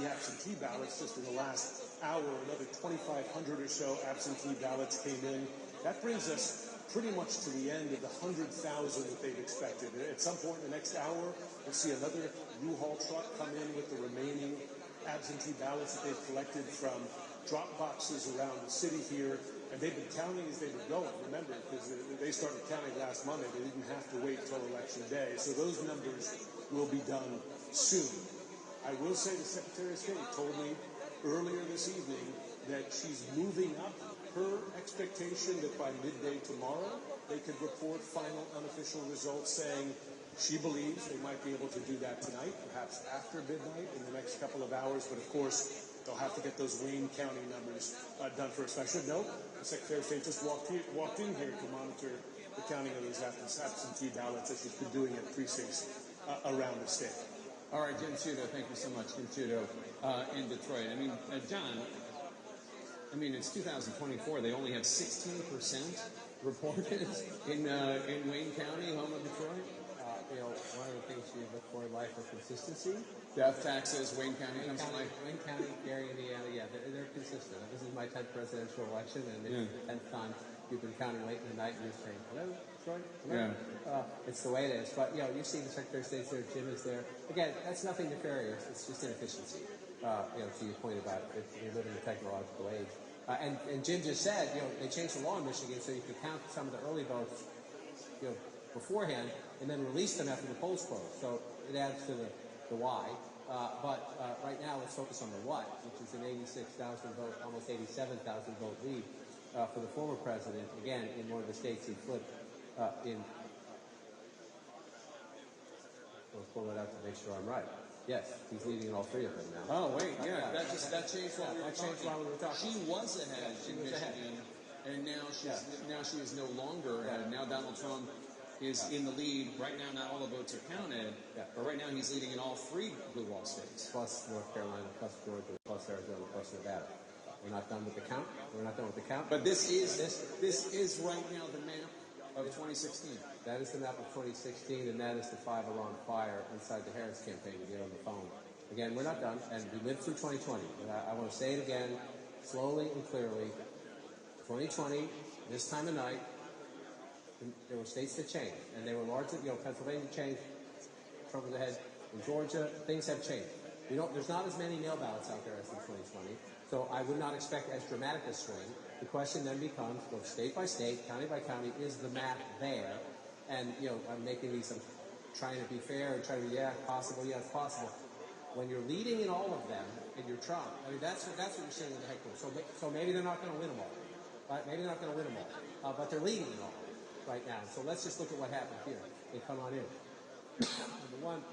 the absentee ballots. Just in the last hour, another 2,500 or so absentee ballots came in. That brings us pretty much to the end of the 100,000 that they've expected. At some point in the next hour, we'll see another U-Haul truck come in with the remaining absentee ballots that they've collected from drop boxes around the city here. And they've been counting as they've been going. Remember, because they started counting last Monday, they didn't have to wait until Election Day. So those numbers will be done soon. I will say the Secretary of State told me earlier this evening that she's moving up her expectation that by midday tomorrow they could report final unofficial results, saying she believes they might be able to do that tonight, perhaps after midnight in the next couple of hours. But of course, they'll have to get those Wayne County numbers done first. I should note, the Secretary of State just walked in here to monitor the counting of those absentee ballots as she's been doing at precincts around the state. All right, Jim Sciutto, thank you so much. Jim Sciutto in Detroit. John, it's 2024. They only have 16% reported in Wayne County, home of Detroit. One of the things you look for in life is consistency. Death taxes, Wayne County. Wayne County, Gary, Indiana, they're consistent. This is my 10th presidential election, and it's the 10th time you've been counting late in the night and you're saying, hello, Detroit? Hello? Yeah. It's the way it is. But, you see the Secretary of State's there, Jim is there. Again, that's nothing nefarious. It's just inefficiency, to your point about if you live in a technological age. And Jim just said, they changed the law in Michigan so you could count some of the early votes, beforehand and then release them after the polls close. So it adds to the why. But right now, let's focus on the what, which is an 86,000 vote, almost 87,000 vote lead for the former president, again, in one of the states he flipped in. We'll pull it out to make sure I'm right. Yes, he's leading in all three of them now. Oh, wait, that changed while we were talking. She was ahead in Michigan, and now she is no longer ahead. Now Donald Trump is in the lead. Right now, not all the votes are counted, but right now he's leading in all three blue wall states. Plus North Carolina, plus Georgia, plus Arizona, plus Nevada. We're not done with the count. But this is right now the map of 2016. That is the map of 2016, and that is the 5-alarm fire inside the Harris campaign to get on the phone. Again, we're not done, and we lived through 2020. And I want to say it again, slowly and clearly. 2020, this time of night, there were states that changed, and they were largely, Pennsylvania changed, Trump was ahead. In Georgia, things have changed. There's not as many mail ballots out there as in 2020, so I would not expect as dramatic a swing. The question then becomes, go state by state, county by county, is the map there? And, I'm making these, I'm trying to be fair and trying to be, it's possible. When you're leading in all of them, and you're Trump, that's what you're saying in the headquarters. So maybe they're not going to win them all. Right? Maybe they're not going to win them all. But they're leading in all right now. So let's just look at what happened here. They come on in. Number one,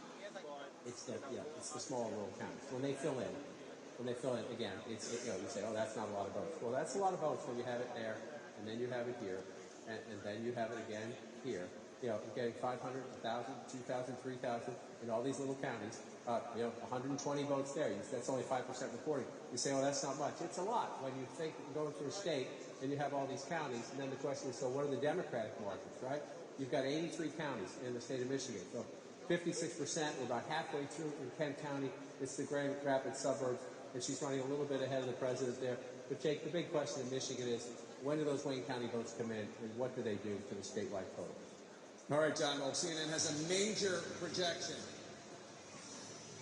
it's the small rural counties. When they fill in, again, you say, oh, that's not a lot of votes. Well, that's a lot of votes when you have it there, and then you have it here, and then you have it again here. You're getting 500, 1,000, 2,000, 3,000 in all these little counties. 120 votes there. That's only 5% reporting. You say, oh, that's not much. It's a lot when you go into a state and you have all these counties, and then the question is, so what are the Democratic margins, right? You've got 83 counties in the state of Michigan. So 56%, we're about halfway through in Kent County. It's the Grand Rapids suburbs, and she's running a little bit ahead of the president there. But, Jake, the big question in Michigan is, when do those Wayne County votes come in, and what do they do to the statewide total? All right, John. Well, CNN has a major projection.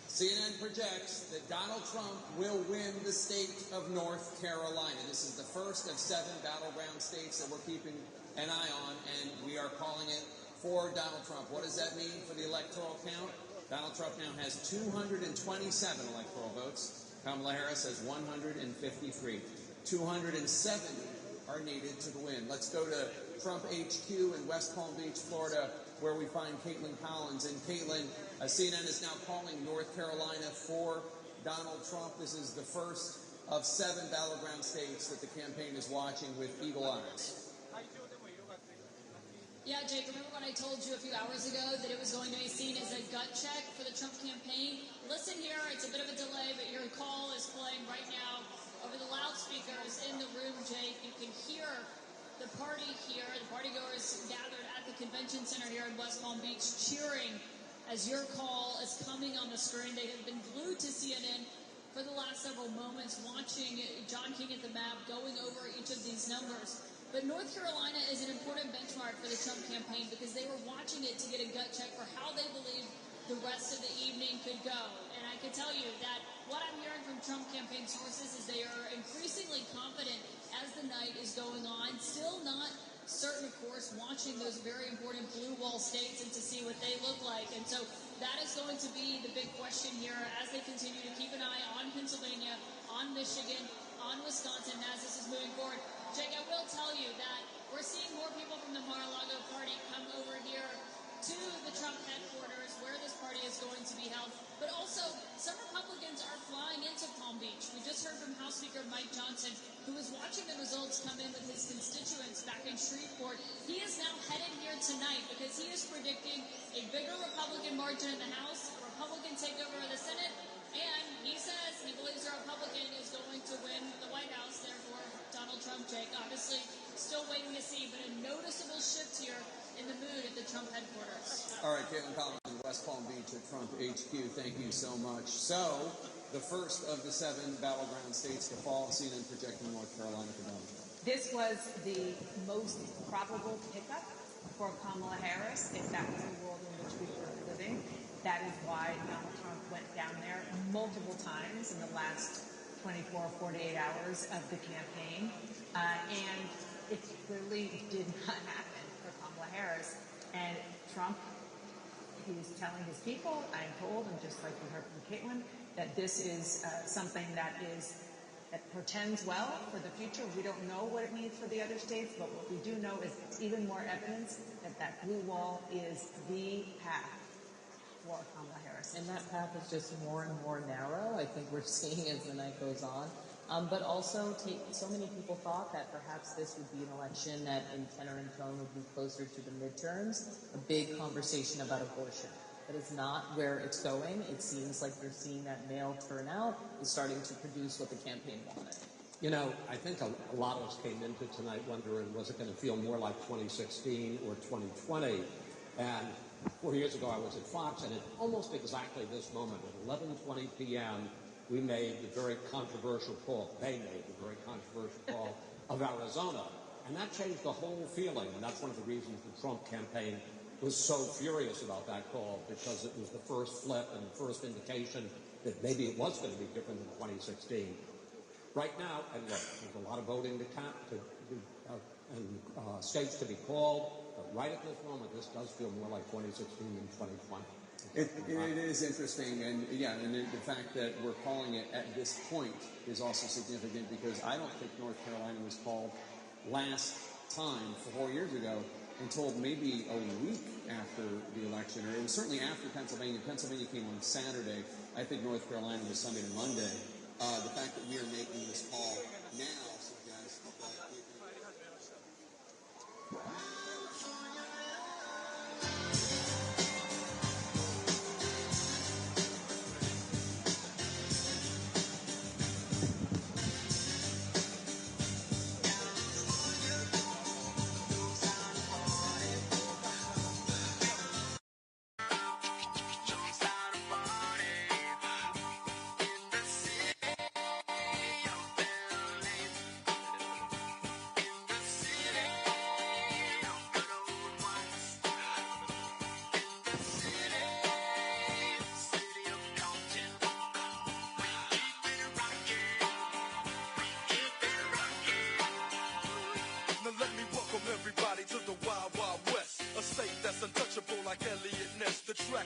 CNN projects that Donald Trump will win the state of North Carolina. This is the first of 7 battleground states that we're keeping an eye on, and we are calling it for Donald Trump. What does that mean for the electoral count? Donald Trump now has 227 electoral votes. Kamala Harris has 153. 270 are needed to win. Let's go to Trump HQ in West Palm Beach, Florida, where we find Caitlin Collins. And Caitlin, CNN is now calling North Carolina for Donald Trump. This is the first of 7 battleground states that the campaign is watching with eagle eyes. Yeah, Jake, remember when I told you a few hours ago that it was going to be seen as a gut check for the Trump campaign? Listen here, it's a bit of a delay, but your call is playing right now over the loudspeakers in the room, Jake. You can hear the party here, the partygoers gathered at the convention center here in West Palm Beach cheering as your call is coming on the screen. They have been glued to CNN for the last several moments, watching John King at the map, going over each of these numbers. But North Carolina is an important benchmark for the Trump campaign because they were watching it to get a gut check for how they believe the rest of the evening could go. And I can tell you that what I'm hearing from Trump campaign sources is they are increasingly confident as the night is going on. Still not certain, of course, watching those very important blue wall states and to see what they look like. And so that is going to be the big question here as they continue to keep an eye on Pennsylvania, on Michigan, on Wisconsin as this is moving forward. Jake, I will tell you that we're seeing more people from the Mar-a-Lago party come over here to the Trump headquarters where this party is going to be held. But also, some Republicans are flying into Palm Beach. We just heard from House Speaker Mike Johnson, who was watching the results come in with his constituents back in Shreveport. He is now headed here tonight because he is predicting a bigger Republican margin in the House, a Republican takeover of the Senate, and he says he believes a Republican is going to win the White House, therefore Donald Trump, Jake. Obviously, still waiting to see, but a noticeable shift here in the mood at the Trump headquarters. All right, Caitlin Collins in West Palm Beach at Trump HQ. Thank you so much. So, the first of the 7 battleground states to fall, CNN projecting North Carolina for Donald Trump. This was the most probable pickup for Kamala Harris, if that was the world in which we were living. That is why Donald Trump went down there multiple times in the last 24, 48 hours of the campaign. And it clearly did not happen for Kamala Harris. And Trump, he's telling his people, I'm told, and just like we heard from Caitlin, that this is something that portends well for the future. We don't know what it means for the other states, but what we do know is even more evidence that that blue wall is the path for Kamala Harris. And that path is just more and more narrow. I think we're seeing as the night goes on. But also, so many people thought that perhaps this would be an election that in tenor and tone would be closer to the midterms, a big conversation about abortion. That is not where it's going. It seems like you're seeing that male turnout is starting to produce what the campaign wanted. You know, I think a lot of us came into tonight wondering, was it going to feel more like 2016 or 2020? And 4 years ago, I was at Fox, and at almost exactly this moment, at 11:20 p.m., we made the very controversial call. They made the very controversial call of Arizona. And that changed the whole feeling. And that's one of the reasons the Trump campaign was so furious about that call, because it was the first flip and the first indication that maybe it was going to be different than 2016. Right now, and look, there's a lot of voting to count, and states to be called. But right at this moment, this does feel more like 2016 than 2020. It is interesting, and the fact that we're calling it at this point is also significant, because I don't think North Carolina was called last time 4 years ago until maybe a week after the election, or it was certainly after Pennsylvania. Pennsylvania came on Saturday. I think North Carolina was Sunday to Monday. The fact that we are making this call now suggests that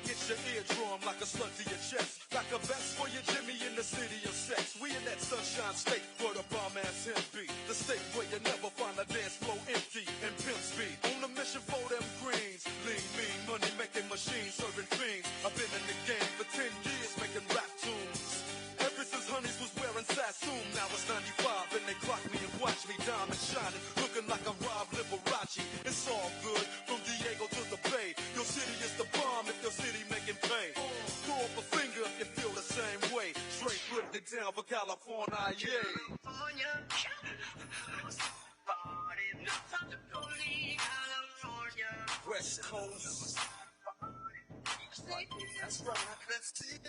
hits your eardrum like a slug to your chest. Like a vest for your Jimmy in the city of sex. We in that sunshine state where the bomb ass him be. The state where you never find a dance floor empty and pimp speed. On a mission for them greens. Lean, mean, money making machines serving fiends. I've been in the game for 10 years making rap tunes. Ever since Honeys was wearing Sassoon, now it's 95 and they clock me and watch me diamond shining, looking like a Rob Liberace. It's all good from Diego to the Bay. Your city is the bomb if your city making pay. Throw up a finger if you feel the same way. Straight putting it down for California, yeah. West Coast. That's right. Let's see it.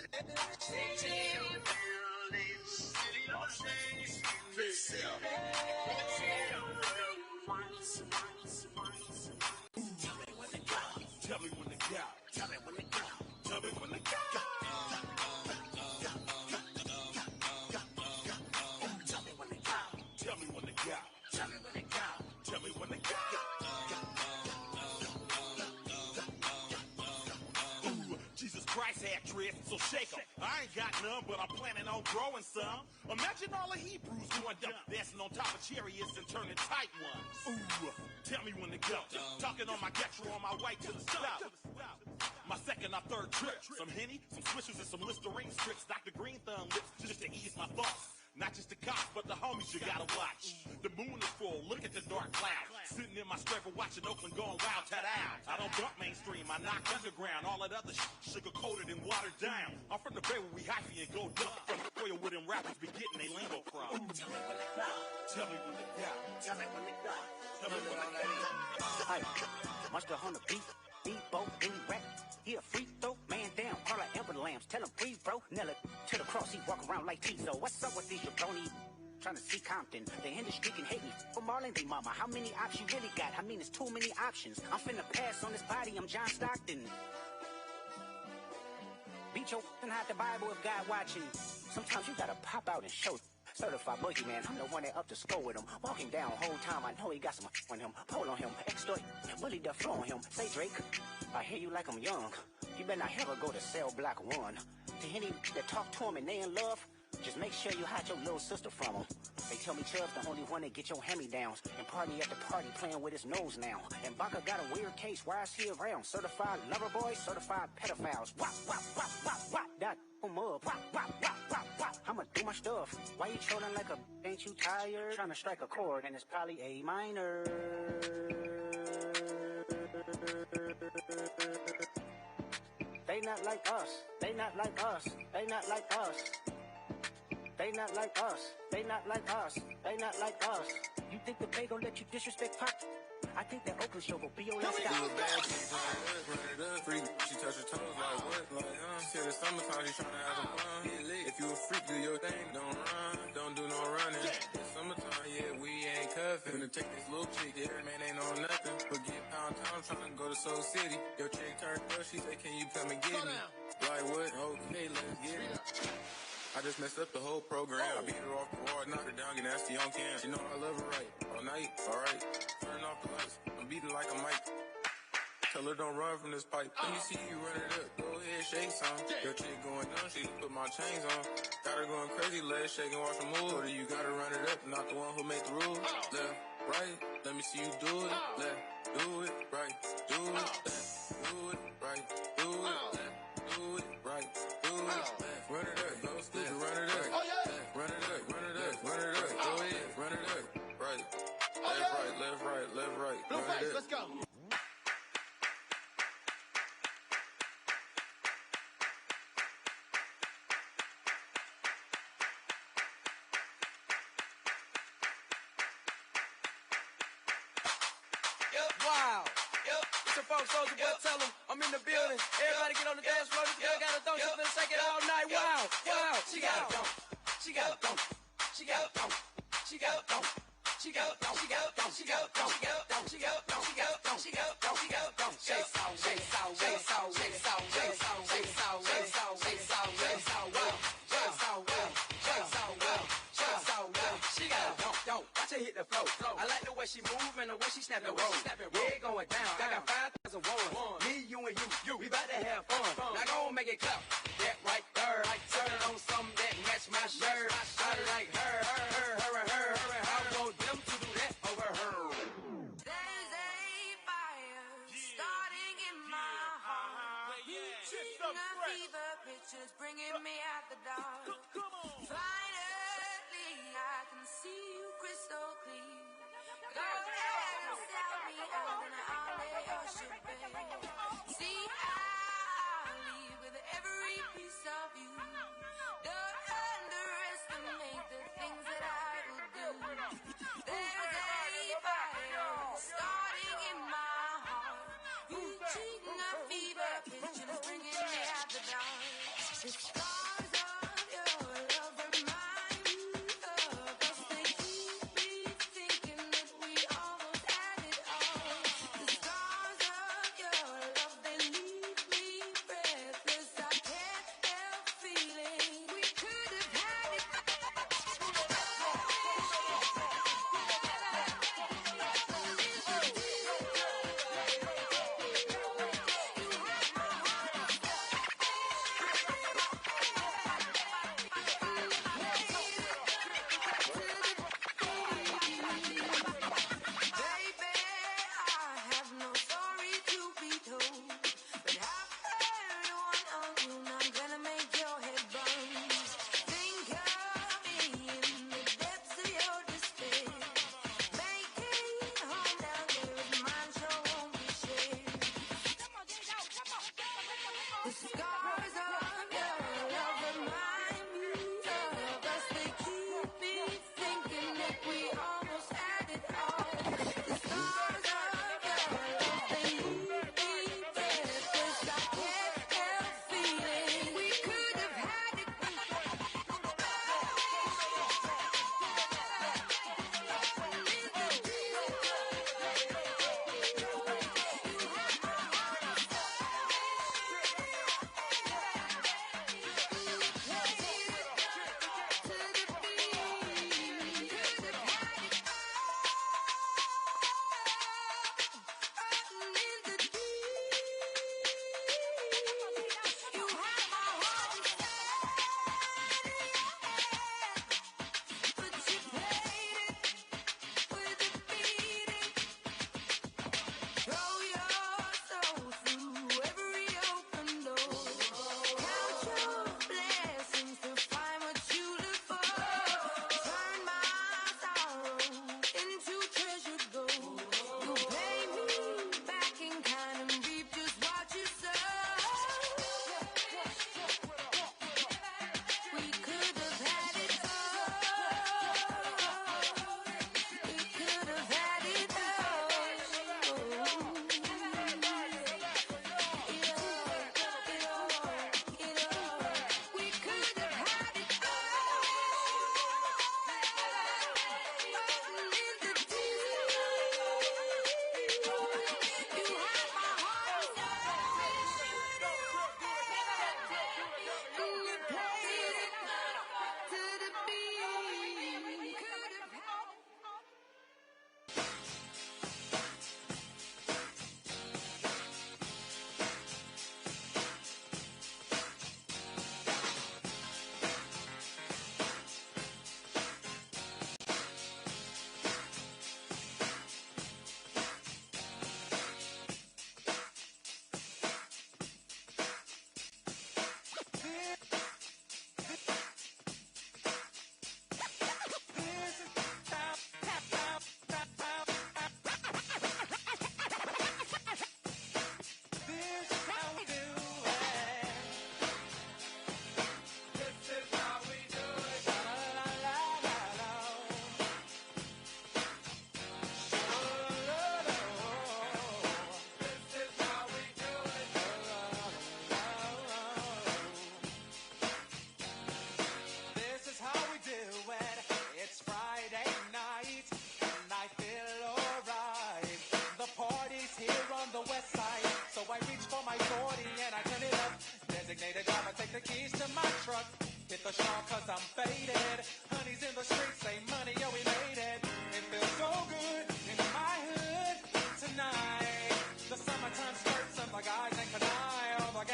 Tell me when to go. Tell me when to go. Tell me when to go. Tell me when to go. Tell me when to go. Tell me when to go. Tell me when to go. Jesus Christ had drifts, so shake 'em. I ain't got none, but I'm planning on growing some. Imagine all the Hebrews going dumb, dancing on top of chariots and turning tight ones. Ooh, tell me when to go. Talking on my Getro on my way to the south. My second or third trip. Some Henny, some Swishers, and some Listerine strips. Dr. Green Thumb lips just to ease my thoughts. Not just the cops, but the homies you gotta watch. The moon is full, look at the dark cloud. Sitting in my scraper watching Oakland going wild, ta-down. I don't dump mainstream, I knock underground. All that other sugar-coated and watered down. I'm from the Bay where we hyphy and go duck. From the oil where them rappers be getting they lingo from. Tell me when to go. Tell me when to go. Tell me when to go. Tell me when to go. Monster on the beat, Debo, Billy Rap. He a free throw, man down, call like Amber Lambs. Tell him free, bro. Nail it to the cross, he walk around like Tizo. What's up with these jabroni? Trying to see Compton. The industry can hate me for Marlon, they mama. How many options you really got? I mean, it's too many options. I'm finna pass on this body, I'm John Stockton. Beat your and hide the Bible if God watching. Sometimes you gotta pop out and show. Certified boogeyman, I'm the one that up to score with him. Walking down whole time, I know he got some on him. Pull on him, extort, bully the flow on him. Say Drake, I hear you like I'm young. You better not ever go to cell block 1. To any that talk to him and they in love, just make sure you hide your little sister from him. They tell me Chubb's the only one that get your hand-me-downs. And party at the party playing with his nose now. And Baca got a weird case, why is he around? Certified lover boys, certified pedophiles. Wop, wop, wop, wop, wop, that him up. Wop, wop, wop, wop, wop. I'ma do my stuff. Why you trolling like a ain't you tired? Trying to strike a chord and it's probably A minor. They not like us. They not like us. They not like us. They not like us. They not like us. They not like us. You think the Bay gon' let you disrespect Pop? I think that Oakland show will be your last stop. Freak, she touch her toes like what? Like, she said it's summertime, she tryna have some fun. If you a freak, do your thing, don't run. Don't do no running. It's summertime, yeah, we ain't cuffin'. Finna take this little chick, yeah, man ain't on nothing. Forget pound town, tryna go to Soul City. Your chick turned up, she said, can you come and get me? Like what? Okay, let's get it. I just messed up the whole program. I beat her off the wall, knocked her down, get nasty on cam. She know I love her right. All night, alright. Turn off the lights, I'm beating like a mic. Tell her don't run from this pipe. Let me see you run it up. Go ahead, shake some. Your chick going down, she put my chains on. Got her going crazy, legs shaking, watch her move. Or you gotta run it up, not the one who made the rules. Left, right, let me see you do it. Left, do it, right, do it. Left, do it, right, do it. Left, do it, right, do it. Left, run it up, go stupid, run it up. Left, run it up, run it up, run it up. Go ahead, run it up. Right, left, right, left, right, left, right. Blue face, let's go. Wow. Yep. It's your folks, Soldier Boy, tell them I'm in the building. Everybody get on the dance floor. This girl got a thong, she's gonna shake it all night. Wow. Wow. She got a thong. She got a thong. She got a thong. She got a thong. She got a thong. She got a thong. She got a thong. She got a thong. She got a thong. She got a thong. She got a thong. She got a thong. Shake sound, shake sound, shake sound, shake sound, shake sound, shake sound, shake sound, shake sound, shake sound, well, shake sound, well, shake sound, well, shake sound, well. She got a thong. Watch her hit the flow. I like the way she move and the way she snap and roll. Yeah, going down. I got 5,000 one. Me, you, and you. We bout to and have fun. Now go and make it clap. That right there. Turn it on something that match my shirt. I like her. I want them to do that over her. There's a fire starting in my heart. Reaching a fever pitch is bringing me out the dark. Finally, I can see you crystal clear. Go ahead and sell me out and I'll lay your ship bare. See, I'll leave with every piece of you. Don't underestimate the things that I will do. There's a fire starting in my heart, reaching a fever pitch and it's bringing me out the dark. The scars of your love remind me of us. They keep me thinking that we almost had it all. The scars of your love, they leave me breathless. I can't help feeling we could have had it. Baby, I have no story to be told, but I've heard one of you, and I'm gonna make your head burn. Think of me in the depths of your despair. Making home down there is mine, sure won't be shared. The scars of your love remind me of us. They keep me thinking that we almost had it all. The scars of your love, they leave me breathless. I can't help feeling we could have had it. Throw your soul through every open door. Count your blessings to find what you look for. Turn my sorrow into treasured gold. You pay me back in kind and reap just what you sow. We could have had it all. We could have had it all. We could have had it Hit the shawl cause I'm faded. Honey's in the streets, say money, yo, we made it. It feels so good in my hood tonight. The summertime skirts and the guys ain't canine. All the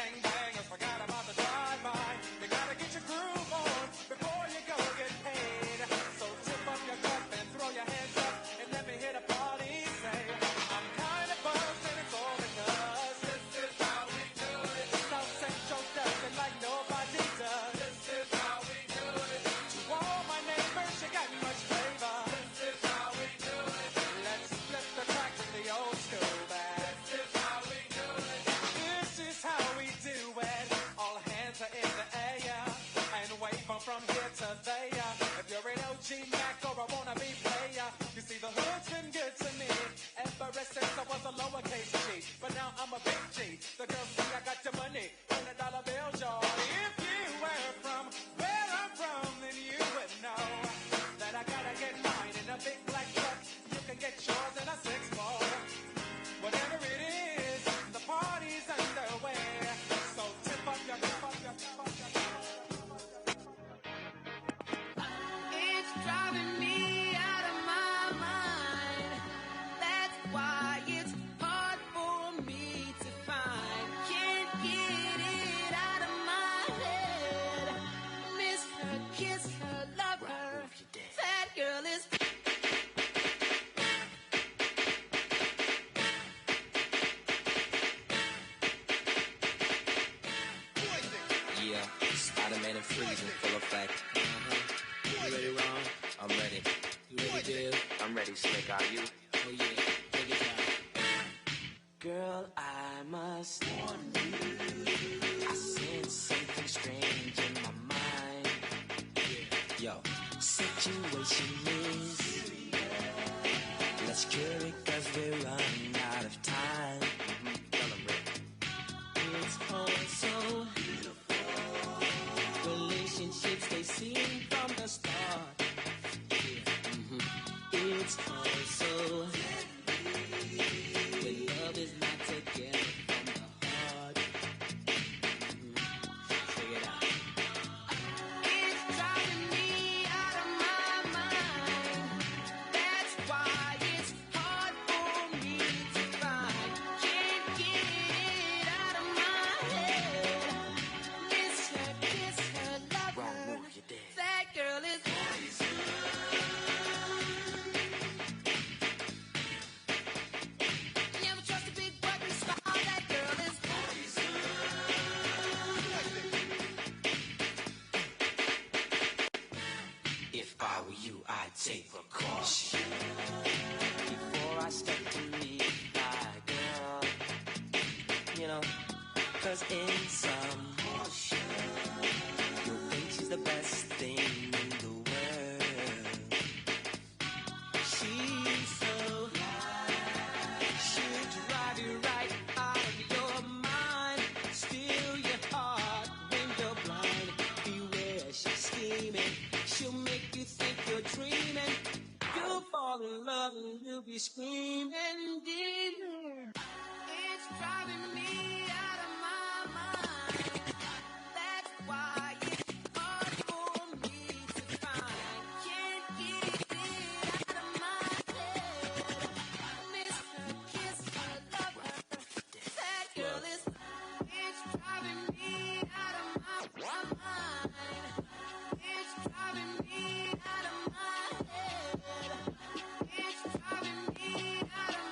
$1 bills, y'all. If you were from where I'm from, then you would know that I gotta get mine in a big black truck. You can get yours in a 6-4. Whatever it is, the party's underway. So tip up your, tip up your, tip up your, tip up your. It's driving me out of my mind. That's why it's hard for me to find. Can't get it out of my head. Miss her, kiss her, love her. That girl is. Yeah, Spider-Man and freezing, full effect. You ready, Ron? I'm ready. You ready, Dale? I'm ready, Slick. Are you? Oh yeah, take it down. Girl, I must warn you. I sense something strange in my mind. Yo, Situation is. Let's cure it 'cause we're running out of time. tell him, Rick. It's all so beautiful. Relationships they seem from the start. It's all so when love is not together from the heart. Check it out. It's driving me out of my mind. That's why it's hard for me to find. Can't get it out of my head. Miss her, kiss her, love her. That girl is poison. Never trust a big button smile. That girl is poison. If I were you, I'd take precaution. Before I step to meet my girl, you know, 'cause in some you'll think she's the best thing in the world. She's so she'll drive you right out of your mind, steal your heart when you're blind. Beware, she's scheming. She'll make you think you're dreaming. You'll fall in love and you'll be screaming, dear. It's driving me out of my mind. That's why it's hard for me to find. Can't get it out of my head. Miss her, kiss her, love her. That girl is. It's driving me out of my mind. It's driving me out of my head. It's driving me out of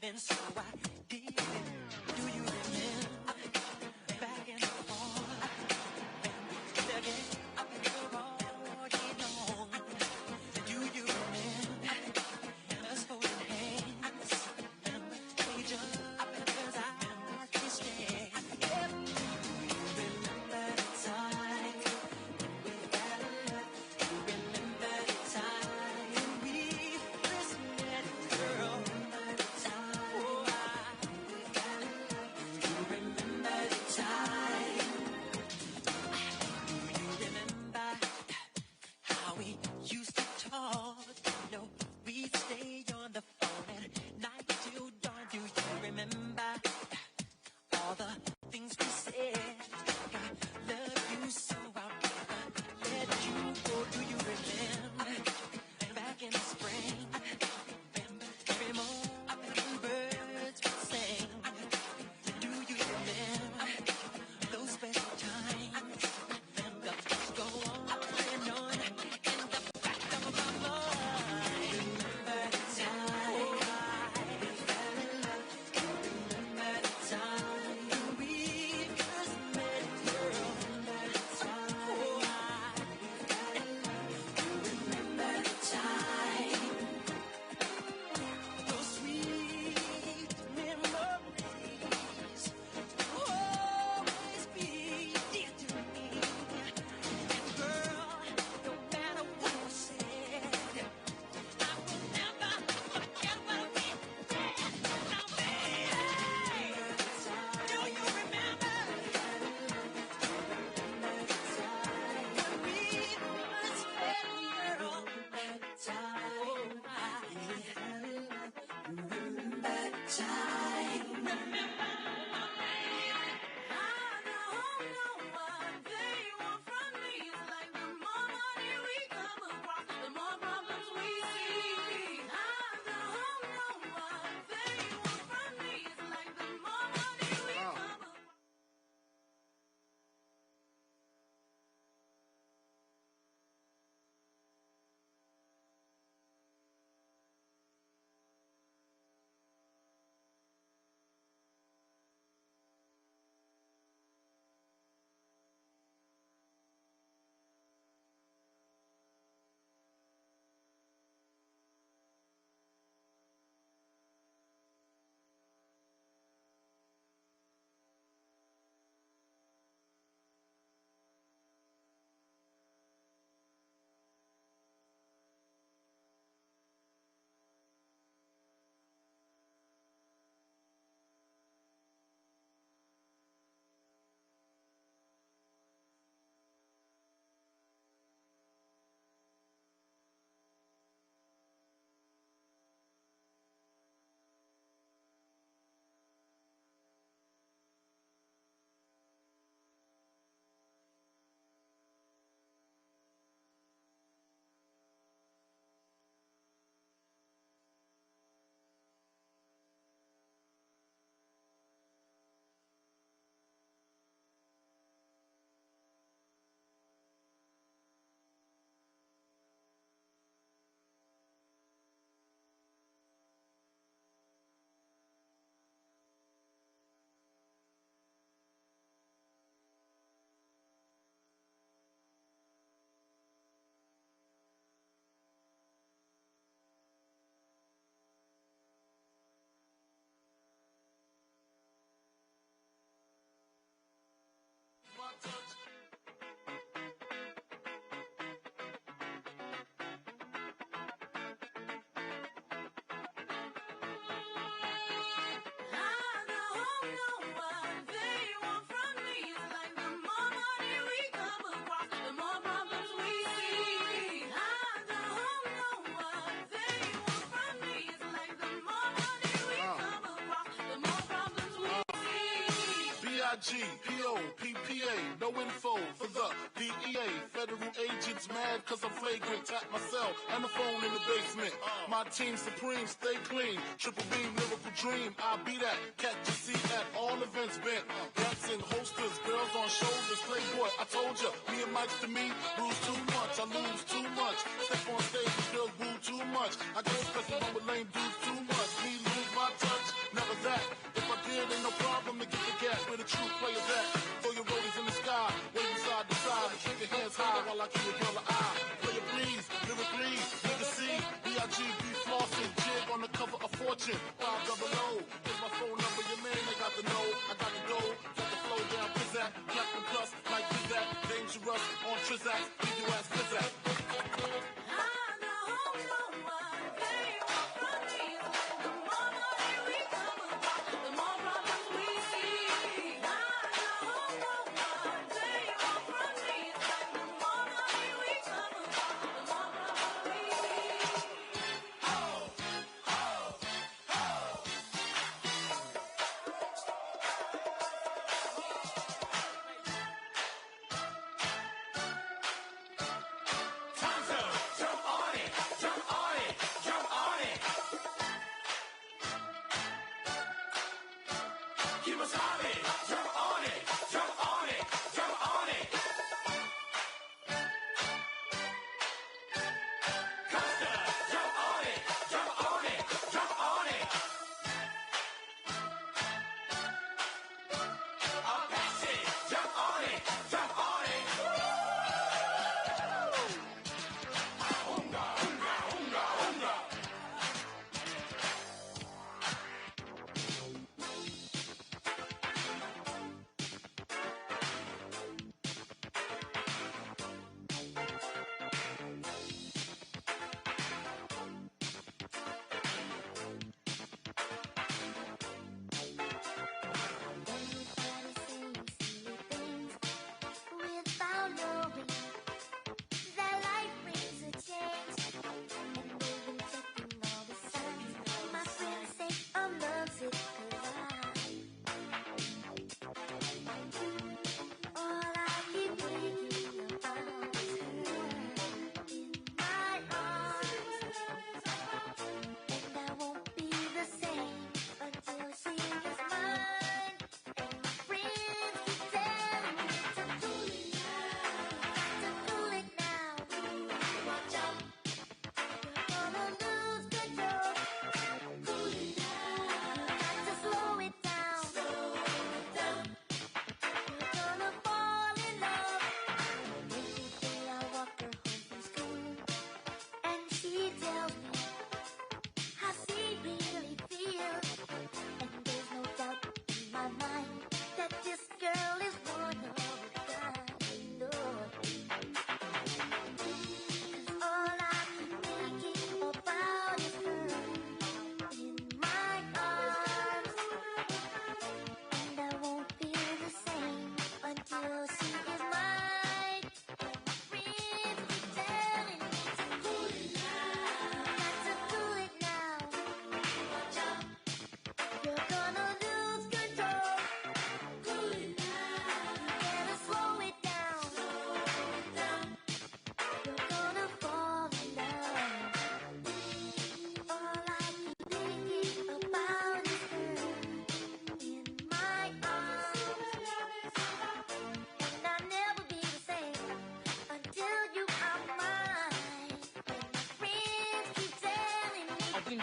and so I did it. Do you remember back in the fall? And again, I were walking on. Do you remember us holding hands? We just as I can stand. Remember the time we fell in love. Remember the time we first met, girl. Remember the time, oh, we fell in love. Remember the time. Do you remember how we used to talk? You know, we'd stay on the phone at night till dawn. Do you remember all the things we said? Like I love you so I'll never let you go. Do you remember back in the spring? Every morning birds would sing. Do you remember those special times? Them thoughts go on and on in the back of my mind. Remember the time we fell in love. Remember the time we first met, girl. Remember the time we fell in love. Remember the time. Those sweet memories will always be dear to me. And girl, no matter what was said, I will never forget what we did. Now, baby, do you remember when we first met, girl? Remember the time we fell in love. Remember the time. Remember, my baby. I don't know what they want from me. It's like the more money we come across, the more problems we see. I don't know what they want from me. It's like the more money we come across. B.I.G., P.O., P.P.A., no info for the DEA. Federal agents mad cause I'm flagrant. Tap my cell and the phone in the basement. My team supreme, stay clean. Triple B, lyrical dream. I'll be that. Catch a seat at all events bent. Gats and holsters, girls on shoulders. Playboy, I told ya, me and Mike's to me. Lose too much, I lose too much. Step on stage, girls boo too much. I go special one with lame dudes too much. Me lose my touch. is that? If I did, ain't no problem to get the gas. Where the true players at? Throw your rollies in the sky, waving side to side, and keep your hands high while I give your girl an eye. Play it please, lyrically, nigga see, B.I.G.B. flossing, jig on the cover of Fortune, 500. Here's my phone number, your man, they got the know. I got the dough, got the flow down, pizzazz, Captain Plus, like Pizzazz, dangerous on Trizak, leave your ass pizzazz.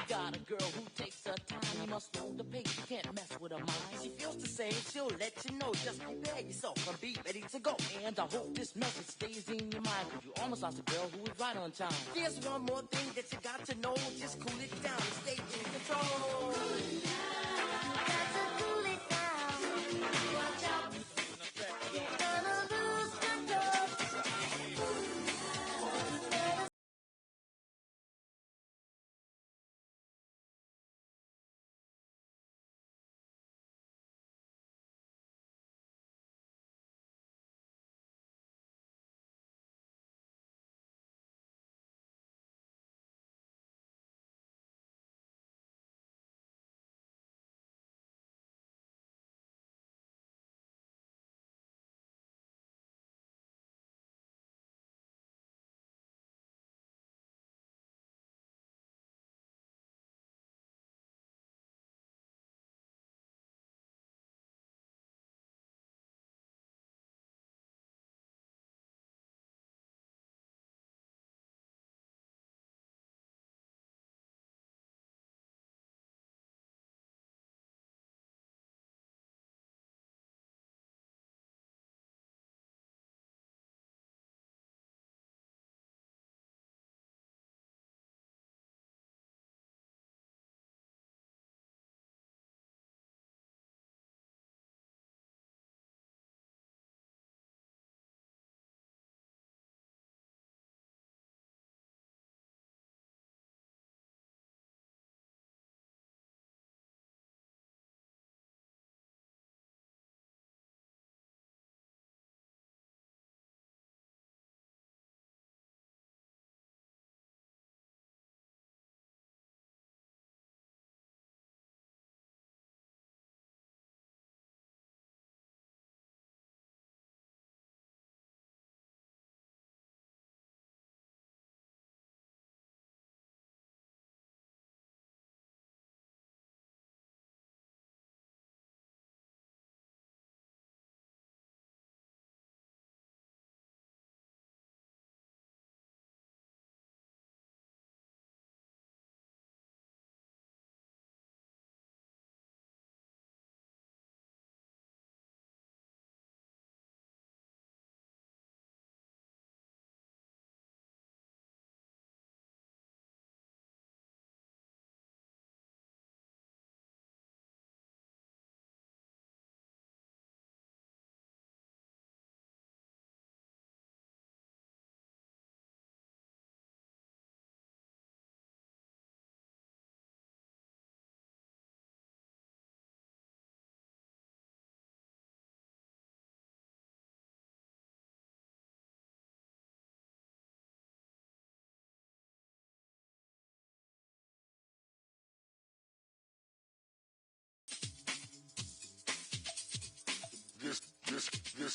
Got a girl who takes her time, you must slow the pace, you can't mess with her mind. She feels the same, she'll let you know, just prepare yourself and be ready to go. And I hope this message stays in your mind, cause you almost lost a girl who was right on time. There's one more thing that you got to know, just cool it down and stay in control. Cool it down. Got to cool it down. Watch out. You're gonna lose control.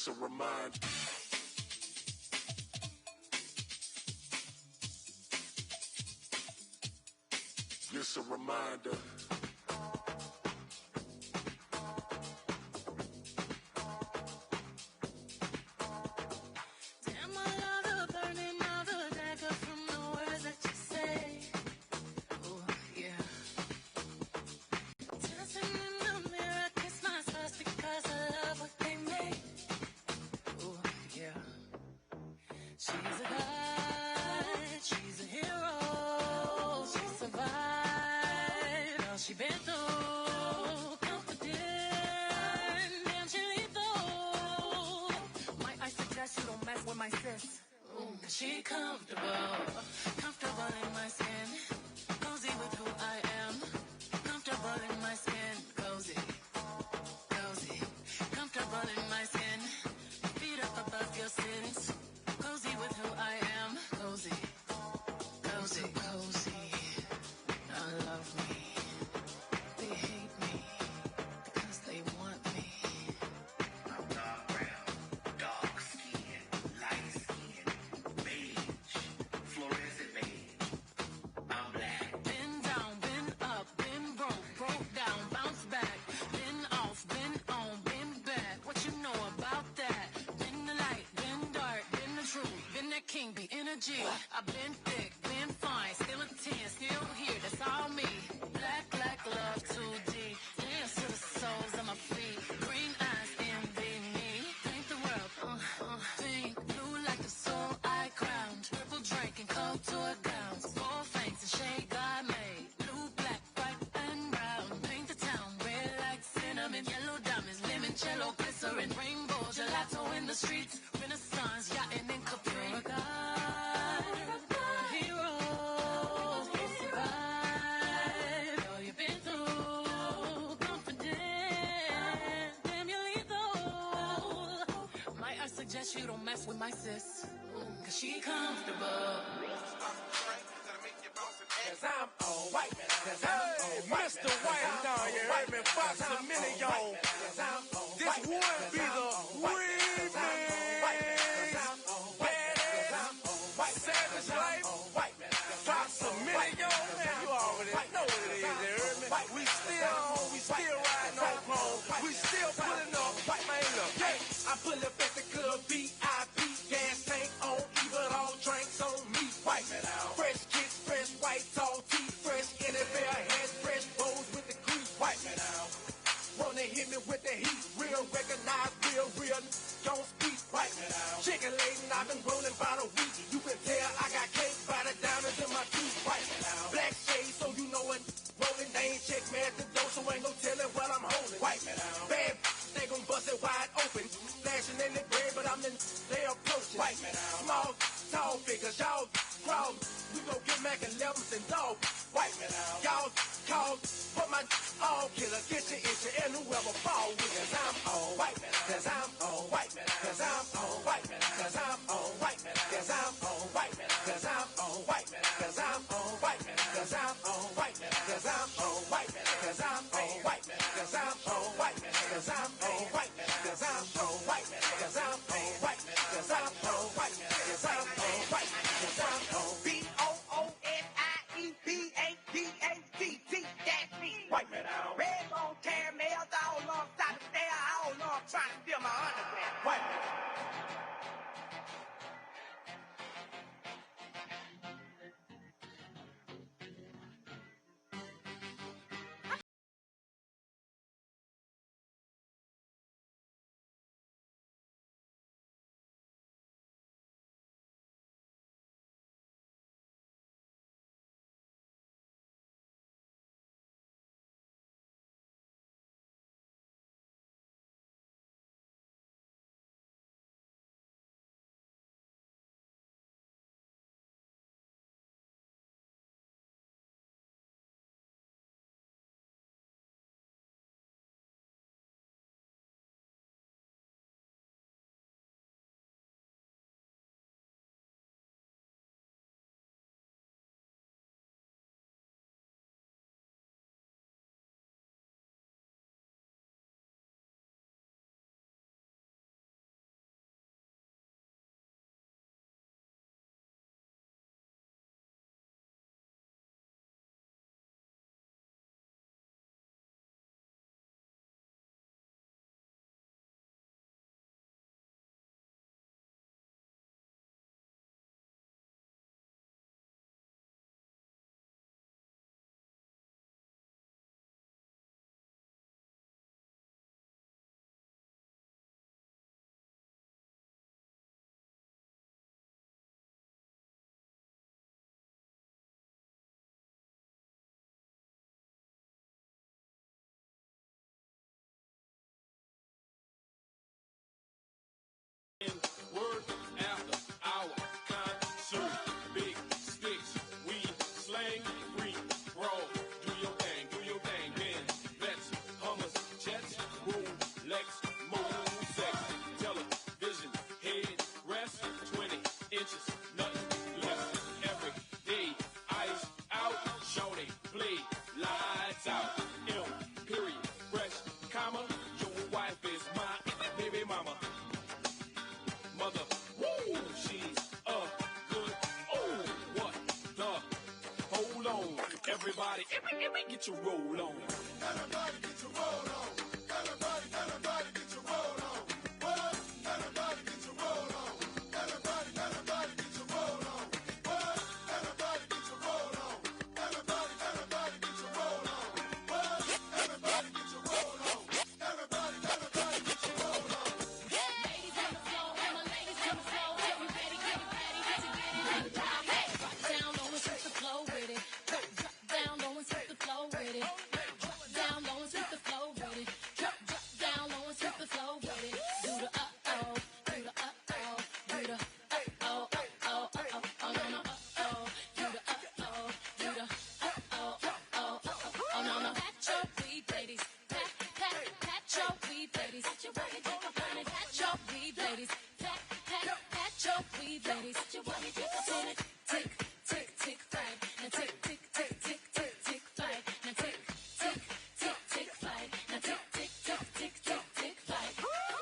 Just a reminder. Just a reminder. Damn, I love the burning of the dagger from the words that you say. Oh, yeah. Dancing in the mirror, kiss myself because I love what they make. Oh, yeah. She's a god, she's a hero, she survived all she been through. Confident, damn, she lethal. Might I suggest you don't mess with my sis? Cause she comfortable in my skin, cozy with who I am, comfortable in my skin, cozy, comfortable in my skin, feet up above your sins, cozy with who I am, cozy, I love me, they hate me, because they want me. I'm dark brown, dark skin, light skin, beige, fluorescent beige. I'm black. Been down, been up, been broke down, bounce back, been off, been on, been back. What you know about that? Been the light, been dark, been the truth, been that king, be energy. I've been thick, been fine, still a 10, still here, that's all me. Black love 2D, dance to the soles of my feet. Green eyes, envy me. Paint the world, pink, blue like the soul I crowned. Purple drink and coat to a gown. Gold fangs and shade God made. Blue, black, white, and brown. Paint the town red like cinnamon. Yellow diamonds, limoncello, glycerin. Rainbow, gelato in the streets. Renaissance, yachting in Capri. Oh my God, hero. Survive all you've been through. Confident, damn, you're lethal. Might I suggest you don't mess with my sis? Cause she comfortable. Cause I'm all white, cause I'm all white. Mr. White, now you heard me, Fox a minute, y'all. This would be the remix. Badass, savage life, Fox a minute, y'all. Man, you already know what it is, you heard me? We still riding on chrome. We still pulling up, man, look. Yeah, I pull up at the club, VIP, gas tank on, even all drinks on me. White, fresh kicks, fresh white, tall teeth, fresh NFL hats, fresh bows with the crease. White, wanna hit me with the heat, real recognize, real, don't speak. White, chicken laden, I've been rolling about a week. You can tell I got cake by the diamonds in my teeth. White, black shades, so you know it. Rolling, they ain't check me at the door, so ain't no telling what I'm holding. White, bad, they gon' bust it wide open. Flashing in the gray, but I'm in, they approaching. White, small, tall figures, y'all crawl. We gon' get Mac 11s and dog. White, y'all call, put my all killer, get your issue, and whoever fall with. Cause I'm all white, cause I'm all white, cause I'm all white, cause I'm all white, cause I'm all white, cause I'm all white, cause I'm all white, cause I'm all white, cause I'm all white, cause I'm all white, cause I'm all white, cause I'm all white, cause I'm all white, cause I'm all white, cause I'm all white, cause I'm all white, cause I'm all BOOSIEPADATT, that's me. White man out. Red bone caramels all alongside the stair. I don't know, I'm trying to steal my underwear. White man. on. Everybody, get your roll on. Everybody get your roll on. Everybody get your roll on. What? Everybody get your roll on. Everybody get your roll on. What? Everybody get your roll on. Everybody get your roll on. What? Everybody get your roll on. Everybody get your roll on. Ladies on the floor, and my ladies on the floor. Get me ready to get it in. Drop down low and sweep the flow with it. Drop down low and sweep the flow with it. Drop down low and sweep the flow with it. Drop down low and sweep the flow with it. Do the uh-oh, do the uh-oh, do the uh-oh, uh-oh, uh-oh, oh no no uh-oh, do the uh-oh, do the uh-oh, uh-oh, oh no no. Pat your weed, ladies. Pat your weed, ladies. Pat your weed, pat your weed, ladies. Pat your weed, ladies. Tick, tick, tick, flight. Now tick, tick, tick, tick, tick, tick, flight. Now tick, tick, tick, tick, flight. Now tick, tick, tick, tick, tick, tick, flight.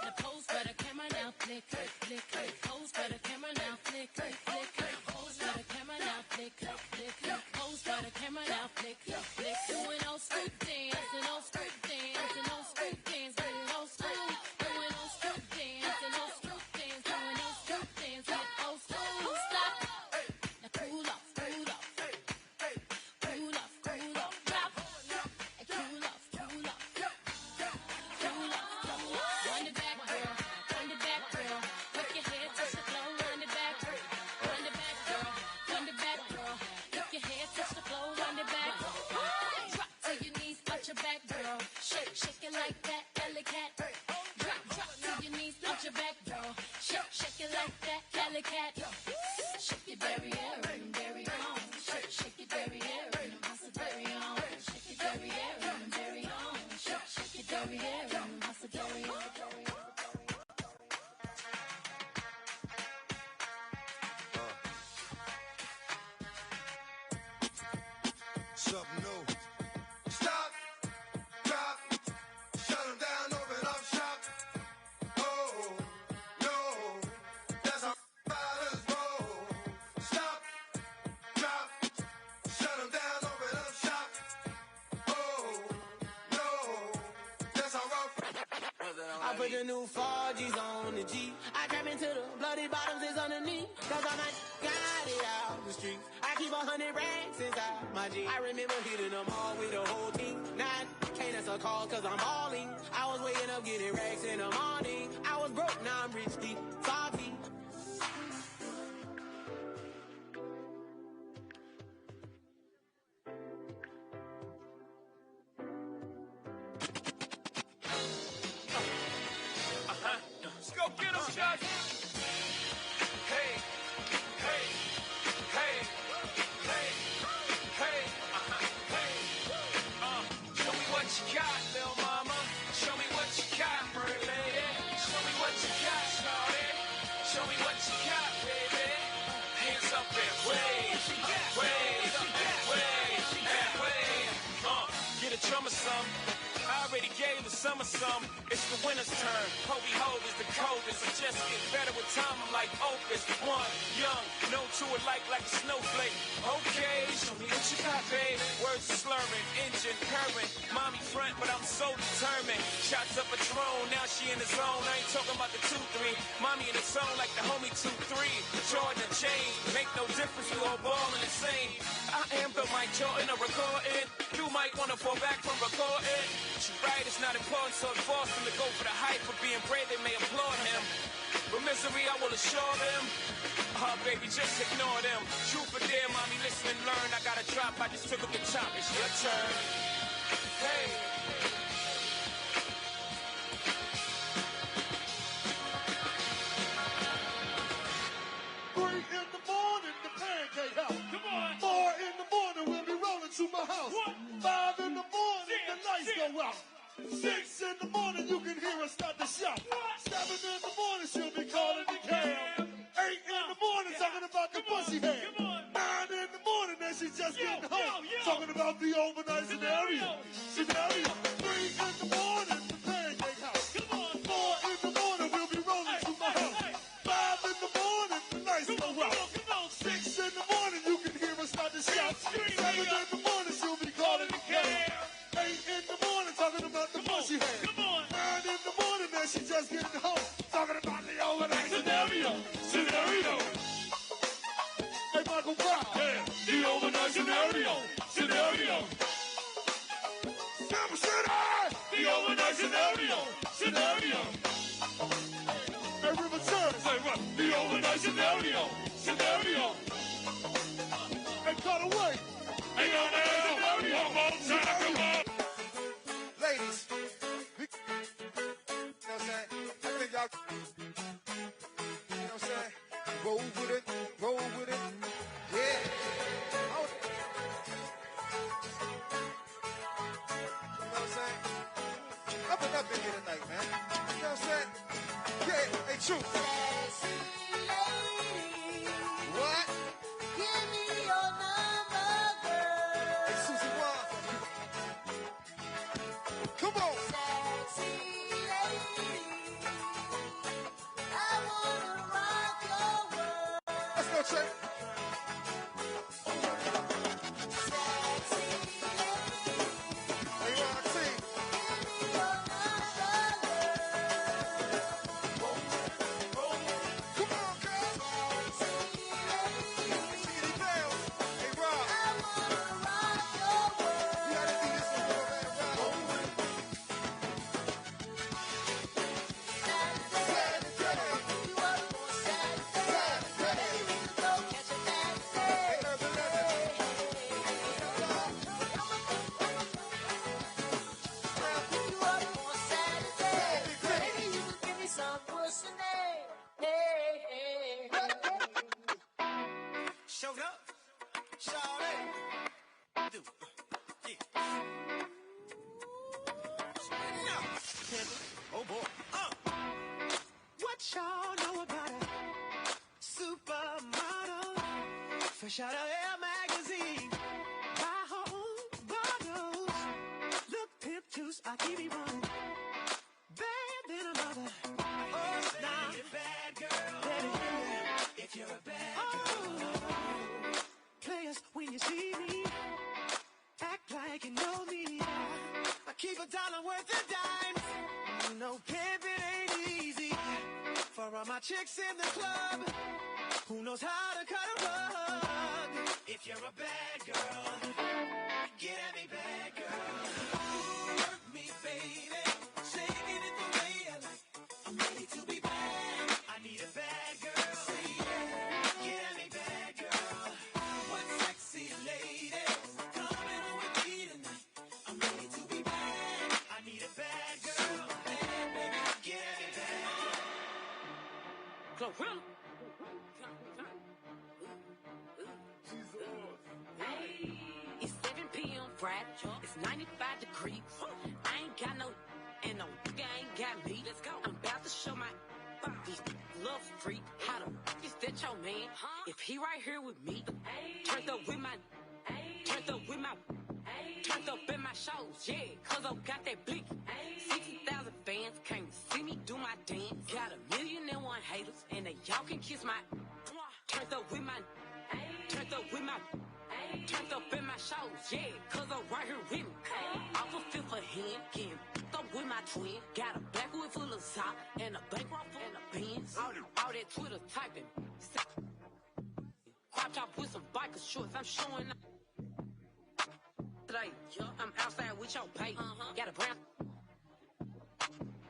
Now pose for the camera, now flick, flick, flick. Pose for the camera, now flick, flick, flick. Pose for the camera, now flick, flick, flick. Pose for the camera, now flick, flick, flick. Doing old school dance and old school dance and old school dance, doing old school. Doing old school dance and old school dance, doing old school dance with old school. Stop. Now cool off, cool off. Cool off, cool off. Drop. And cool off, cool off. Cool off, cool off. Run it back, girl. Run it back, girl. Make your head touch the floor. Run it back. Run it back, girl. Run it back, girl. Make your head touch the floor. Run it back. Drop to your knees, out your back, girl. Shake, shake it like that, alley cat. Drop to your knees, out your back, girl. Shake, shake it like that, alley cat. Shake your derriere and berry on. Shake, shake your derriere and massa berry on. Shake your derriere and berry on. Shake, shake your derriere and massa berry on. Something new. Stop, drop, shut 'em down, open up shop. Oh, no, that's how fighters roll. Stop, drop, shut 'em down, open up shop. Oh, no, that's how I put the new 4Gs on the G. I trap into the bloody bottoms is underneath. Cause I'm like, got it out the streets. I keep 100 racks inside my jeans. I remember hitting them all with the whole team. Now can't answer calls cause I'm balling. I was waking up getting racks in the morning. I was broke, now I'm rich deep. Salty. Let's go get 'em, shots. Hey, hey, hey, hey, hey, hey. Show me what you got, little mama. Show me what you got, pretty lady. Show me what you got, shawty. Show me what you got, baby. Hands up and wave, wave, wave, and wave. Get a drum or some. I already gave the summer some. It's the winter's turn. Hobie Hove is the coldest. I just get better with time. I'm like Opus. One, young, no two alike like a snowflake. Okay, show me what you got, babe. Words are slurring, engine purring. Mommy front, but I'm so determined. Shots up a drone, now she in the zone. I ain't talking about the 2-3. Mommy in the zone like the homie 2-3. Jordan and chain, make no difference. We all ballin' the same. I am the Mike Jordan, a recording. You might wanna fall back from recording. She right, it's not important, so it's forced him to go for the hype. For being brave, they may applaud him. But misery, I will assure them. Baby, just ignore them. Truth or dare, mommy, listen and learn. I got a drop, I just took up the top. It's your turn. Hey. 3 in the morning, the pancake house. Come on. 4 in the morning, we'll be rolling to my house. 5 in the morning, the lights go out. 6 in the morning, you can hear us start to shout. 7 in the morning, she'll be calling the cab. 8 in the morning, talking about the pussy head. 9 in the morning, then she's just getting home. Talking about the overnight scenario. 3 in the morning, the pancake house. 4 in the morning, we'll be rolling to my house. 5 in the morning, the lights go out. 6 in the morning, you can hear us start to shout. 7 in the morning. let's get it home. Talking about the overnight scenario. Scenario. Hey, Michael Brown. Yeah, the overnight scenario. Scenario. Sample City. The overnight scenario. Scenario. Hey, River Church. Say what? The overnight scenario. Scenario. Hey, cut away. Hey, overnight scenario. One more time, come on. Ladies, you know what I'm saying? I think y'all, you know what I'm saying? Roll with it, roll with it. Yeah. You know what I'm saying? Up and up in here tonight, man. You know what I'm saying? Yeah, hey, true. Sexy lady. What? Give me your number, girl. Hey, Susie Wan. Come on. Sexy lady. I wanna rock your world. Let's go, Trey. Sexy lady. Hey, Roxy. Give me your number, girl. Come on, girl. Sexy lady. Chickity down. Hey, Rob. I wanna rock your world. You gotta do this one, man, Rob. Saturday. You up on Saturday. We can go catch a taxi. Hey, Urban Legend. You up on Saturday. Maybe you can give me some pussy. Hey, hey, hey. Showed up. Shawty. Do. Yeah. No. Oh boy. What y'all know about a supermodel? Fresh out of Air magazine. Buy her own bottles. Look pimp juice, I keep it running. Bad than a mother. Oh, now. Need a bad girl. If you're a bad girl. Players, when you see me, act like you know me. I keep $1 worth of dimes. You know pimping ain't easy. For all my chicks in the club, who knows how to cut a rug? If you're a bad girl, get at me, bad girl. Work me, baby, shaking it the way I like. I'm ready to be bad. I need a bad girl. Say yeah, get at me, bad girl. What sexy lady coming on with me tonight? I'm ready to be bad. I need a bad girl. Bad, baby, get at me, bad. Glorilla. It's 7 p.m. Friday. It's 95 degrees. I ain't got no, and no nigga ain't got me. Let's go. I'm about to show my these love freak how to is that your man? If he right here with me, turned up with my, turned up with my, turned up in my shows, yeah, cause I got that blick. 60,000 fans came to see me do my dance. Got 1,000,001 haters, and they y'all can kiss my. Turned up with my, turned up with my, turned up in my shows, yeah, cause I'm right here with me. Off a fifth of hand, getting up with my twin. Got a backwood full of sock and a bankroll full of beans. All that Twitter typing. Crop top with some biker shorts, I'm showing up. Today, I'm outside with your pay. Got a brown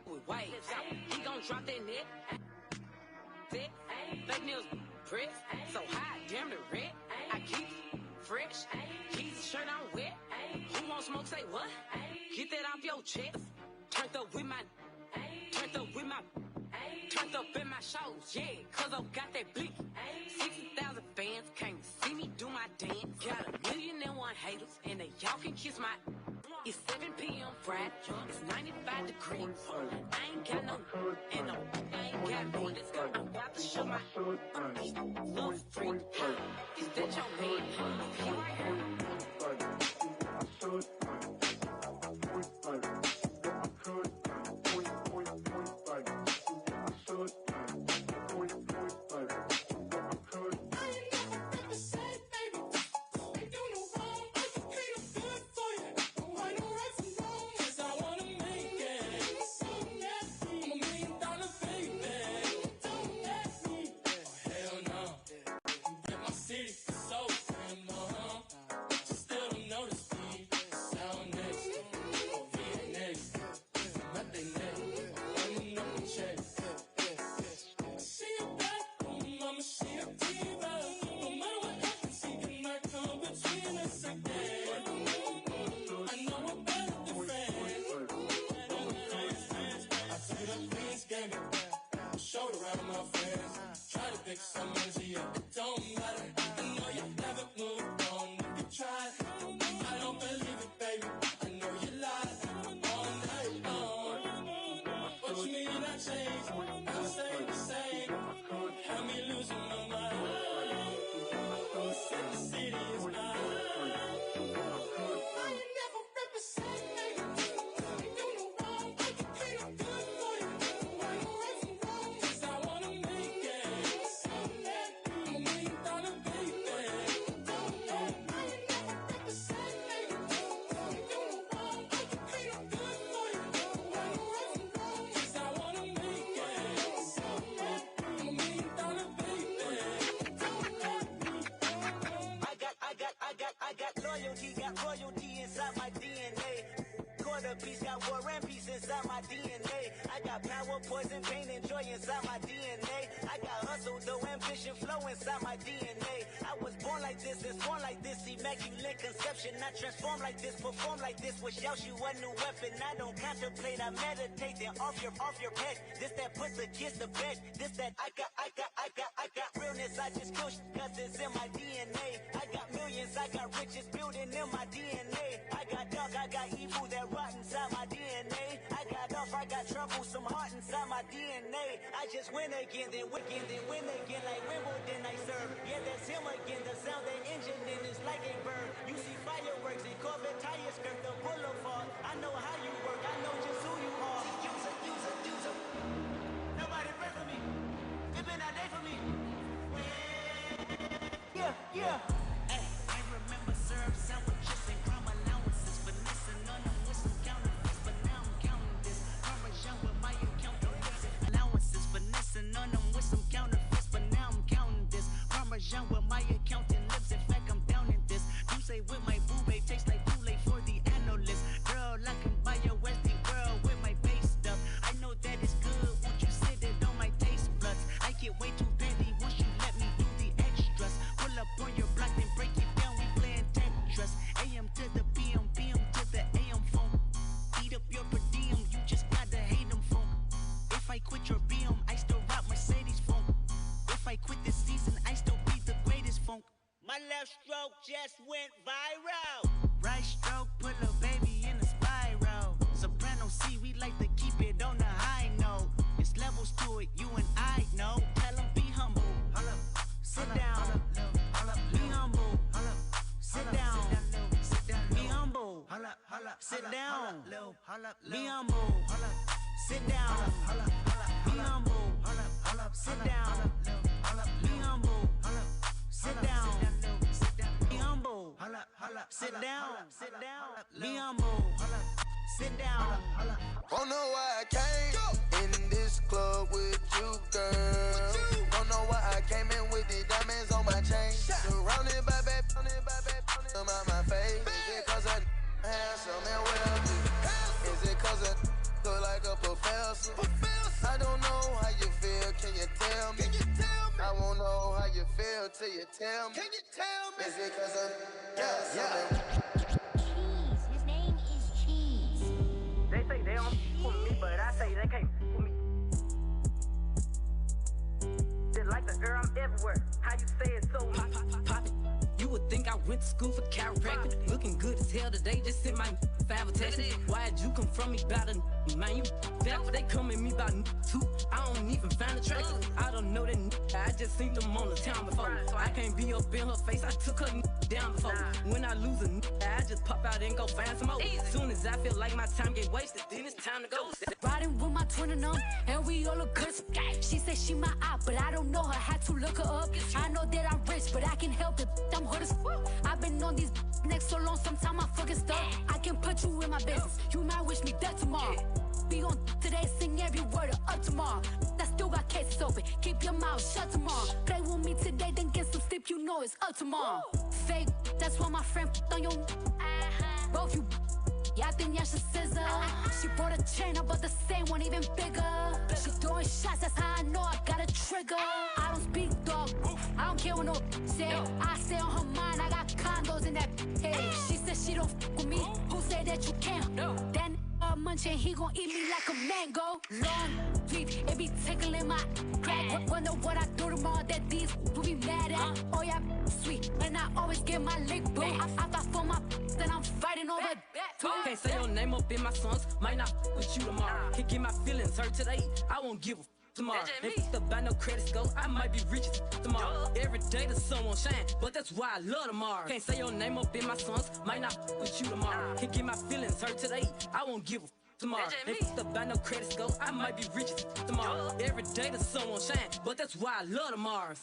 with white. He gon' drop that net. Fake nails press. So hot, damn the red. I keep fresh. Keep the shirt on wet. Who won't smoke? Say what? Get that off your chest. Turned up with my, turned up with my, turned up in my shows, yeah, cause I got that blick. 60,000 fans came to see me do my dance. Got 1,000,001 haters, and they y'all can kiss my. It's 7 p.m. Friday. It's 95 degrees. I ain't got no, and no, I ain't got me. Let's go. I'm about to show my love freak. Is that your man? If he right here. inside my DNA. Quarter piece got war and peace inside my DNA. I got power, poison, pain, and joy inside my DNA. I got hustle, though, ambition, flow inside my DNA. I was born like this, and born like this, immaculate conception. I transform like this, perform like this, which yells you a new weapon. I don't contemplate, I meditate, then off your head. This that puts the kids to bed. This that I got realness. I just push, cause it's in my DNA. I got millions, I got riches building in my DNA. I got dark, I got evil that rot inside my DNA. I got off, I got trouble, some heart inside my DNA. I just win again, then win again, like Wimbledon I serve. Yeah, that's him again, the sound that engine in is like a bird. You see fireworks and Corvette tires skirt the boulevard. I know how you work, I know just who you are. User. Nobody pray for me. It been a day for me. Yeah. Hey, I remember syrup sandwiches and crime allowances, finessing on them with some counterfeits, but now I'm counting this. Parmesan with my account allowances, finessing on them with some counterfeits, but now I'm counting this. Parmesan with my accountant lips, in fact I'm down in this. You say with my boo babe tastes like Kool-Aid for the analyst. Girl, I can buy your Westie world with my base stuff. I know that it's good, won't you sit it on my taste buds? I get way too petty once you let me do the extras. Pull up on your block and break it down, we playing Tetris. AM to the PM, PM to the AM phone. Eat up your per diem, you just gotta hate them phone. If I quit your BM, I still rock Mercedes phone. If I quit this season, I still be the greatest funk. My left stroke just went viral. Right stroke put a baby in a spiral. Soprano C, we like to keep it on the high note. It's levels to it, you and I know. Tell them be humble. Sit down. Be humble. Sit down. Be humble. Sit down. Be humble. Sit down. Be humble. Sit down. Be humble. Sit down. Be humble. Sit down. Be humble. Sit down. Don't know why I came in this club with you, girl. Don't know why I came in with the diamonds on my chain. Surrounded by bad, on my face. Is it cause I'm handsome and wealthy? Is it cause I look like a professor? I don't know how you feel, can you tell me? I won't know how you feel till you tell me. Can you tell me? Is it cause I'm handsome and His name is Cheese. They say they don't for me, but I say they can't for me. Just like the girl, I'm everywhere. How you say it so pop it. You would think I went to school for chiropractic. Looking good as hell today, just sent my 5 text. Why'd you come from me about a man? You that they come at me about too. I don't even find attractive. I don't know that I just seen them on the town before. I can't be up in her face, I took her down before. When I lose a I just pop out and go find some more. Soon as I feel like my time get wasted, then it's time to go. Riding with my twin and and we all look good. She said she my eye, but I don't know her. Had to look her up. I know that I'm rich, but I can help it. I'm hood as fuck. I've been on these next so long, sometimes I fucking stuck. I can put you in my business. You might wish me dead tomorrow. Be on today, sing every word up tomorrow. I still got cases open. Keep your mouth shut tomorrow. Play with me today, then get some sleep. You know it's up tomorrow. Fake, that's why my friend on your. Both you. Yeah, I think y'all should scissor. She bought a chain, I bought the same one, even bigger. She throwing shots, that's how I know I got a trigger. I don't speak dog, I don't care what no say. I say on her mind, I got condos in that head. She said she don't f with me, who said that you can't? That munching, he gon' eat me like a mango. Long teeth, it be tickling my crack. Wonder what I do tomorrow that these will be mad at. Oh yeah, sweet, and I always get my lick boo. I fight for my then I'm fighting over that. Can't say your name up in my songs, might not with you tomorrow. Can't get my feelings hurt today, I won't give a tomorrow. If the buy no credit score, I might be rich tomorrow. Every day the sun won't shine, but that's why I love tomorrow. Can't say your name up in my songs, might not with you tomorrow. Can't get my feelings hurt today, I won't give a tomorrow. If the buy no credit score, I might be rich tomorrow. Every day the sun won't shine, but that's why I love tomorrow.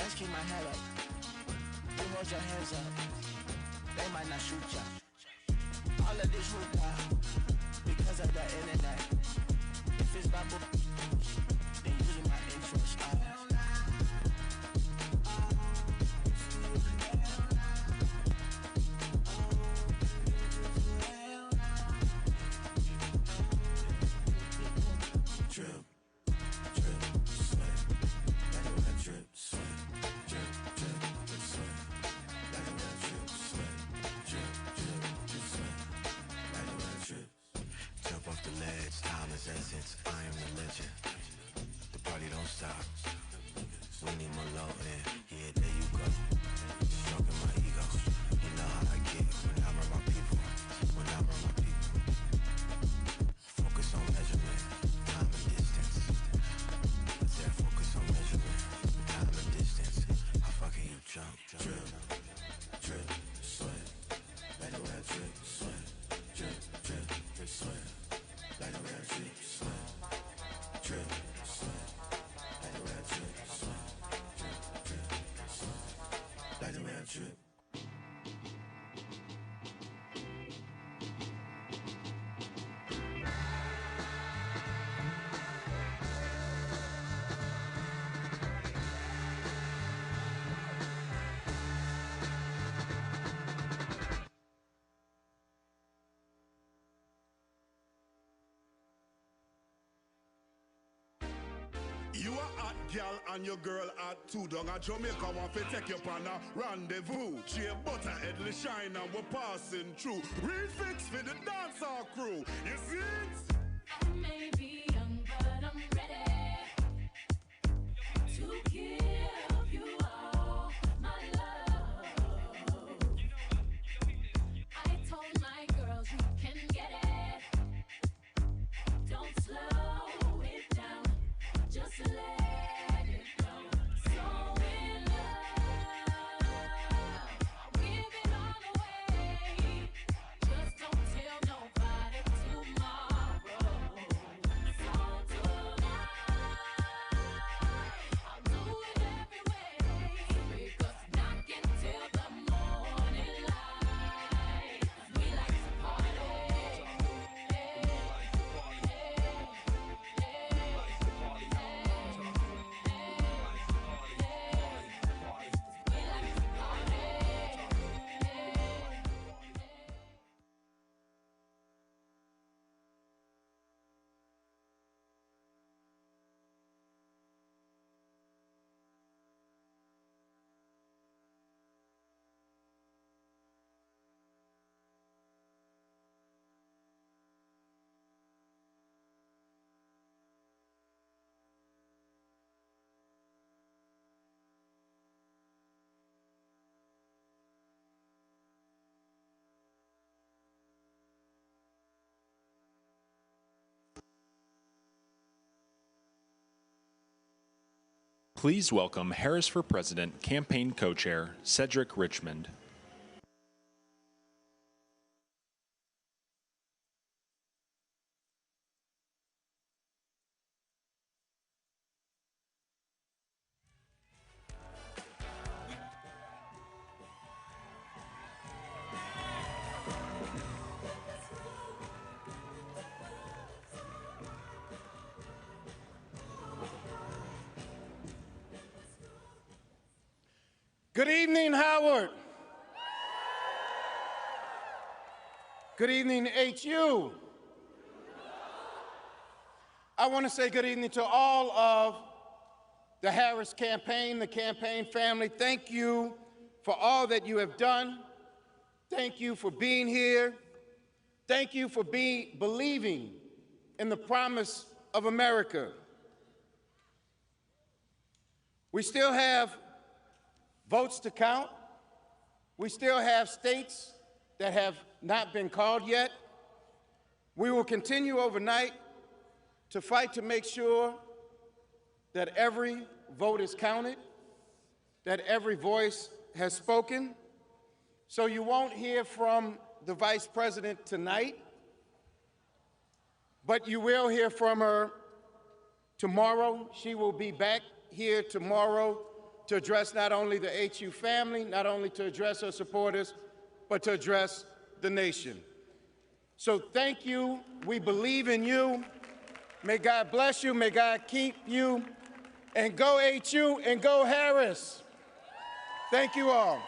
Let's keep my head up. You hold your hands up. They might not shoot ya. All of this hoopla because of the internet. If it's bubble, then using my interest. Drip, drip, sweat. Like a wet drip, sweat. Drip, drip, drip, sweat. Like a wet drip, sweat. Drip, drip, drip, sweat. Like a wet drip. Jump off the ledge, time is essence. I am the legend. The party don't stop. We need more low end. Yeah, there you go. Stroking my ego. You know how I get when I'm around my people. When I'm around my people. Focus on measurement. Time and distance. I said focus on measurement. Time and distance. How far can you jump? Drip, drip, sweat. Like a wet drip, sweat. Drip, drip, drip, sweat. Like a wet drip, sweat. Drip, sweat. Like a wet drip, sweat. Drip, drip, drip, sweat. Like a wet drip. You a hot gal and your girl hot too. Down at Jamaica want to take you on a rendezvous. Jay Butterheadly shine and we're passing through. Real fix for the dancehall crew. You see it? I may be young, but I'm ready to give you all my love. I told my girls you can get it. Don't slow it down, just let it go. So in love, I'll give it all away. Just don't tell nobody tomorrow. So tonight, I'll do it every way. Because knocking till the morning light. We like to party. Please welcome Harris for President campaign co-chair Cedric Richmond. Good evening, Howard. Good evening, HU. I want to say good evening to all of the Harris campaign, the campaign family. Thank you for all that you have done. Thank you for being here. Thank you for believing in the promise of America. We still have votes to count. We still have states that have not been called yet. We will continue overnight to fight to make sure that every vote is counted, that every voice has spoken. So you won't hear from the Vice President tonight, but you will hear from her tomorrow. She will be back here tomorrow to address not only the HU family, not only to address her supporters, but to address the nation. So thank you. We believe in you. May God bless you. May God keep you. And go HU and go Harris. Thank you all.